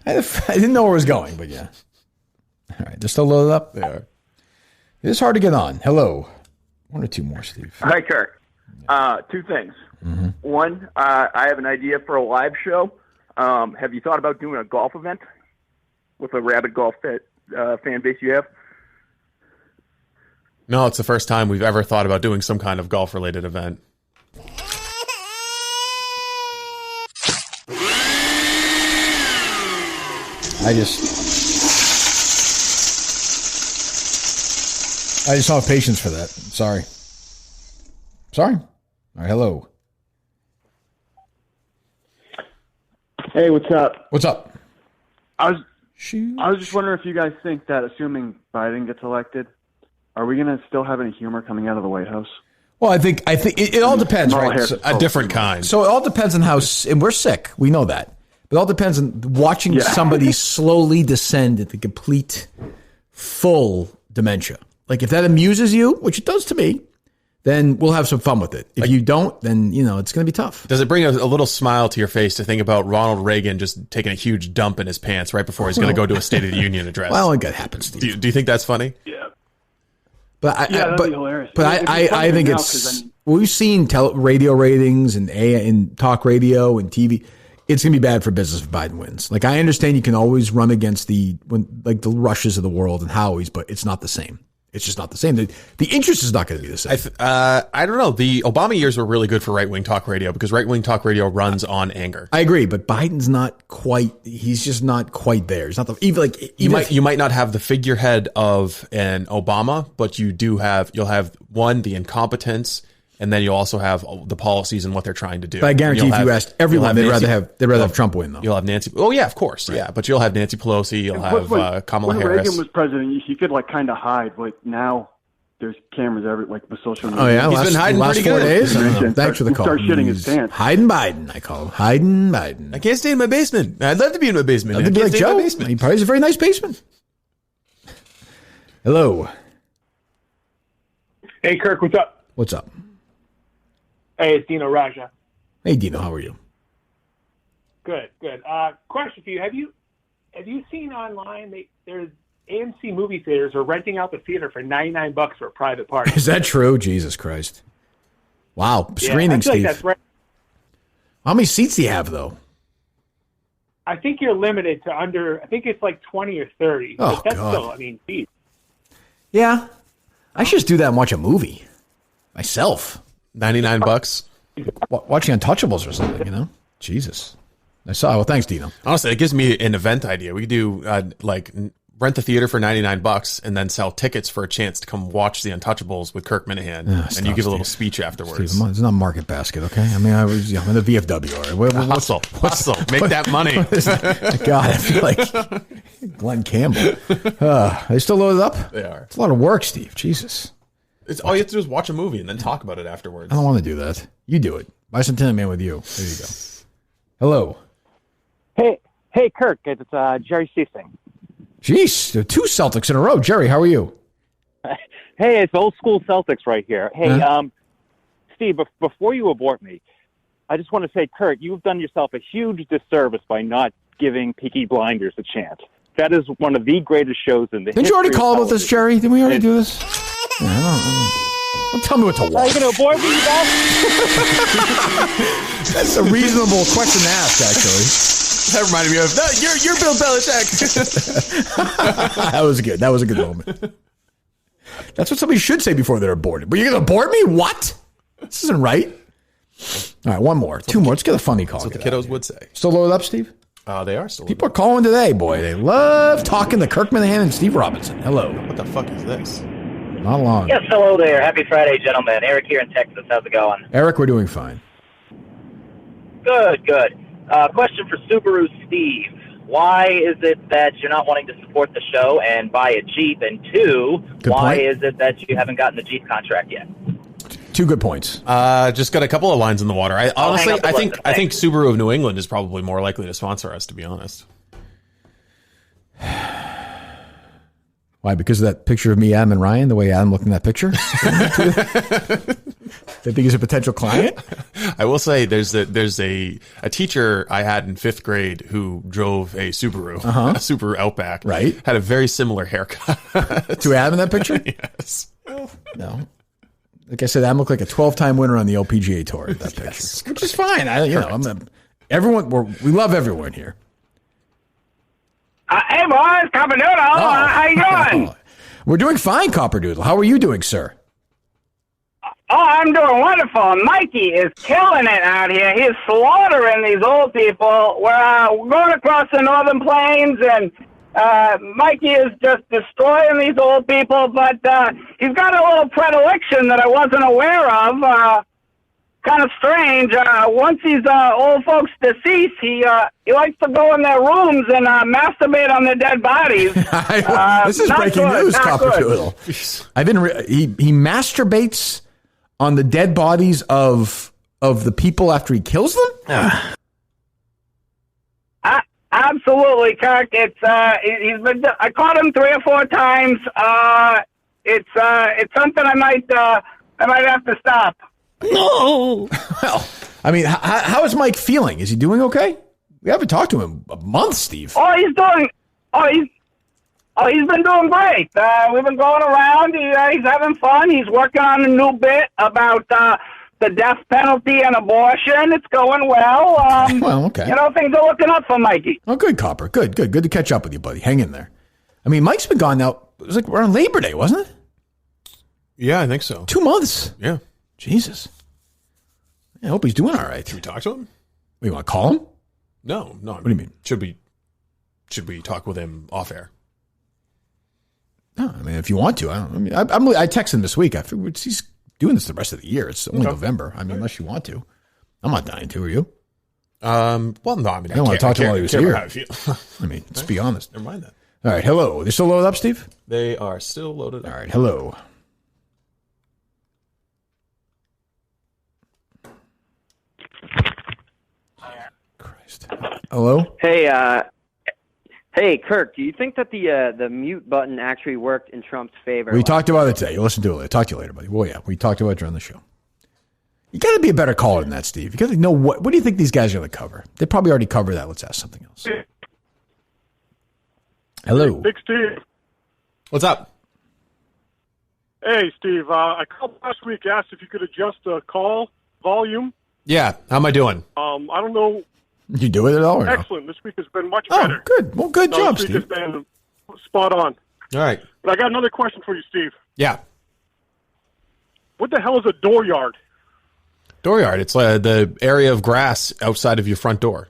I didn't know where it was going, but yeah. All right, they're still loaded up? They are. It is hard to get on. Hello. 1 or 2 more, Steve. Hi, Kirk. 2 things. Mm-hmm. One, I have an idea for a live show. Have you thought about doing a golf event with a rabid golf fan base you have? No, it's the first time we've ever thought about doing some kind of golf-related event. I just don't have patience for that. Sorry. All right, hello. Hey, what's up? What's up? I was just wondering if you guys think that, assuming Biden gets elected, are we going to still have any humor coming out of the White House? Well, I think it all depends, right? So, a different kind. So it all depends on how, and we're sick. We know that. But it all depends on watching somebody slowly descend into complete, full dementia. Like, if that amuses you, which it does to me, then we'll have some fun with it. If you don't, then, it's going to be tough. Does it bring a little smile to your face to think about Ronald Reagan just taking a huge dump in his pants right before he's going to go to a State of the Union address? Well, I think that happens, Steve. Do you think that's funny? Yeah. But that'd be hilarious. But I think it's... we've seen radio ratings and talk radio and TV. It's going to be bad for business if Biden wins. Like, I understand you can always run against the Rushes of the world and Howies, but it's not the same. It's just not the same. The interest is not going to be the same. I don't know. The Obama years were really good for right-wing talk radio because right-wing talk radio runs on anger. I agree, but Biden's not quite. He's just not quite there. He's not you might not have the figurehead of an Obama, but you'll have the incompetence, and then you'll also have the policies and what they're trying to do. But I guarantee if you asked everyone, they'd rather have Trump win, though. You'll have Nancy. Oh yeah, of course, right. Yeah. But you'll have Nancy Pelosi. You'll have Kamala Harris. When Reagan was president, he could kind of hide. But now there's cameras with social media. Oh yeah, he's been hiding pretty good. 4 days. Thanks for the call. Start shitting his pants. Hiding Biden, I call him. Hiding Biden. I can't stay in my basement. I'd love to be in my basement. I'd be like Joe. He probably has a very nice basement. Hello. Hey, Kirk, what's up? What's up? Hey, it's Dino Raja. Hey, Dino, how are you? Good. Question for you: Have you seen online? There's AMC movie theaters are renting out the theater for $99 for a private party. Is that true? Jesus Christ! Wow, screening, Steve. That's right. How many seats do you have, though? I think you're limited to under. I think it's like 20 or 30. Oh, but that's God. still, geez. Yeah, I should just do that and watch a movie myself. $99. Watching Untouchables or something, Jesus. Well, thanks, Dino. Honestly, it gives me an event idea. We could do rent the theater for $99 and then sell tickets for a chance to come watch the Untouchables with Kirk Minihane, and you give a little speech afterwards. Steve, it's not Market Basket, okay? I mean, I'm in the VFW. All right? Hustle, make that money. God, I feel like Glenn Campbell. They still loaded up? They are. It's a lot of work, Steve. Jesus. It's all you have to do is watch a movie and then talk about it afterwards. I don't want to do that. You do it. Bicentennial Man with you. There you go. Hello. Hey, Kirk. It's Jerry Seasing. Jeez, 2 Celtics in a row. Jerry, how are you? Hey, it's old school Celtics right here. Hey, Steve, before you abort me, I just want to say, Kirk, you've done yourself a huge disservice by not giving Peaky Blinders a chance. That is one of the greatest shows in the history. Didn't you already call about this, Jerry? Didn't we already do this? Yeah, don't tell me what to watch. Are you going to abort me, Bob? That's a reasonable question to ask, actually. That reminded me of, you're Bill Belichick. That was good. That was a good moment. That's what somebody should say before they're aborted. But you're going to abort me? What? This isn't right. All right, one more. 2 more. Let's get a funny call. That's what the kiddos would say. Still loaded up, Steve? They are still. People are calling today, boy. They love talking to Kirk Minihane and Steve Robinson. Hello. What the fuck is this? Not long. Yes, hello there. Happy Friday, gentlemen. Eric here in Texas. How's it going? Eric, we're doing fine. Good, good. Question for Subaru Steve. Why is it that you're not wanting to support the show and buy a Jeep? And two, why is it that you haven't gotten the Jeep contract yet? Two good points. Just got a couple of lines in the water. I think Subaru of New England is probably more likely to sponsor us, to be honest. Why? Because of that picture of me, Adam, and Ryan, the way Adam looked in that picture? They think he's a potential client? I will say there's a teacher I had in 5th grade who drove a Subaru, a Subaru Outback. Right. Had a very similar haircut. To Adam in that picture? Yes. No. Like I said, Adam looked like a 12-time winner on the LPGA Tour in that picture. Which is fine. We love everyone here. Hey, boys, Copperdoodle. How you doing? We're doing fine, Copperdoodle. How are you doing, sir? Oh, I'm doing wonderful. Mikey is killing it out here. He's slaughtering these old people. We're going across the northern plains, and Mikey is just destroying these old people, but he's got a little predilection that I wasn't aware of. Kind of strange. Once these old folks deceased, he likes to go in their rooms and masturbate on their dead bodies. This is breaking news, Copperdoodle. He masturbates on the dead bodies of the people after he kills them. Absolutely, Kirk. It's he's been. I caught him 3 or 4 times. It's something I might have to stop. No. Well, I mean, how is Mike feeling? Is he doing okay? We haven't talked to him a month, Steve. He's been doing great. We've been going around. He's having fun. He's working on a new bit about the death penalty and abortion. It's going well. Well, okay. Things are looking up for Mikey. Oh, good, Copper. Good to catch up with you, buddy. Hang in there. I mean, Mike's been gone now. It was like around Labor Day, wasn't it? Yeah, I think so. 2 months. Yeah. Jesus. I hope he's doing all right. Should we talk to him? You want to call him? No. What do you mean? Should we talk with him off air? No, I mean, if you want to. I texted him this week. I figured he's doing this the rest of the year. It's only November. I mean, unless you want to. I'm not dying to. Are you? Well, no. I mean, I don't want to talk to him while he was here. I mean, let's be honest. Never mind that. All right. Hello. They're still loaded up, Steve? They are still loaded up. All right. Hello. Christ. Hello? Hey, Kirk, do you think that the mute button actually worked in Trump's favor? We talked about it today. You'll listen to it later. Talk to you later, buddy. Well, yeah, we talked about it during the show. You got to be a better caller than that, Steve. You got to know what do you think these guys are going to cover? They probably already covered that. Let's ask something else. Hello. Big Steve. What's up? Hey, Steve. I called last week, asked if you could adjust the call volume. Yeah. How am I doing? I don't know. Did you do it at all? Or Excellent. No? This week has been much better. Good. Well, good job, Steve. This week has been spot on. All right. But I got another question for you, Steve. Yeah. What the hell is a dooryard? Dooryard. It's the area of grass outside of your front door.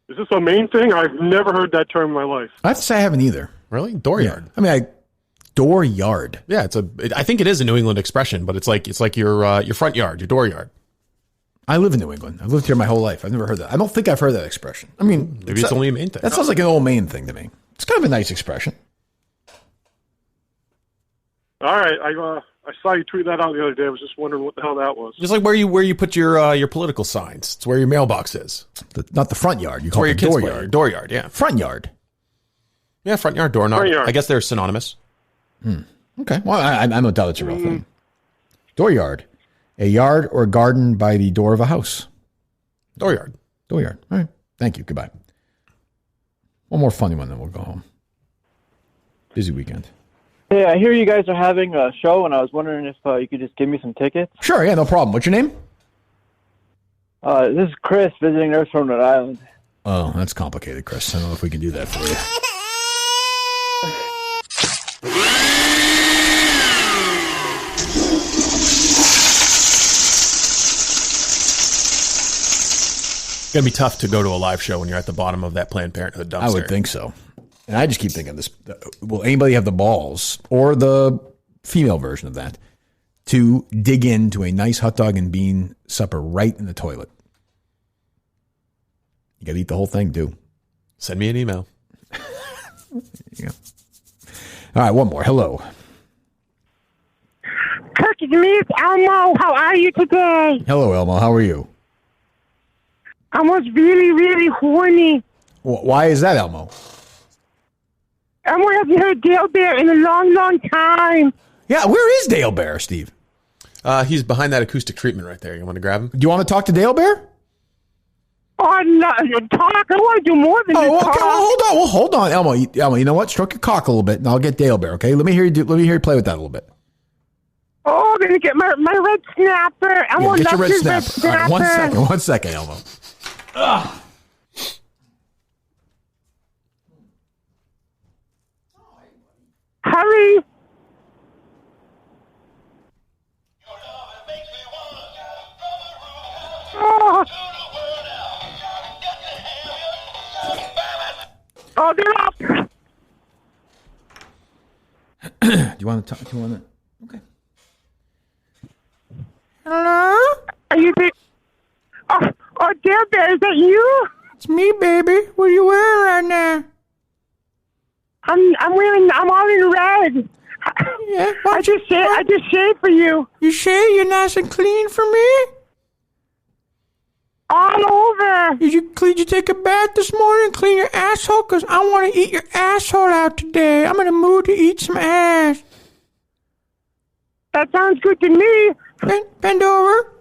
Is this a main thing? I've never heard that term in my life. I have to say I haven't either. Really? Dooryard. Yeah. I mean, dooryard. Yeah, I think it is a New England expression, but it's like your front yard, your dooryard. I live in New England. I've lived here my whole life. I've never heard that. I don't think I've heard that expression. I mean, maybe it's only a Maine thing. That sounds like an old Maine thing to me. It's kind of a nice expression. All right, I saw you tweet that out the other day. I was just wondering what the hell that was. Just like where you put your political signs. It's where your mailbox is. Not the front yard. You call it the dooryard. Dooryard, yeah. Front yard. Yeah, front yard, door. Front yard. I guess they're synonymous. Okay. Well, I no doubt it's a real thing. Dooryard. A yard or garden by the door of a house. Dooryard. Dooryard. All right. Thank you. Goodbye. One more funny one, then we'll go home. Busy weekend. Hey, I hear you guys are having a show, and I was wondering if you could just give me some tickets. Sure, yeah, no problem. What's your name? This is Chris, visiting nurse from Rhode Island. Oh, that's complicated, Chris. I don't know if we can do that for you. gotta be tough to go to a live show when you're at the bottom of that Planned Parenthood dumpster. I would think so. And I just keep thinking this: will anybody have the balls or the female version of that to dig into a nice hot dog and bean supper right in the toilet? You got to eat the whole thing, dude. Send me an email. Yeah. All right, one more. Hello. Kirk, it's me. It's Elmo. How are you today? Hello, Elmo. How are you? I was really, really horny. Why is that, Elmo? Elmo hasn't heard Dale Bear in a long, long time. Yeah, where is Dale Bear, Steve? He's behind that acoustic treatment right there. You want to grab him? Do you want to talk to Dale Bear? Oh, no, talk. I want to do more than just talk. Okay, well, hold on, Elmo. Elmo, you know what? Stroke your cock a little bit, and I'll get Dale Bear. Okay, let me hear you play with that a little bit. Oh, I'm gonna get my red snapper. Elmo Get your loves red his snapper. red snapper. All right, one second, Elmo. Ugh. Hurry. Oh, they're up. Do you want to talk? Do you want to? Okay. Hello? Are you the... Oh, Dale Bear, is that you? It's me, baby. What are you wearing right now? I'm all in red. Yeah. I just shaved for you. You shave? You're nice and clean for me? All over. Did you take a bath this morning and clean your asshole? Because I want to eat your asshole out today. I'm in a mood to eat some ass. That sounds good to me. Bend over.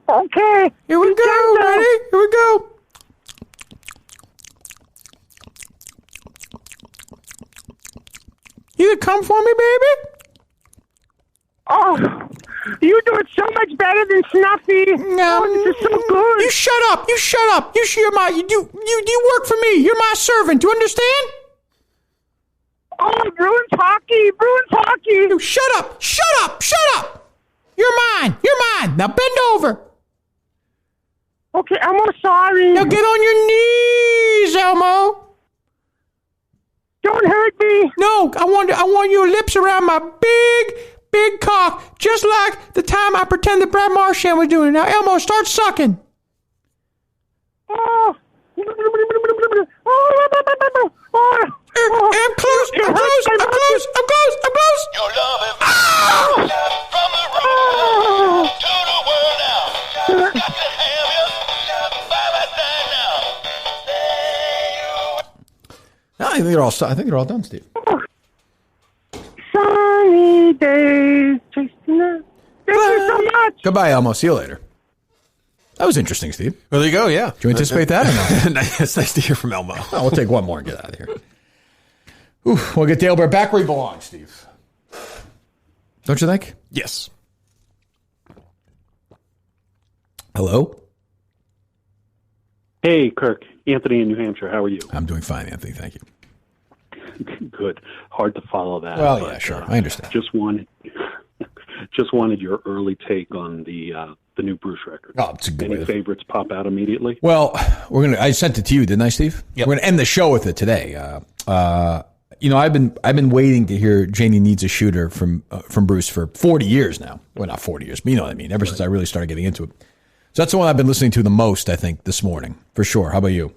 Okay. Here we go. Ready? Here we go. You can come for me, baby? Oh, you do it so much better than Snuffy. Oh, this is so good. You shut up. You shut up. You work for me. You're my servant. Do you understand? Oh, Bruin's hockey. You shut up. You're mine. Now bend over. Okay, Elmo, sorry. Now get on your knees, Elmo. Don't hurt me. No, I want your lips around my big cock, just like the time I pretended Brad Marchand was doing it. Now, Elmo, start sucking. Oh. I'm close. Your love is from the road to the world now. Got to have you now. I think they're all done, Steve. Sunny days. Thank you so much. Goodbye, Elmo. See you later. That was interesting, Steve. Well, there you go, yeah. Do you anticipate that or no? It's nice to hear from Elmo. Oh, we'll take one more and get out of here. We'll get Dale Bear back where he belongs, Steve. Don't you think? Yes. Hello? Hey, Kirk. Anthony in New Hampshire. How are you? I'm doing fine, Anthony. Thank you. Good. Hard to follow that. Well, yeah, sure. I understand. Just wanted your early take on the new Bruce record. Oh, it's a good Any favorites pop out immediately? Well, I sent it to you, didn't I, Steve? Yep. We're gonna end the show with it today. I've been waiting to hear Janie Needs a Shooter from Bruce for 40 years now. Well, not 40 years, but you know what I mean. Ever since I really started getting into it. So that's the one I've been listening to the most, I think, this morning for sure. How about you?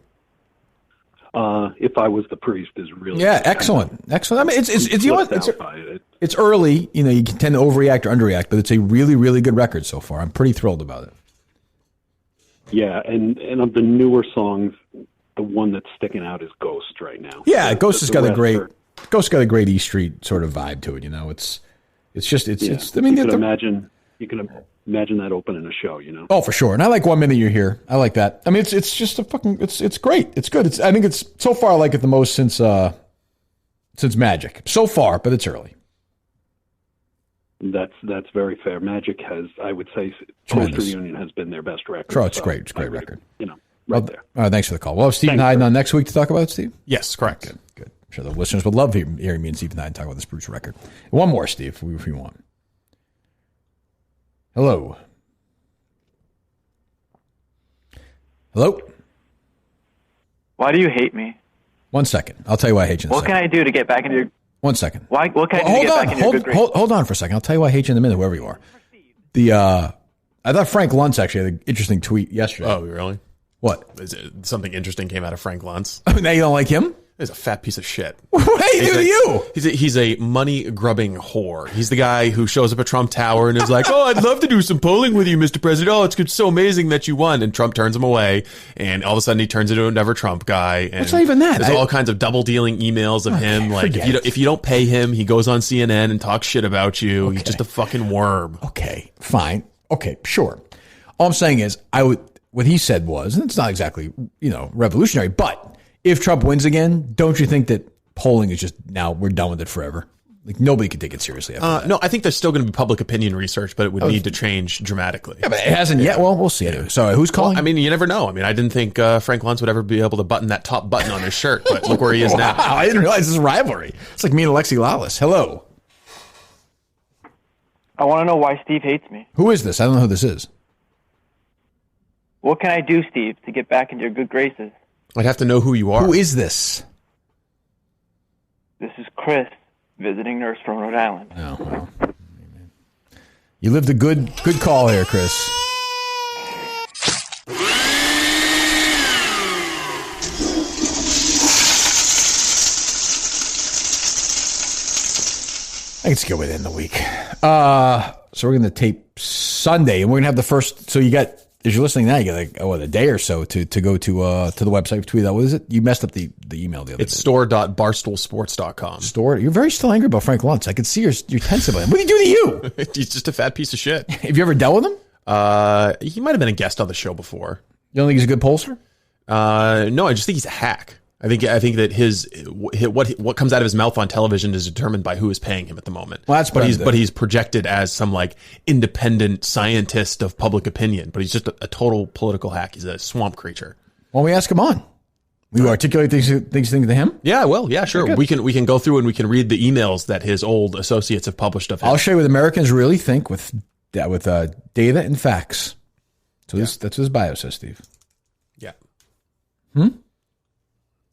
If I Was the Priest is really excellent. I mean, it's early. You know, you can tend to overreact or underreact, but it's a really, really good record so far. I'm pretty thrilled about it. Yeah, and of the newer songs, the one that's sticking out is Ghost right now. Yeah, Ghost has got a great E Street sort of vibe to it. You know, it's. I mean, you can imagine that opening a show. You know. Oh, for sure. And I like 1 Minute You're Here. I like that. I mean, it's just it's great. It's good. I think it's so far I like it the most since Magic so far, but it's early. That's very fair. Magic has, I would say, Post Reunion has been their best record. Oh, it's great. It's a great record. You know, right there. All right, thanks for the call. We'll have Stephen Hyden on next week to talk about it, Steve? Yes, correct. Good. I'm sure the listeners would love hearing me and Stephen Hyden talk about this Bruce record. One more, Steve, if you want. Hello. Hello? Why do you hate me? 1 second. I'll tell you why I hate you in a What second. can I do to get back into your... 1 second. What can I do to get back into your good graces? Hold on for a second. I'll tell you why I hate you in a minute, whoever you are. I thought Frank Luntz actually had an interesting tweet yesterday. Oh, really? What? Is it, something interesting came out of Frank Luntz. Now you don't like him? He's a fat piece of shit. What did he do to you? He's a money-grubbing whore. He's the guy who shows up at Trump Tower and is like, oh, I'd love to do some polling with you, Mr. President. Oh, it's so amazing that you won. And Trump turns him away. And all of a sudden he turns into a never Trump guy. And it's not even that. There's all kinds of double-dealing emails of him. Like, if you don't pay him, he goes on CNN and talks shit about you. Okay. He's just a fucking worm. Okay, fine. Okay, sure. All I'm saying is, what he said was, and it's not exactly, revolutionary, but if Trump wins again, don't you think that polling is just now we're done with it forever? Like nobody can take it seriously after that. No, I think there's still going to be public opinion research, but it would need to change dramatically. Yeah, but it hasn't yet. Well, we'll see. Anyway. Sorry, who's calling? Well, I mean, you never know. I mean, I didn't think Frank Luntz would ever be able to button that top button on his shirt, but look where he is now. Wow, I didn't realize this is a rivalry. It's like me and Alexi Lawless. Hello. I want to know why Steve hates me. Who is this? I don't know who this is. What can I do, Steve, to get back into your good graces? I'd have to know who you are. Who is this? This is Chris, visiting nurse from Rhode Island. Oh, well. You lived a good call here, Chris. I think it's a good way to end the week. So we're going to tape Sunday, and we're going to have the first. So you got, as you're listening now, you got a day or so to go to the website. Tweet out. What is it? You messed up the email the other day. It's store.barstoolsports.com. Store. You're very still angry about Frank Luntz. I can see you're tense about him. What did he do to you? He's just a fat piece of shit. Have you ever dealt with him? He might have been a guest on the show before. You don't think he's a good pollster? No, I just think he's a hack. I think that what comes out of his mouth on television is determined by who is paying him at the moment. Well, that's but he's projected as some like independent scientist of public opinion, but he's just a total political hack. He's a swamp creature. Well, we ask him on. Will you articulate these things to him? Yeah, well, yeah, sure. We can go through and we can read the emails that his old associates have published of him. I'll show you what Americans really think with data and facts. So that's what his bio says, Steve. Yeah.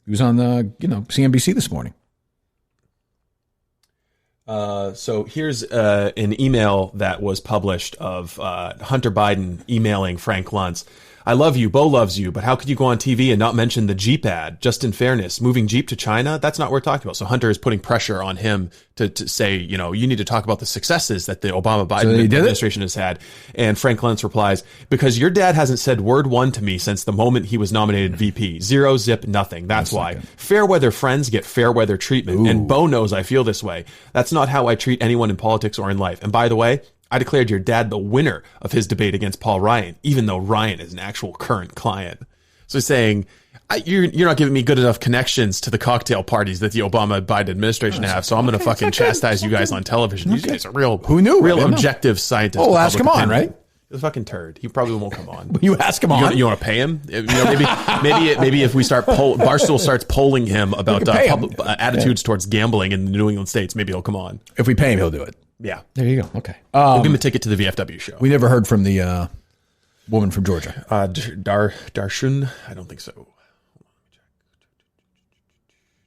He was on CNBC this morning. So here's an email that was published of Hunter Biden emailing Frank Luntz. I love you, Bo loves you, but how could you go on TV and not mention the Jeep ad? Just in fairness, moving Jeep to China, that's not what we're talking about. So Hunter is putting pressure on him to say, you need to talk about the successes that the Obama-Biden administration has had. And Frank Luntz replies, because your dad hasn't said word one to me since the moment he was nominated VP. Zero, zip, nothing. That's why. Fair weather friends get fair weather treatment. Ooh. And Bo knows I feel this way. That's not how I treat anyone in politics or in life. And by the way, I declared your dad the winner of his debate against Paul Ryan, even though Ryan is an actual current client. So he's saying, you're not giving me good enough connections to the cocktail parties that the Obama-Biden administration have, so I'm going to fucking chastise you guys on television. You guys are real objective scientists. Oh, we'll ask him on, right? He's a fucking turd. He probably won't come on. You ask him on. You want to pay him? Maybe if we start Barstool starts polling him about attitudes towards gambling in the New England states, maybe he'll come on. If we pay him, he'll do it. Yeah. There you go. Okay. We'll give him a ticket to the VFW show. We never heard from the woman from Georgia. Darshun? I don't think so.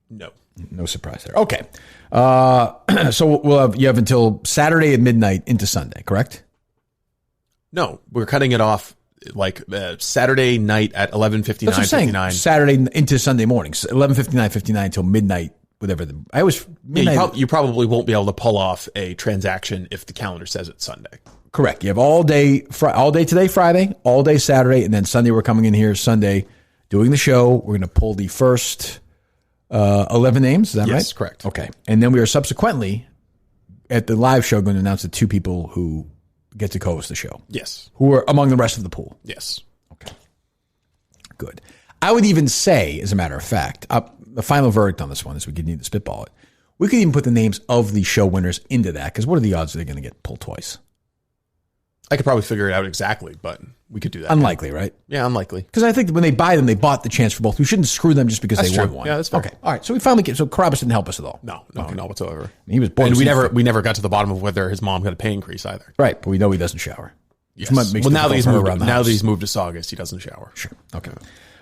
No. No surprise there. Okay. So you have until Saturday at midnight into Sunday, correct? No, we're cutting it off like Saturday night at 11:59:59. Saturday into Sunday morning, 11:59:59 until midnight. Whatever you probably won't be able to pull off a transaction if the calendar says it's Sunday. Correct. You have all day today, Friday, all day Saturday, and then Sunday we're coming in here Sunday doing the show. We're going to pull the first 11 names. Is that right? Yes, correct. Okay, and then we are subsequently at the live show going to announce the two people who get to co-host the show. Yes, who are among the rest of the pool. Yes. Okay. Good. I would even say, as a matter of fact, the final verdict on this one is we could need to spitball it. We could even put the names of the show winners into that, because what are the odds they're going to get pulled twice? I could probably figure it out exactly, but we could do that. Unlikely, right? Yeah, unlikely. Because I think when they buy them, they bought the chance for both. We shouldn't screw them just because they won one. Yeah, that's fair. Okay, all right. So we finally so Carabas didn't help us at all. No, not whatsoever. He was born. And we never got to the bottom of whether his mom got a pay increase either. Right, but we know he doesn't shower. Yes. Well, now that he's moved to Saugus, he doesn't shower. Sure. Okay.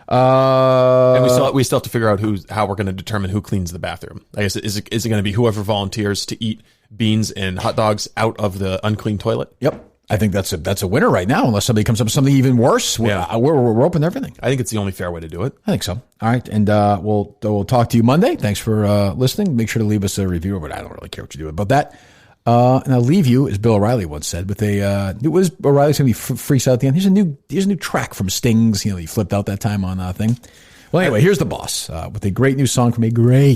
And we still have to figure out how we're going to determine who cleans the bathroom. I guess is it going to be whoever volunteers to eat beans and hot dogs out of the unclean toilet? Yep. I think that's a winner right now, unless somebody comes up with something even worse. Yeah. We're open to everything. I think it's the only fair way to do it. I think so. All right. And we'll talk to you Monday. Thanks for listening. Make sure to leave us a review, but I don't really care what you do about that. And I'll leave you, as Bill O'Reilly once said, with it was O'Reilly's going to be freaks out at the end. Here's a new track from Sting's. He flipped out that time on thing. Well, anyway, here's the boss with a great new song from a great